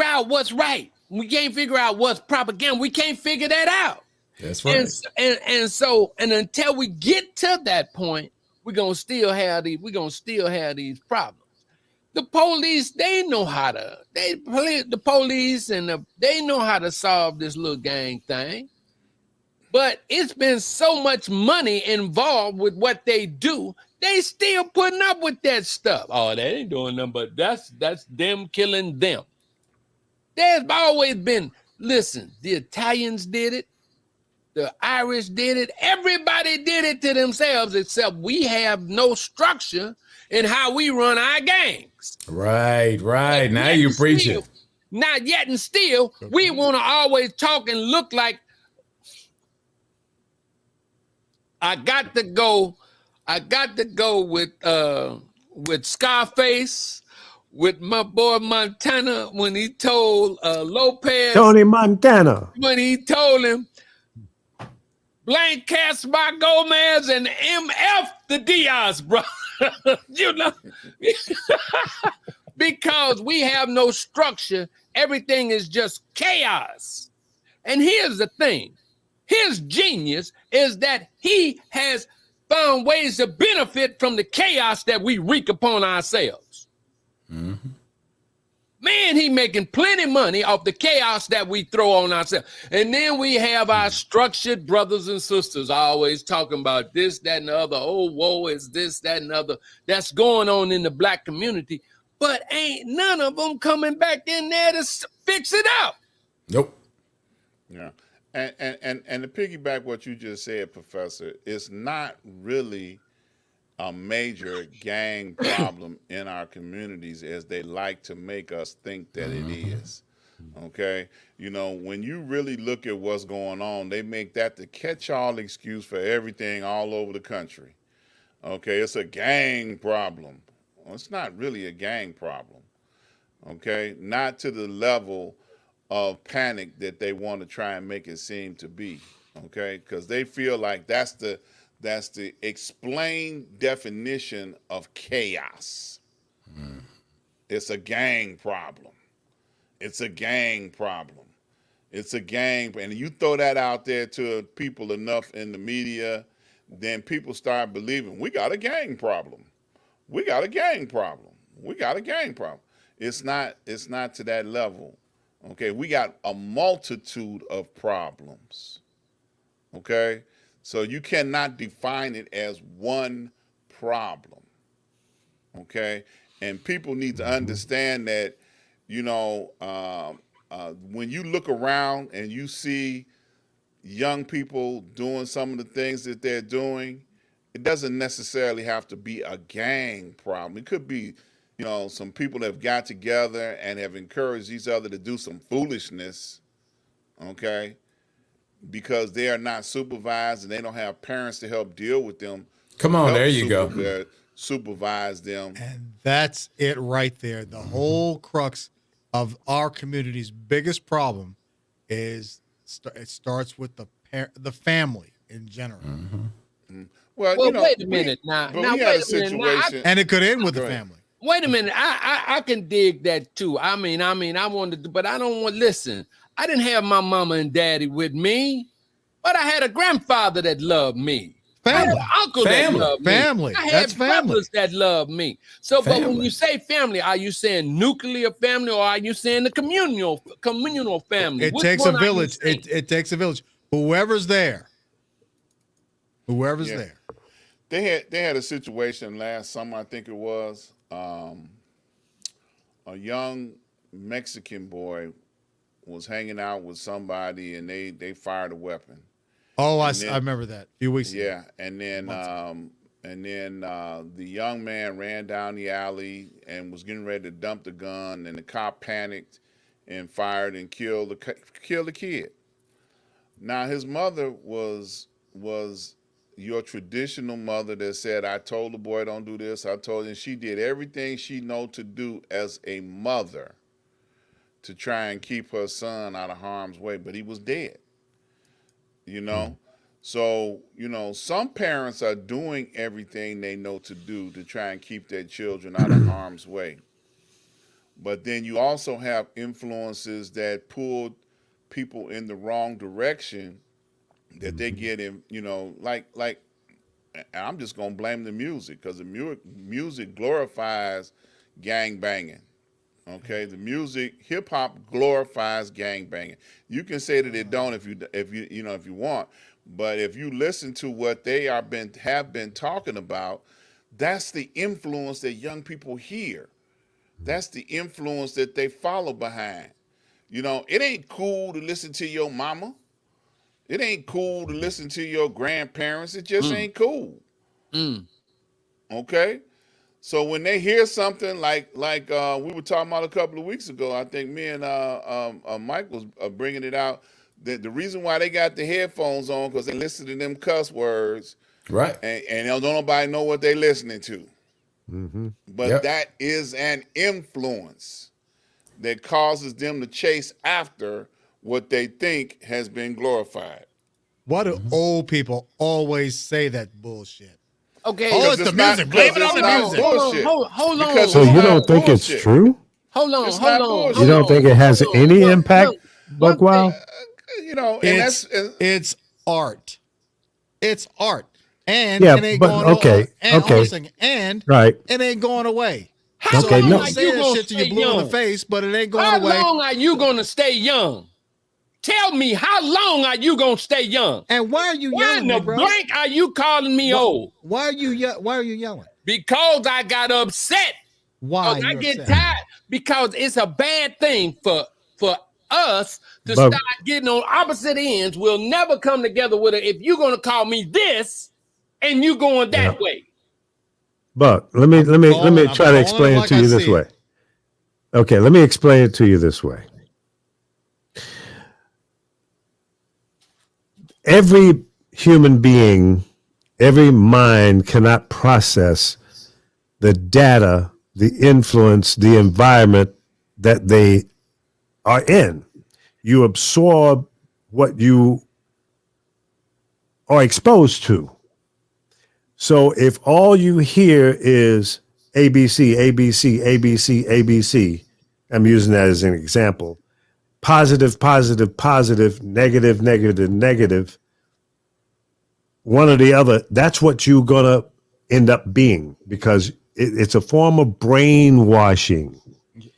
out what's right. We can't figure out what's propaganda. We can't figure that out. That's right. And until we get to that point, we're gonna still have these problems. The police, they know how to solve this little gang thing. But it's been so much money involved with what they do, they still putting up with that stuff. Oh, they ain't doing nothing, but that's them killing them. There's always been, listen, the Italians did it, the Irish did it, everybody did it to themselves, except we have no structure in how we run our gangs. Right. Now you preach it. Not yet and still, we want to always talk and look like I got to go with Scarface, with my boy Montana when he told Lopez, Tony Montana. when he told him blank cast by Gomez and MF the Diaz, bro. Because we have no structure, everything is just chaos. And here's the thing. His genius is that he has found ways to benefit from the chaos that we wreak upon ourselves. Mm-hmm. Man, he making plenty money off the chaos that we throw on ourselves. And then we have our structured brothers and sisters always talking about this, that, and the other. Oh, woe is this, that, and the other. That's going on in the black community. But ain't none of them coming back in there to fix it up. Nope. Yeah. And to piggyback what you just said, Professor, it's not really a major gang problem in our communities as they like to make us think that it is. Okay. When you really look at what's going on, they make that the catch-all excuse for everything all over the country. Okay. It's a gang problem. Well, it's not really a gang problem. Okay. Not to the level of panic that they want to try and make it seem to be, okay? Because they feel like that's the explained definition of chaos. It's a gang problem. It's a gang problem. It's a gang, and you throw that out there to people enough in the media then people start believing we got a gang problem. We got a gang problem. We got a gang problem. It's not to that level. Okay, we got a multitude of problems. Okay? So you cannot define it as one problem. Okay? And people need to understand that, when you look around and you see young people doing some of the things that they're doing, it doesn't necessarily have to be a gang problem. It could be, some people that have got together and have encouraged each other to do some foolishness, okay, because they are not supervised and they don't have parents to help deal with them. Come on, there you go. Supervise them. And that's it right there. The whole crux of our community's biggest problem is it starts with the family in general. Well, wait a minute now. Now, we had a situation, and it could end with the family. Wait a minute. I can dig that too. I mean, I wanted to, but I don't want. Listen, I didn't have my mama and daddy with me, but I had a grandfather that loved me. Family. I had an uncle that loved me. Family. I had That's family. brothers that loved me. So, but when Family. you say family, are you saying nuclear family or are you saying the communal family? It Which takes a one are you village. saying? It takes a village. Whoever's there. Yeah. They had a situation last summer, I think it was. A young Mexican boy was hanging out with somebody and they fired a weapon. Oh, I remember that a few weeks ago. Yeah, and then the young man ran down the alley and was getting ready to dump the gun, and the cop panicked and fired and killed the kid. Now his mother was your traditional mother that said, "I told the boy don't do this. I told him." She did everything she know to do as a mother to try and keep her son out of harm's way, but he was dead. So, some parents are doing everything they know to do to try and keep their children out of harm's way. But then you also have influences that pull people in the wrong direction that they get in, like I'm just going to blame the music, because the music glorifies gang banging. Okay, the music, hip hop glorifies gang banging. You can say that it don't if you want, but if you listen to what they have been talking about, that's the influence that young people hear. That's the influence that they follow behind. It ain't cool to listen to your mama. It ain't cool to listen to your grandparents. It just ain't cool. Okay? So when they hear something like we were talking about a couple of weeks ago, I think me and Mike was bringing it out, that the reason why they got the headphones on, because they listen to them cuss words, Right. and don't nobody know what they listening to. But that is an influence that causes them to chase after what they think has been glorified. Why do old people always say that bullshit? Okay. Oh, it's the music. Blame it on the music. Bullshit. Hold on. Because So it's you not don't think bullshit. it's true? Hold on. It's not bullshit. You don't think it has any impact, Buckwild? It's art. It's art. And Yeah, it ain't but going okay, and okay. hold on a second, and Right. it ain't going away. How Okay, long no. are Say you that gonna shit to stay you blue in young? the face, but it ain't going How away. long are you gonna stay young? Tell me, how long are you gonna stay young? And why are you Why yelling, in the me, bro? blank are you calling me old? Why are you yelling? Because I got upset. Why? Because I you get upset? tired. Because it's a bad thing for us to But- start getting on opposite ends. We'll never come together with it if you're gonna call me this and you going that way. But let me I'm try to calling explain it it like to I you this see way. it. Okay, let me explain it to you this way. Every human being, every mind cannot process the data, the influence, the environment that they are in. You absorb what you are exposed to. So if all you hear is ABC, ABC, ABC, ABC, I'm using that as an example, positive, positive, positive, negative, negative, negative, one or the other, that's what you're going to end up being, because it's a form of brainwashing.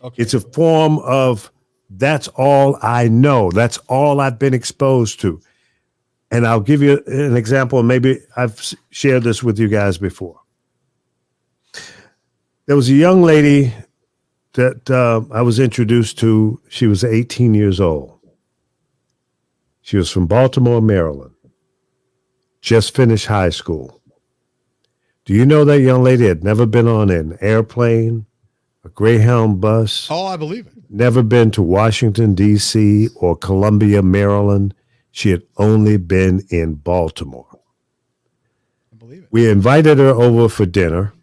Okay. It's a form of, that's all I know. That's all I've been exposed to. And I'll give you an example. Maybe I've shared this with you guys before. There was a young lady that I was introduced to. She was 18 years old. She was from Baltimore, Maryland. Just finished high school. Do you know that young lady had never been on an airplane, a Greyhound bus? Oh, I believe it. Never been to Washington, D.C. or Columbia, Maryland. She had only been in Baltimore. I believe it. We invited her over for dinner.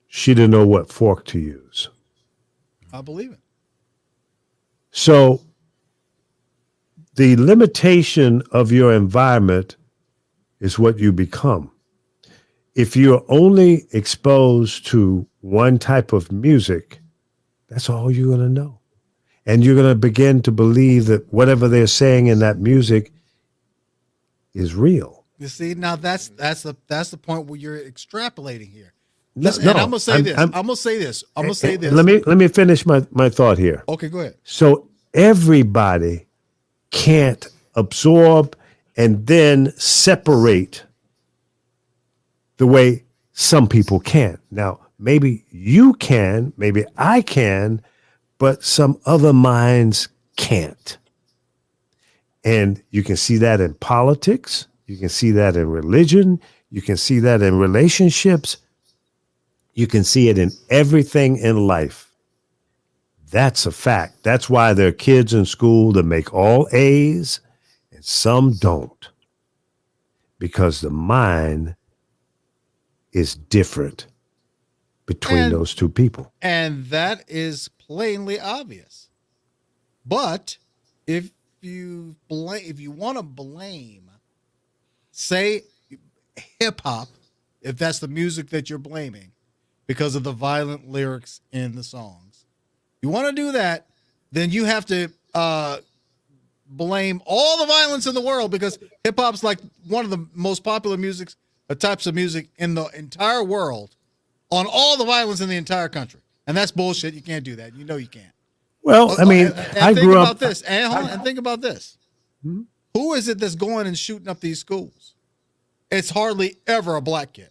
She didn't know what fork to use. I believe it. So the limitation of your environment is what you become. If you're only exposed to one type of music, that's all you're going to know. And you're going to begin to believe that whatever they're saying in that music is real. You see, now that's the point where you're extrapolating here. No, Listen, and I'm gonna say this. I'm gonna say this. Let me finish my thought here. Okay, go ahead. So everybody can't absorb and then separate the way some people can. Now, maybe you can, maybe I can, but some other minds can't. And you can see that in politics. You can see that in religion. You can see that in relationships. You can see it in everything in life. That's a fact. That's why there are kids in school that make all A's and some don't. Because the mind is different between those two people. And that is plainly obvious. But if you want to blame, say, hip hop, if that's the music that you're blaming because of the violent lyrics in the songs, you want to do that, then you have to blame all the violence in the world, because hip hop's like one of the most popular types of music in the entire world, on all the violence in the entire country. And that's bullshit. You can't do that. You know you can't. Well, I mean, I grew up. And think about this. Who is it that's going and shooting up these schools? It's hardly ever a black kid.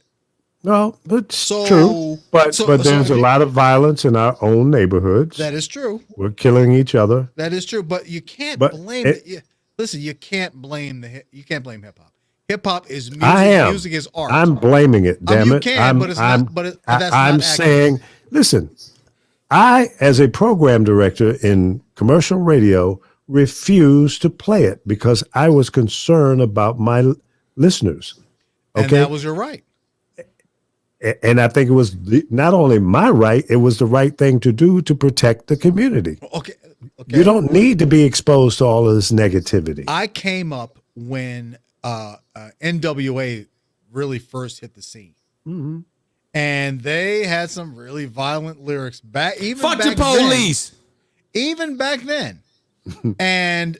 Well, that's true. But there's a lot of violence in our own neighborhoods. That is true. We're killing each other. That is true. But you can't blame it. Listen, you can't blame hip hop. Hip hop is music. I am. Music is art. I'm blaming it. Damn you it. can, but it's not. But that's I'm not saying, listen. I, as a program director in commercial radio, refused to play it because I was concerned about my listeners. Okay, and that was your right. And I think it was not only my right, it was the right thing to do to protect the community. Okay. You don't need to be exposed to all of this negativity. I came up when NWA really first hit the scene. Mm-hmm. And they had some really violent lyrics back the police. Even back then. And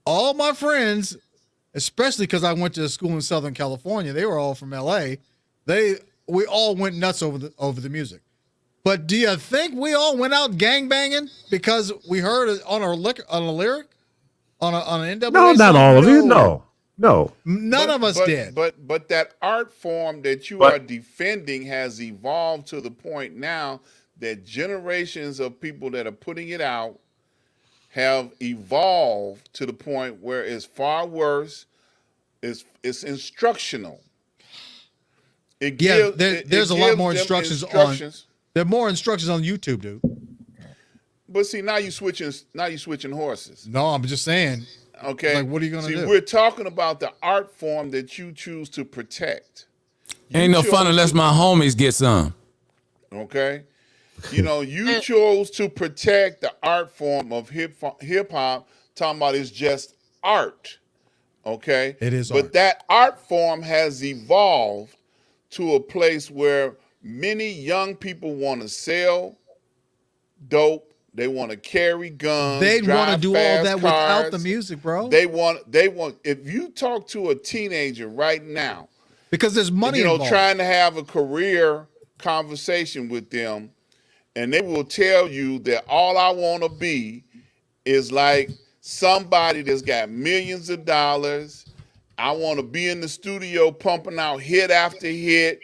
all my friends, especially because I went to a school in Southern California, they were all from LA. We all went nuts over the music. But do you think we all went out gangbanging because we heard it on a lyric on an NWA? No, not all of you. No. None of us did. But that art form that you are defending has evolved to the point now that generations of people that are putting it out have evolved to the point where it's far worse. It's instructional. There's a lot more instructions on. There are more instructions on YouTube, dude. But see, now you switching horses. No, I'm just saying. Okay. Like, what are you gonna do? We're talking about the art form that you choose to protect. Ain't no fun unless my homies get some. Okay. You chose to protect the art form of hip hop, talking about it's just art. Okay. It is but art. That art form has evolved to a place where many young people want to sell dope, They want to carry guns. They'd want to drive do all fast that without the cars. music, bro. They want. If you talk to a teenager right now, because there's money involved. trying to have a career conversation with them, and they will tell you that all I want to be is like somebody that's got millions of dollars. I want to be in the studio pumping out hit after hit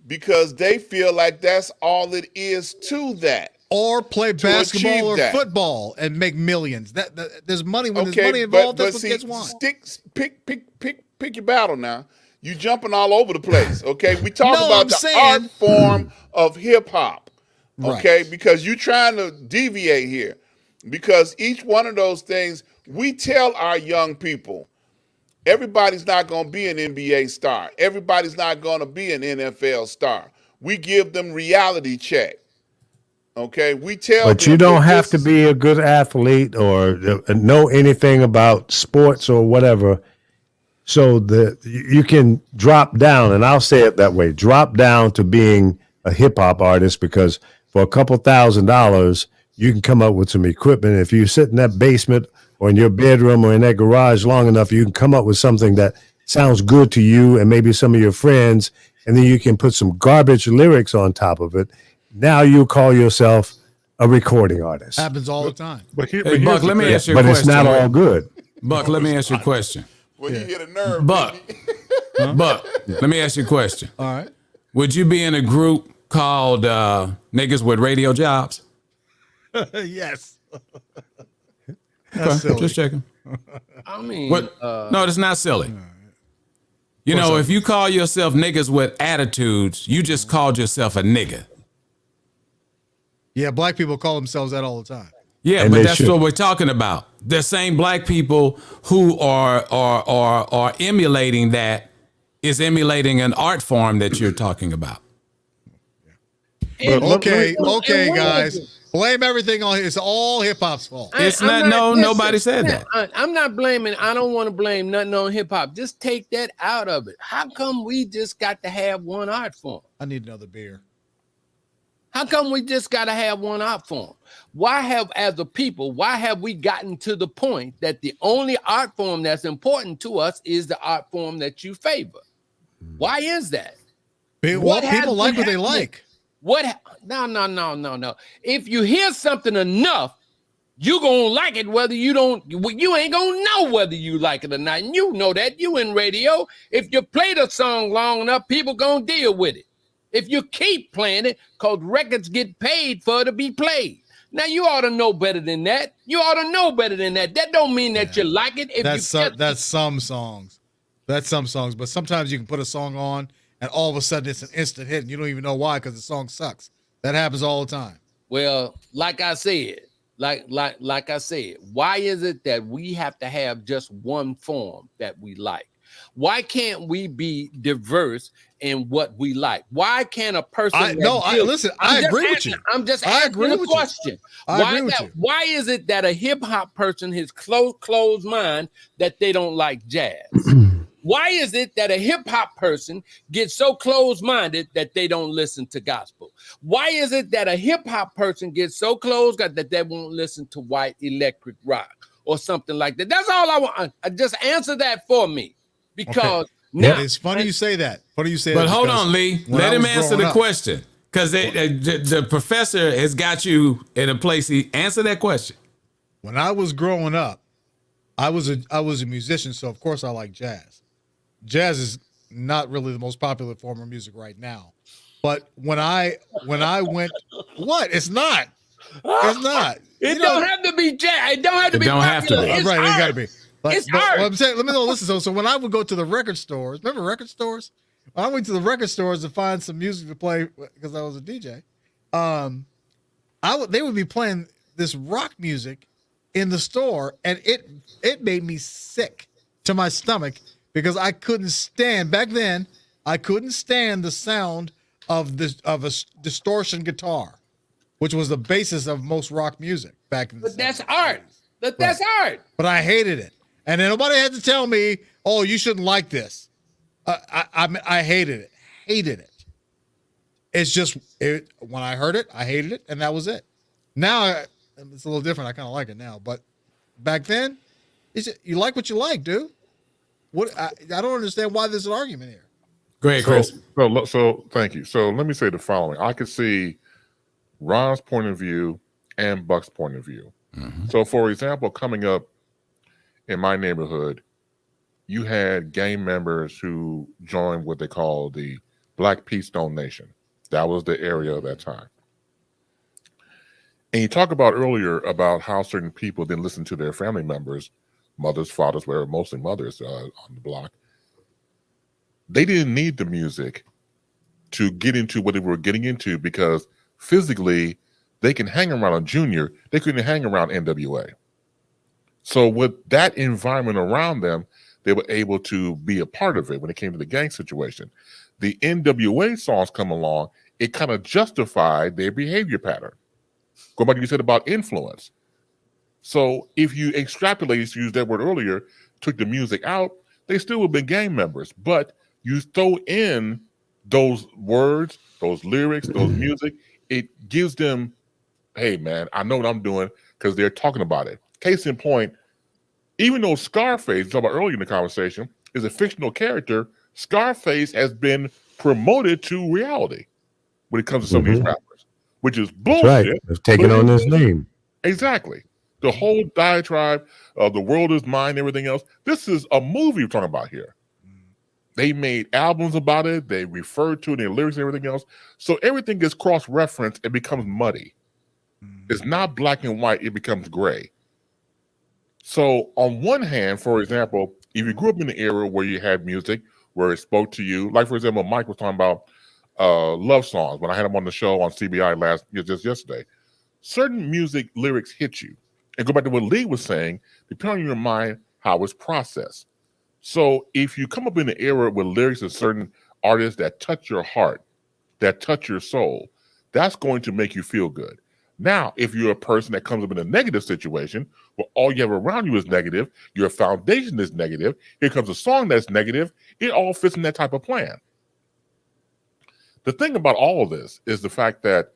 because they feel like that's all it is to that. Or play basketball or that. football and make millions. That there's money when there's money involved. That's what kids want. Pick your battle now. You jumping all over the place. Okay, we talk No, about I'm the saying- art form of hip hop. Okay, Right. because you're trying to deviate here. Because each one of those things, we tell our young people, everybody's not going to be an NBA star. Everybody's not going to be an NFL star. We give them reality check. Okay, we tell But them you don't that have this to is- be a good athlete or know anything about sports or whatever. So you can drop down, and I'll say it that way, drop down to being a hip hop artist, because for a couple $1,000s, you can come up with some equipment. If you sit in that basement or in your bedroom or in that garage long enough, you can come up with something that sounds good to you and maybe some of your friends, and then you can put some garbage lyrics on top of it. Now you call yourself a recording artist. Happens all the time. But Hey, here's Buck, the let me thing. ask you a But it's question. not all good. Buck, let me ask you a question. Well, you hit a nerve, Buck, baby. Buck, let me ask you a question. All right. Would you be in a group called Niggas with Radio Jobs? Yes. Okay, silly. just checking. I mean, What? No, it's not silly. You know, if you call yourself niggas with attitudes, you just called yourself a nigga. Yeah, black people call themselves that all the time. Yeah, And but they that's should. what we're talking about. The same black people who are emulating that is emulating an art form that you're talking about. and- Okay, and- okay, and- guys. Blame everything on it's all hip hop's fault. It's not- no, nobody said that. I'm not blaming. I don't want to blame nothing on hip hop. Just take that out of it. How come we just got to have one art form? I need another beer. How come we just got to have one art form? Why have, as a people, why have we gotten to the point that the only art form that's important to us is the art form that you favor? Why is that? Well, What has people like been what they happening? like. No. If you hear something enough, you gonna like it whether you don't. You ain't gonna know whether you like it or not, and you know that. You in radio. If you play the song long enough, people gonna deal with it. If you keep playing it, cause records get paid for to be played. Now you ought to know better than that. You ought to know better than that. That don't mean that you like it. If That's you some songs. That's some songs. But sometimes you can put a song on and all of a sudden it's an instant hit and you don't even know why because the song sucks. That happens all the time. Well, like I said, why is it that we have to have just one form that we like? Why can't we be diverse in what we like? Why can't a person? I agree with you. I'm just I asking agree a with you. question. I agree with you. Why is it that a hip hop person has closed mind that they don't like jazz? Why is it that a hip hop person gets so closed minded that they don't listen to gospel? Why is it that a hip hop person gets so closed that they won't listen to white electric rock or something like that? That's all I want. Just answer that for me, because now It's funny you say that. Funny you say But that. hold because on, Lee. when Let I him was answer growing the up- question, because the professor has got you in a place. He answer that question. When I was growing up, I was a musician, so of course I like jazz. Jazz is not really the most popular form of music right now. But when I went, what? It's not. It's not. it don't have to be jazz. It don't have to It be don't have to popular. be. It's Right, it art. got to be. It's but art. what I'm saying, let me know. Listen, so when I would go to the record stores, remember record stores? When I went to the record stores to find some music to play because I was a DJ. They would be playing this rock music in the store, and it made me sick to my stomach because I couldn't stand back then. I couldn't stand the sound of a distortion guitar, which was the basis of most rock music back in the But that's 70s. art. That's art. But I hated it, and then nobody had to tell me, "Oh, you shouldn't like this." I hated it. Hated it. It's just when I heard it, I hated it, and that was it. Now it's a little different. I kind of like it now, but back then, you like what you like, dude. What I don't understand why there's an argument here. Go ahead, Chris. So thank you. So let me say the following. I could see Ron's point of view and Buck's point of view. So, for example, coming up in my neighborhood, you had gang members who joined what they call the Black Peace Stone Nation. That was the area of that time. And you talk about earlier about how certain people didn't listen to their family members, mothers, fathers, were mostly mothers on the block. They didn't need the music to get into what they were getting into because physically they can hang around a Junior. They couldn't hang around NWA. So with that environment around them, they were able to be a part of it when it came to the gang situation. The NWA songs come along, it kind of justified their behavior pattern. Go back to what you said about influence. So if you extrapolate, you used that word earlier, took the music out, they still would have been gang members. But you throw in those words, those lyrics, those music, it gives them, hey, man, I know what I'm doing because they're talking about it. Case in point, even though Scarface, talked about earlier in the conversation, is a fictional character, Scarface has been promoted to reality when it comes to some of these rappers, which is bullshit. That's right. They've taken on his name. Exactly. The whole diatribe of the world is mine, everything else. This is a movie we're talking about here. They made albums about it. They referred to it in their lyrics and everything else. So everything gets cross-referenced. It becomes muddy. It's not black and white. It becomes gray. So on one hand, for example, if you grew up in an era where you had music, where it spoke to you, like, for example, Mike was talking about love songs when I had him on the show on CBI just yesterday. Certain music lyrics hit you. And go back to what Lee was saying, depending on your mind, how it's processed. So if you come up in an era with lyrics of certain artists that touch your heart, that touch your soul, that's going to make you feel good. Now, if you're a person that comes up in a negative situation, where all you have around you is negative, your foundation is negative, here comes a song that's negative, it all fits in that type of plan. The thing about all of this is the fact that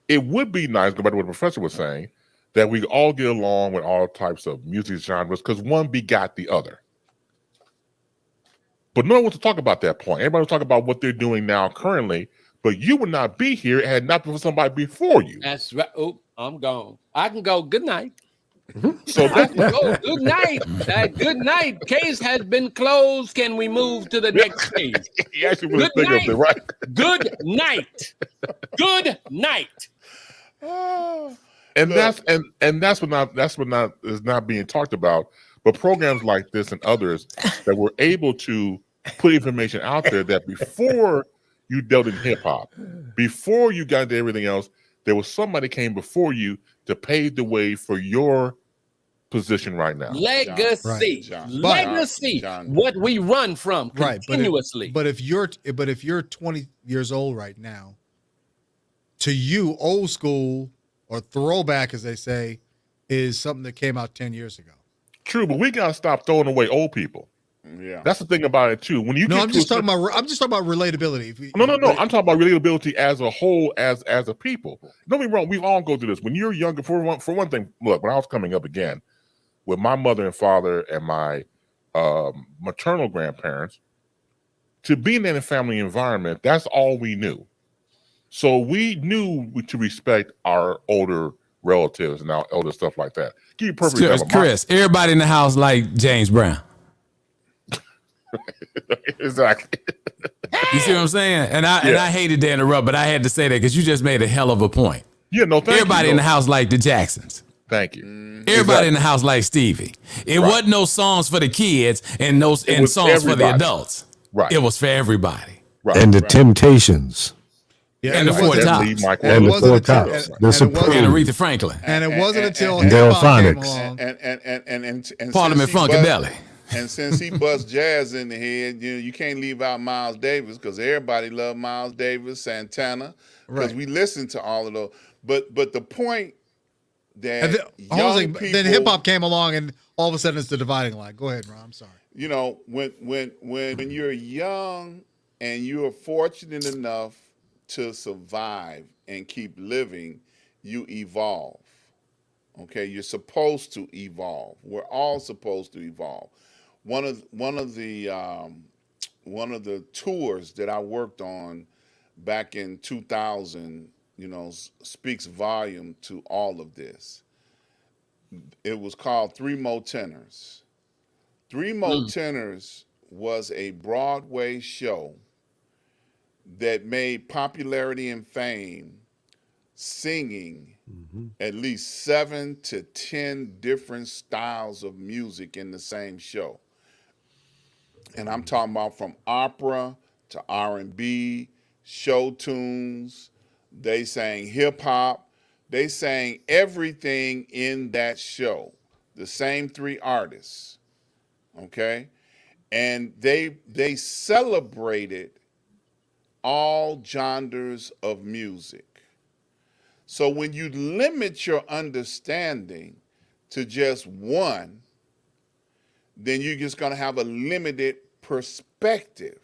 it would be nice, go back to what the professor was saying, that we all get along with all types of music genres because one begot the other. But no one wants to talk about that point. Everybody wants to talk about what they're doing now currently, but you would not be here had not been for somebody before you. That's right. Oh, I'm gone. I can go. Good night. So that's good night. Good night. Case has been closed. Can we move to the next case? He actually was thinking of it, right? Good night. Good night. And that's what is not being talked about. But programs like this and others that were able to put information out there that before you dealt in hip hop, before you got into everything else, there was somebody came before you to pave the way for your position right now. Legacy, legacy. What we run from continuously. But if you're 20 years old right now, to you, old school or throwback, as they say, is something that came out 10 years ago. True, but we gotta stop throwing away old people. Yeah, that's the thing about it too. When you I'm just talking about relatability. No. I'm talking about relatability as a whole, as a people. Don't be wrong. We all go through this. When you're younger, for one thing, look, when I was coming up again, with my mother and father and my maternal grandparents, to be in that family environment, that's all we knew. So we knew to respect our older relatives and our elder stuff like that. Give you a perfect example. Chris, everybody in the house like James Brown. Exactly. You see what I'm saying? And I hated to interrupt, but I had to say that because you just made a hell of a point. Yeah, no, thank everybody you, in the house like the Jacksons. Thank you. Everybody in the house like Stevie. It wasn't no songs for the kids and songs for the adults. Right. It was for everybody. Right. And the Temptations. Yeah, and the Four Tops. And the Four Tops. The Supremes. And Aretha Franklin. And it wasn't until Delphonics. And Parliament Funkadelic. And since he busts jazz in the head, you can't leave out Miles Davis because everybody loved Miles Davis, Santana, because we listened to all of those. But the point that then hip hop came along and all of a sudden it's the dividing line. Go ahead, Ron. I'm sorry. When you're young and you're fortunate enough to survive and keep living, you evolve. Okay, you're supposed to evolve. We're all supposed to evolve. One of the tours that I worked on back in 2000, speaks volume to all of this. It was called Three Mo Tenors. Three Mo Tenors was a Broadway show that made popularity and fame singing at least 7 to 10 different styles of music in the same show. And I'm talking about from opera to R&B, show tunes. They sang hip hop. They sang everything in that show. The same 3 artists. Okay? And they celebrated all genres of music. So when you limit your understanding to just one, then you're just going to have a limited perspective.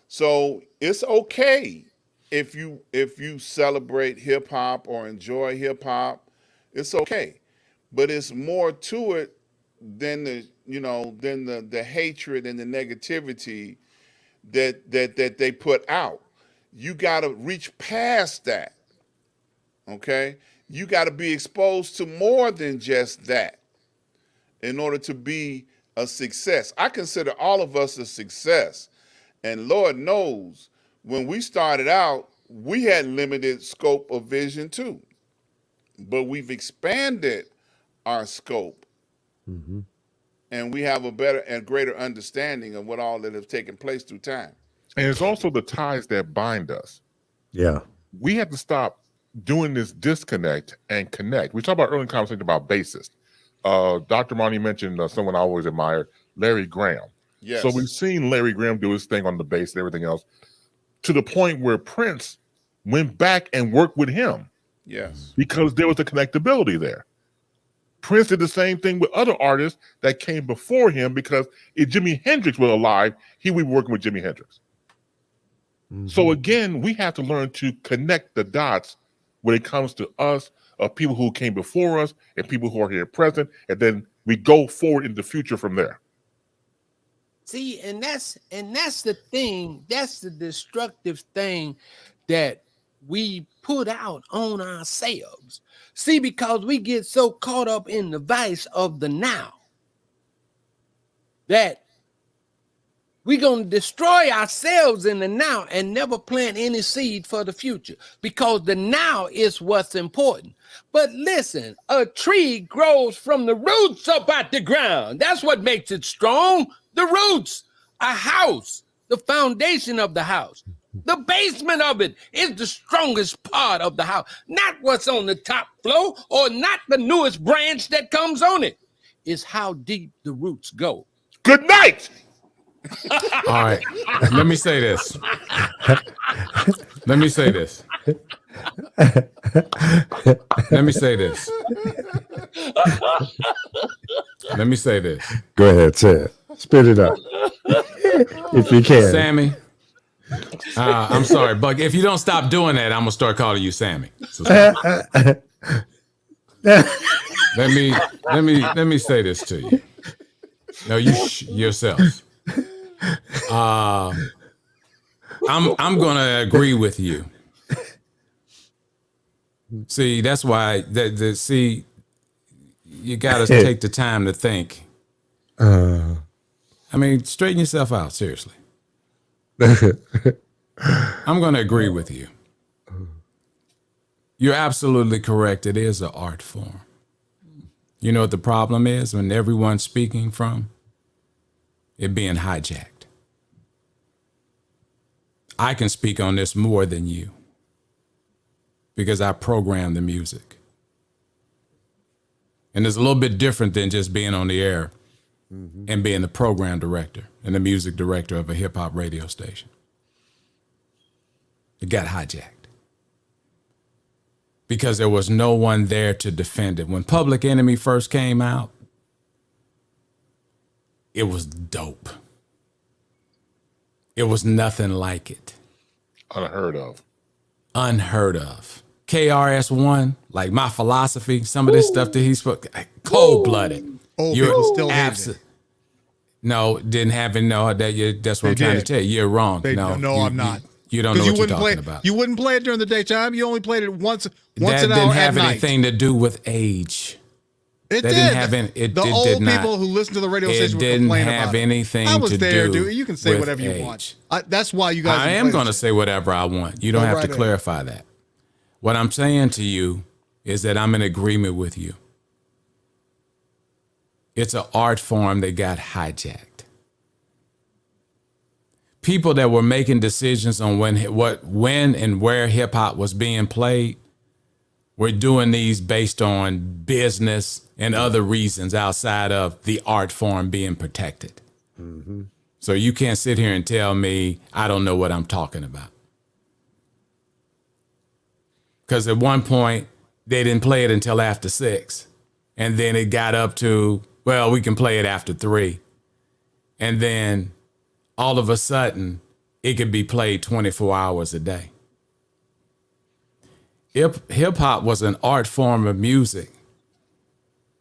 So it's okay if you celebrate hip hop or enjoy hip hop, it's okay. But it's more to it than the hatred and the negativity that they put out. You got to reach past that. Okay? You got to be exposed to more than just that in order to be a success. I consider all of us a success. And Lord knows, when we started out, we had limited scope of vision too. But we've expanded our scope. And we have a better and greater understanding of what all that has taken place through time. And it's also the ties that bind us. Yeah. We have to stop doing this disconnect and connect. We talked about earlier conversation about bassists. Dr. Monty mentioned someone I always admired, Larry Graham. Yes. So we've seen Larry Graham do his thing on the bass and everything else, to the point where Prince went back and worked with him. Yes. Because there was a connectability there. Prince did the same thing with other artists that came before him, because if Jimi Hendrix was alive, he would be working with Jimi Hendrix. So again, we have to learn to connect the dots when it comes to us, people who came before us and people who are here present, and then we go forward in the future from there. See, and that's the thing, that's the destructive thing that we put out on ourselves. See, because we get so caught up in the vice of the now that we're going to destroy ourselves in the now and never plant any seed for the future, because the now is what's important. But listen, a tree grows from the roots up out the ground. That's what makes it strong. The roots. A house, the foundation of the house, the basement of it is the strongest part of the house, not what's on the top floor or not the newest branch that comes on it. It's how deep the roots go. Good night. All right. Let me say this. Let me say this. Let me say this. Let me say this. Go ahead, say it. Spit it out. If you can. Sammy. I'm sorry, but if you don't stop doing that, I'm gonna start calling you Sammy. So, let me say this to you. No, you yourself. I'm gonna agree with you. See, that's why see, you gotta take the time to think. I mean, straighten yourself out, seriously. I'm gonna agree with you. You're absolutely correct. It is an art form. You know what the problem is when everyone's speaking from? It being hijacked. I can speak on this more than you because I program the music. And it's a little bit different than just being on the air and being the program director and the music director of a hip hop radio station. It got hijacked because there was no one there to defend it. When Public Enemy first came out, it was dope. It was nothing like it. Unheard of. Unheard of. KRS-One, like My Philosophy, some of this stuff that he spoke, cold-blooded. Old people still hate absent. No, didn't have it. No, that's what I'm trying to tell you. You're wrong. I'm not. You don't know what you're talking play, about. You wouldn't play it during the daytime. You only played it once That an hour didn't have at anything night. to do with age. It That did. didn't have any. It the did, old did not. people who listen to the radio It station would didn't complain have about anything it. I was to there, do dude. You can say with whatever you age. want. That's why you guys. I am going to say whatever I want. You don't Go have right to ahead. clarify that. What I'm saying to you is that I'm in agreement with you. It's an art form that got hijacked. People that were making decisions on when and where hip hop was being played were doing these based on business and other reasons outside of the art form being protected. Mm-hmm. So you can't sit here and tell me I don't know what I'm talking about. Because at one point, they didn't play it until after 6. And then it got up to, well, we can play it after 3. And then all of a sudden, it could be played 24 hours a day. Hip hop was an art form of music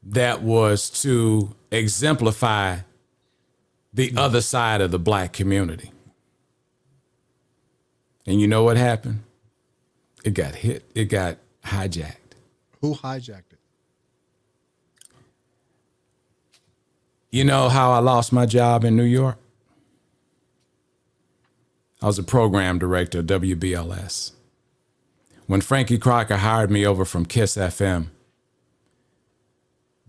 that was to exemplify the other side of the black community. And you know what happened? It got hijacked. Who hijacked it? You know how I lost my job in New York? I was a program director at WBLS. When Frankie Crocker hired me over from KISS FM,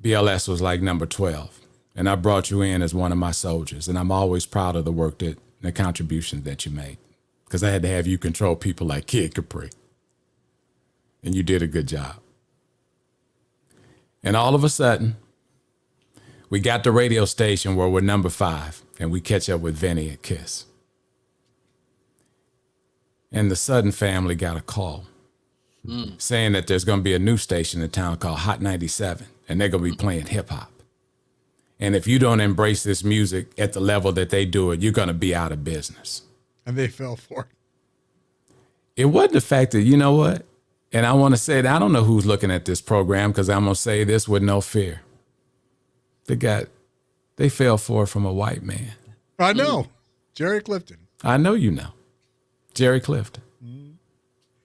BLS was like number 12. And I brought you in as one of my soldiers. And I'm always proud of the work the contributions that you made. Because I had to have you control people like Kid Capri. And you did a good job. And all of a sudden, we got the radio station where we're number 5. And we catch up with Vinny at KISS. And the Sudden family got a call saying that there's going to be a new station in town called Hot 97, and they're going to be playing hip hop. And if you don't embrace this music at the level that they do it, you're going to be out of business. And they fell for it. It wasn't the fact that, you know what? And I want to say that I don't know who's looking at this program because I'm going to say this with no fear. They fell for it from a white man. I know. Jerry Clifton. I know you know. Jerry Clifton.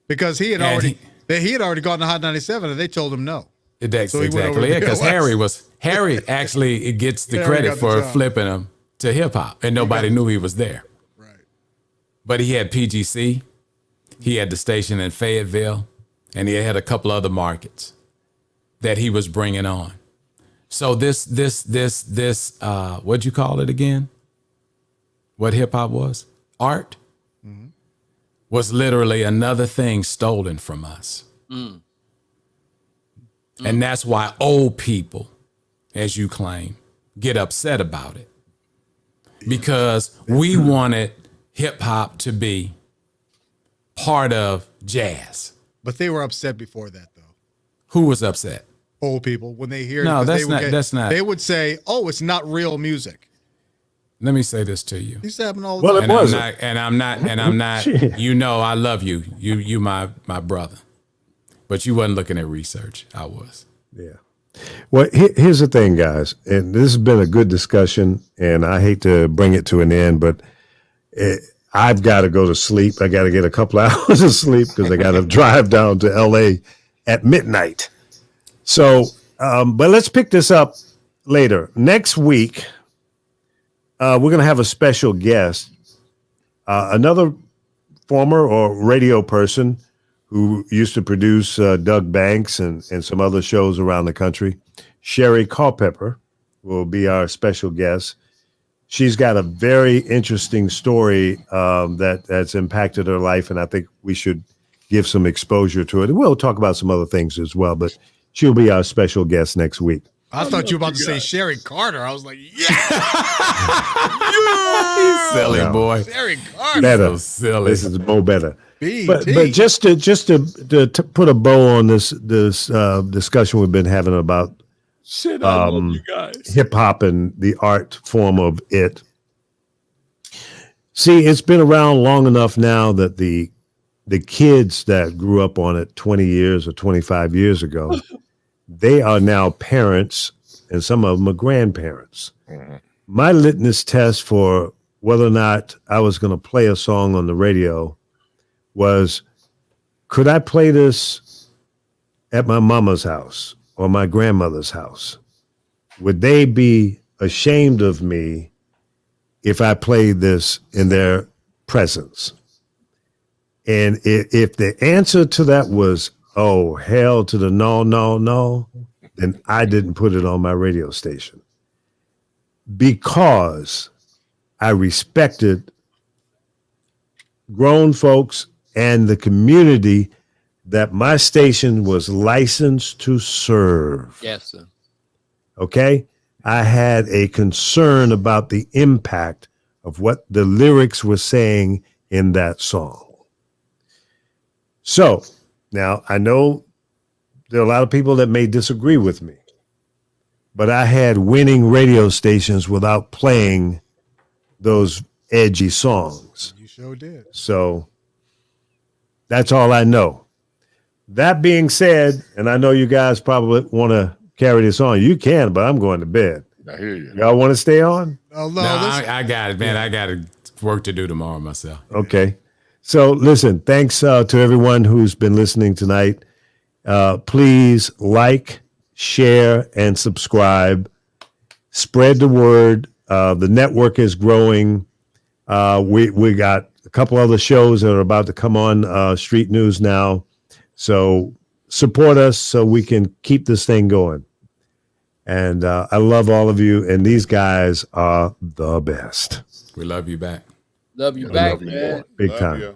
Because he had already gone to Hot 97 and they told him no. That's So he went over exactly to it. Because BLS. Harry actually it gets the Harry credit got the for job. flipping him to hip hop, and nobody knew he was there. Right. But he had PGC, he had the station in Fayetteville, and he had a couple other markets that he was bringing on. So this what'd you call it again? What hip hop was? Art. Was literally another thing stolen from us. And that's why old people, as you claim, get upset about it. Because we wanted hip hop to be part of jazz. But they were upset before that, though. Who was upset? Old people, when they hear No, it, 'cause that's not. They would say, "Oh, it's not real music." Let me say this to you. He's happening all the Well, time. it wasn't. I'm not, Shit. you know, I love you. You my brother. But you wasn't looking at research. I was. Yeah. Well, here's the thing, guys, and this has been a good discussion, and I hate to bring it to an end, but I've got to go to sleep. I got to get a couple hours of sleep because I got to drive down to LA at midnight. So, but let's pick this up later. Next week, we're going to have a special guest, another former or radio person who used to produce Doug Banks and some other shows around the country. Sherry Culpepper will be our special guest. She's got a very interesting story that's impacted her life, and I think we should give some exposure to it. And we'll talk about some other things as well, but she'll be our special guest next week. I thought you were about to say Sherry Carter. I was like, yeah, Silly No. boy. Sherry Carter. Better. So silly. This is more better. BT. But just to put a bow on this discussion we've been having about Shit, I love you guys. hip hop and the art form of it. See, it's been around long enough now that the the kids that grew up on it 20 years or 25 years ago, they are now parents, and some of them are grandparents. My litmus test for whether or not I was going to play a song on the radio was, could I play this at my mama's house or my grandmother's house? Would they be ashamed of me if I played this in their presence? And if the answer to that was, oh, hell to the no, no, no, then I didn't put it on my radio station, because I respected grown folks and the community that my station was licensed to serve. Yes, sir. Okay? I had a concern about the impact of what the lyrics were saying in that song. So now I know there are a lot of people that may disagree with me, but I had winning radio stations without playing those edgy songs. You sure did. So that's all I know. That being said, and I know you guys probably want to carry this on. You can, but I'm going to bed. I hear you. Y'all want to stay on? Oh, No, I got it, man. I got work to do tomorrow myself. Okay. So listen, thanks to everyone who's been listening tonight. Please like, share, and subscribe. Spread the word. The network is growing. We got a couple other shows that are about to come on Street News now. So support us so we can keep this thing going. And I love all of you. And these guys are the best. We love you back. Love you I back, love you man. more. Big Love time. you.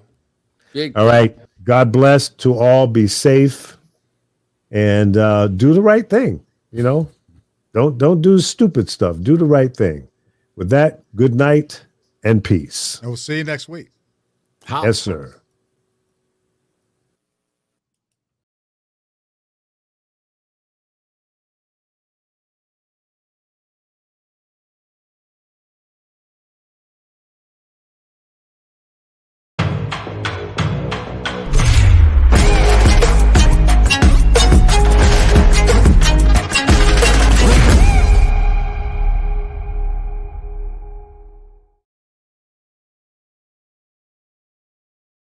Big All right. God bless to all. Be safe and do the right thing. You know, don't do stupid stuff. Do the right thing. With that, good night and peace. And we'll see you next week. Yes, sir.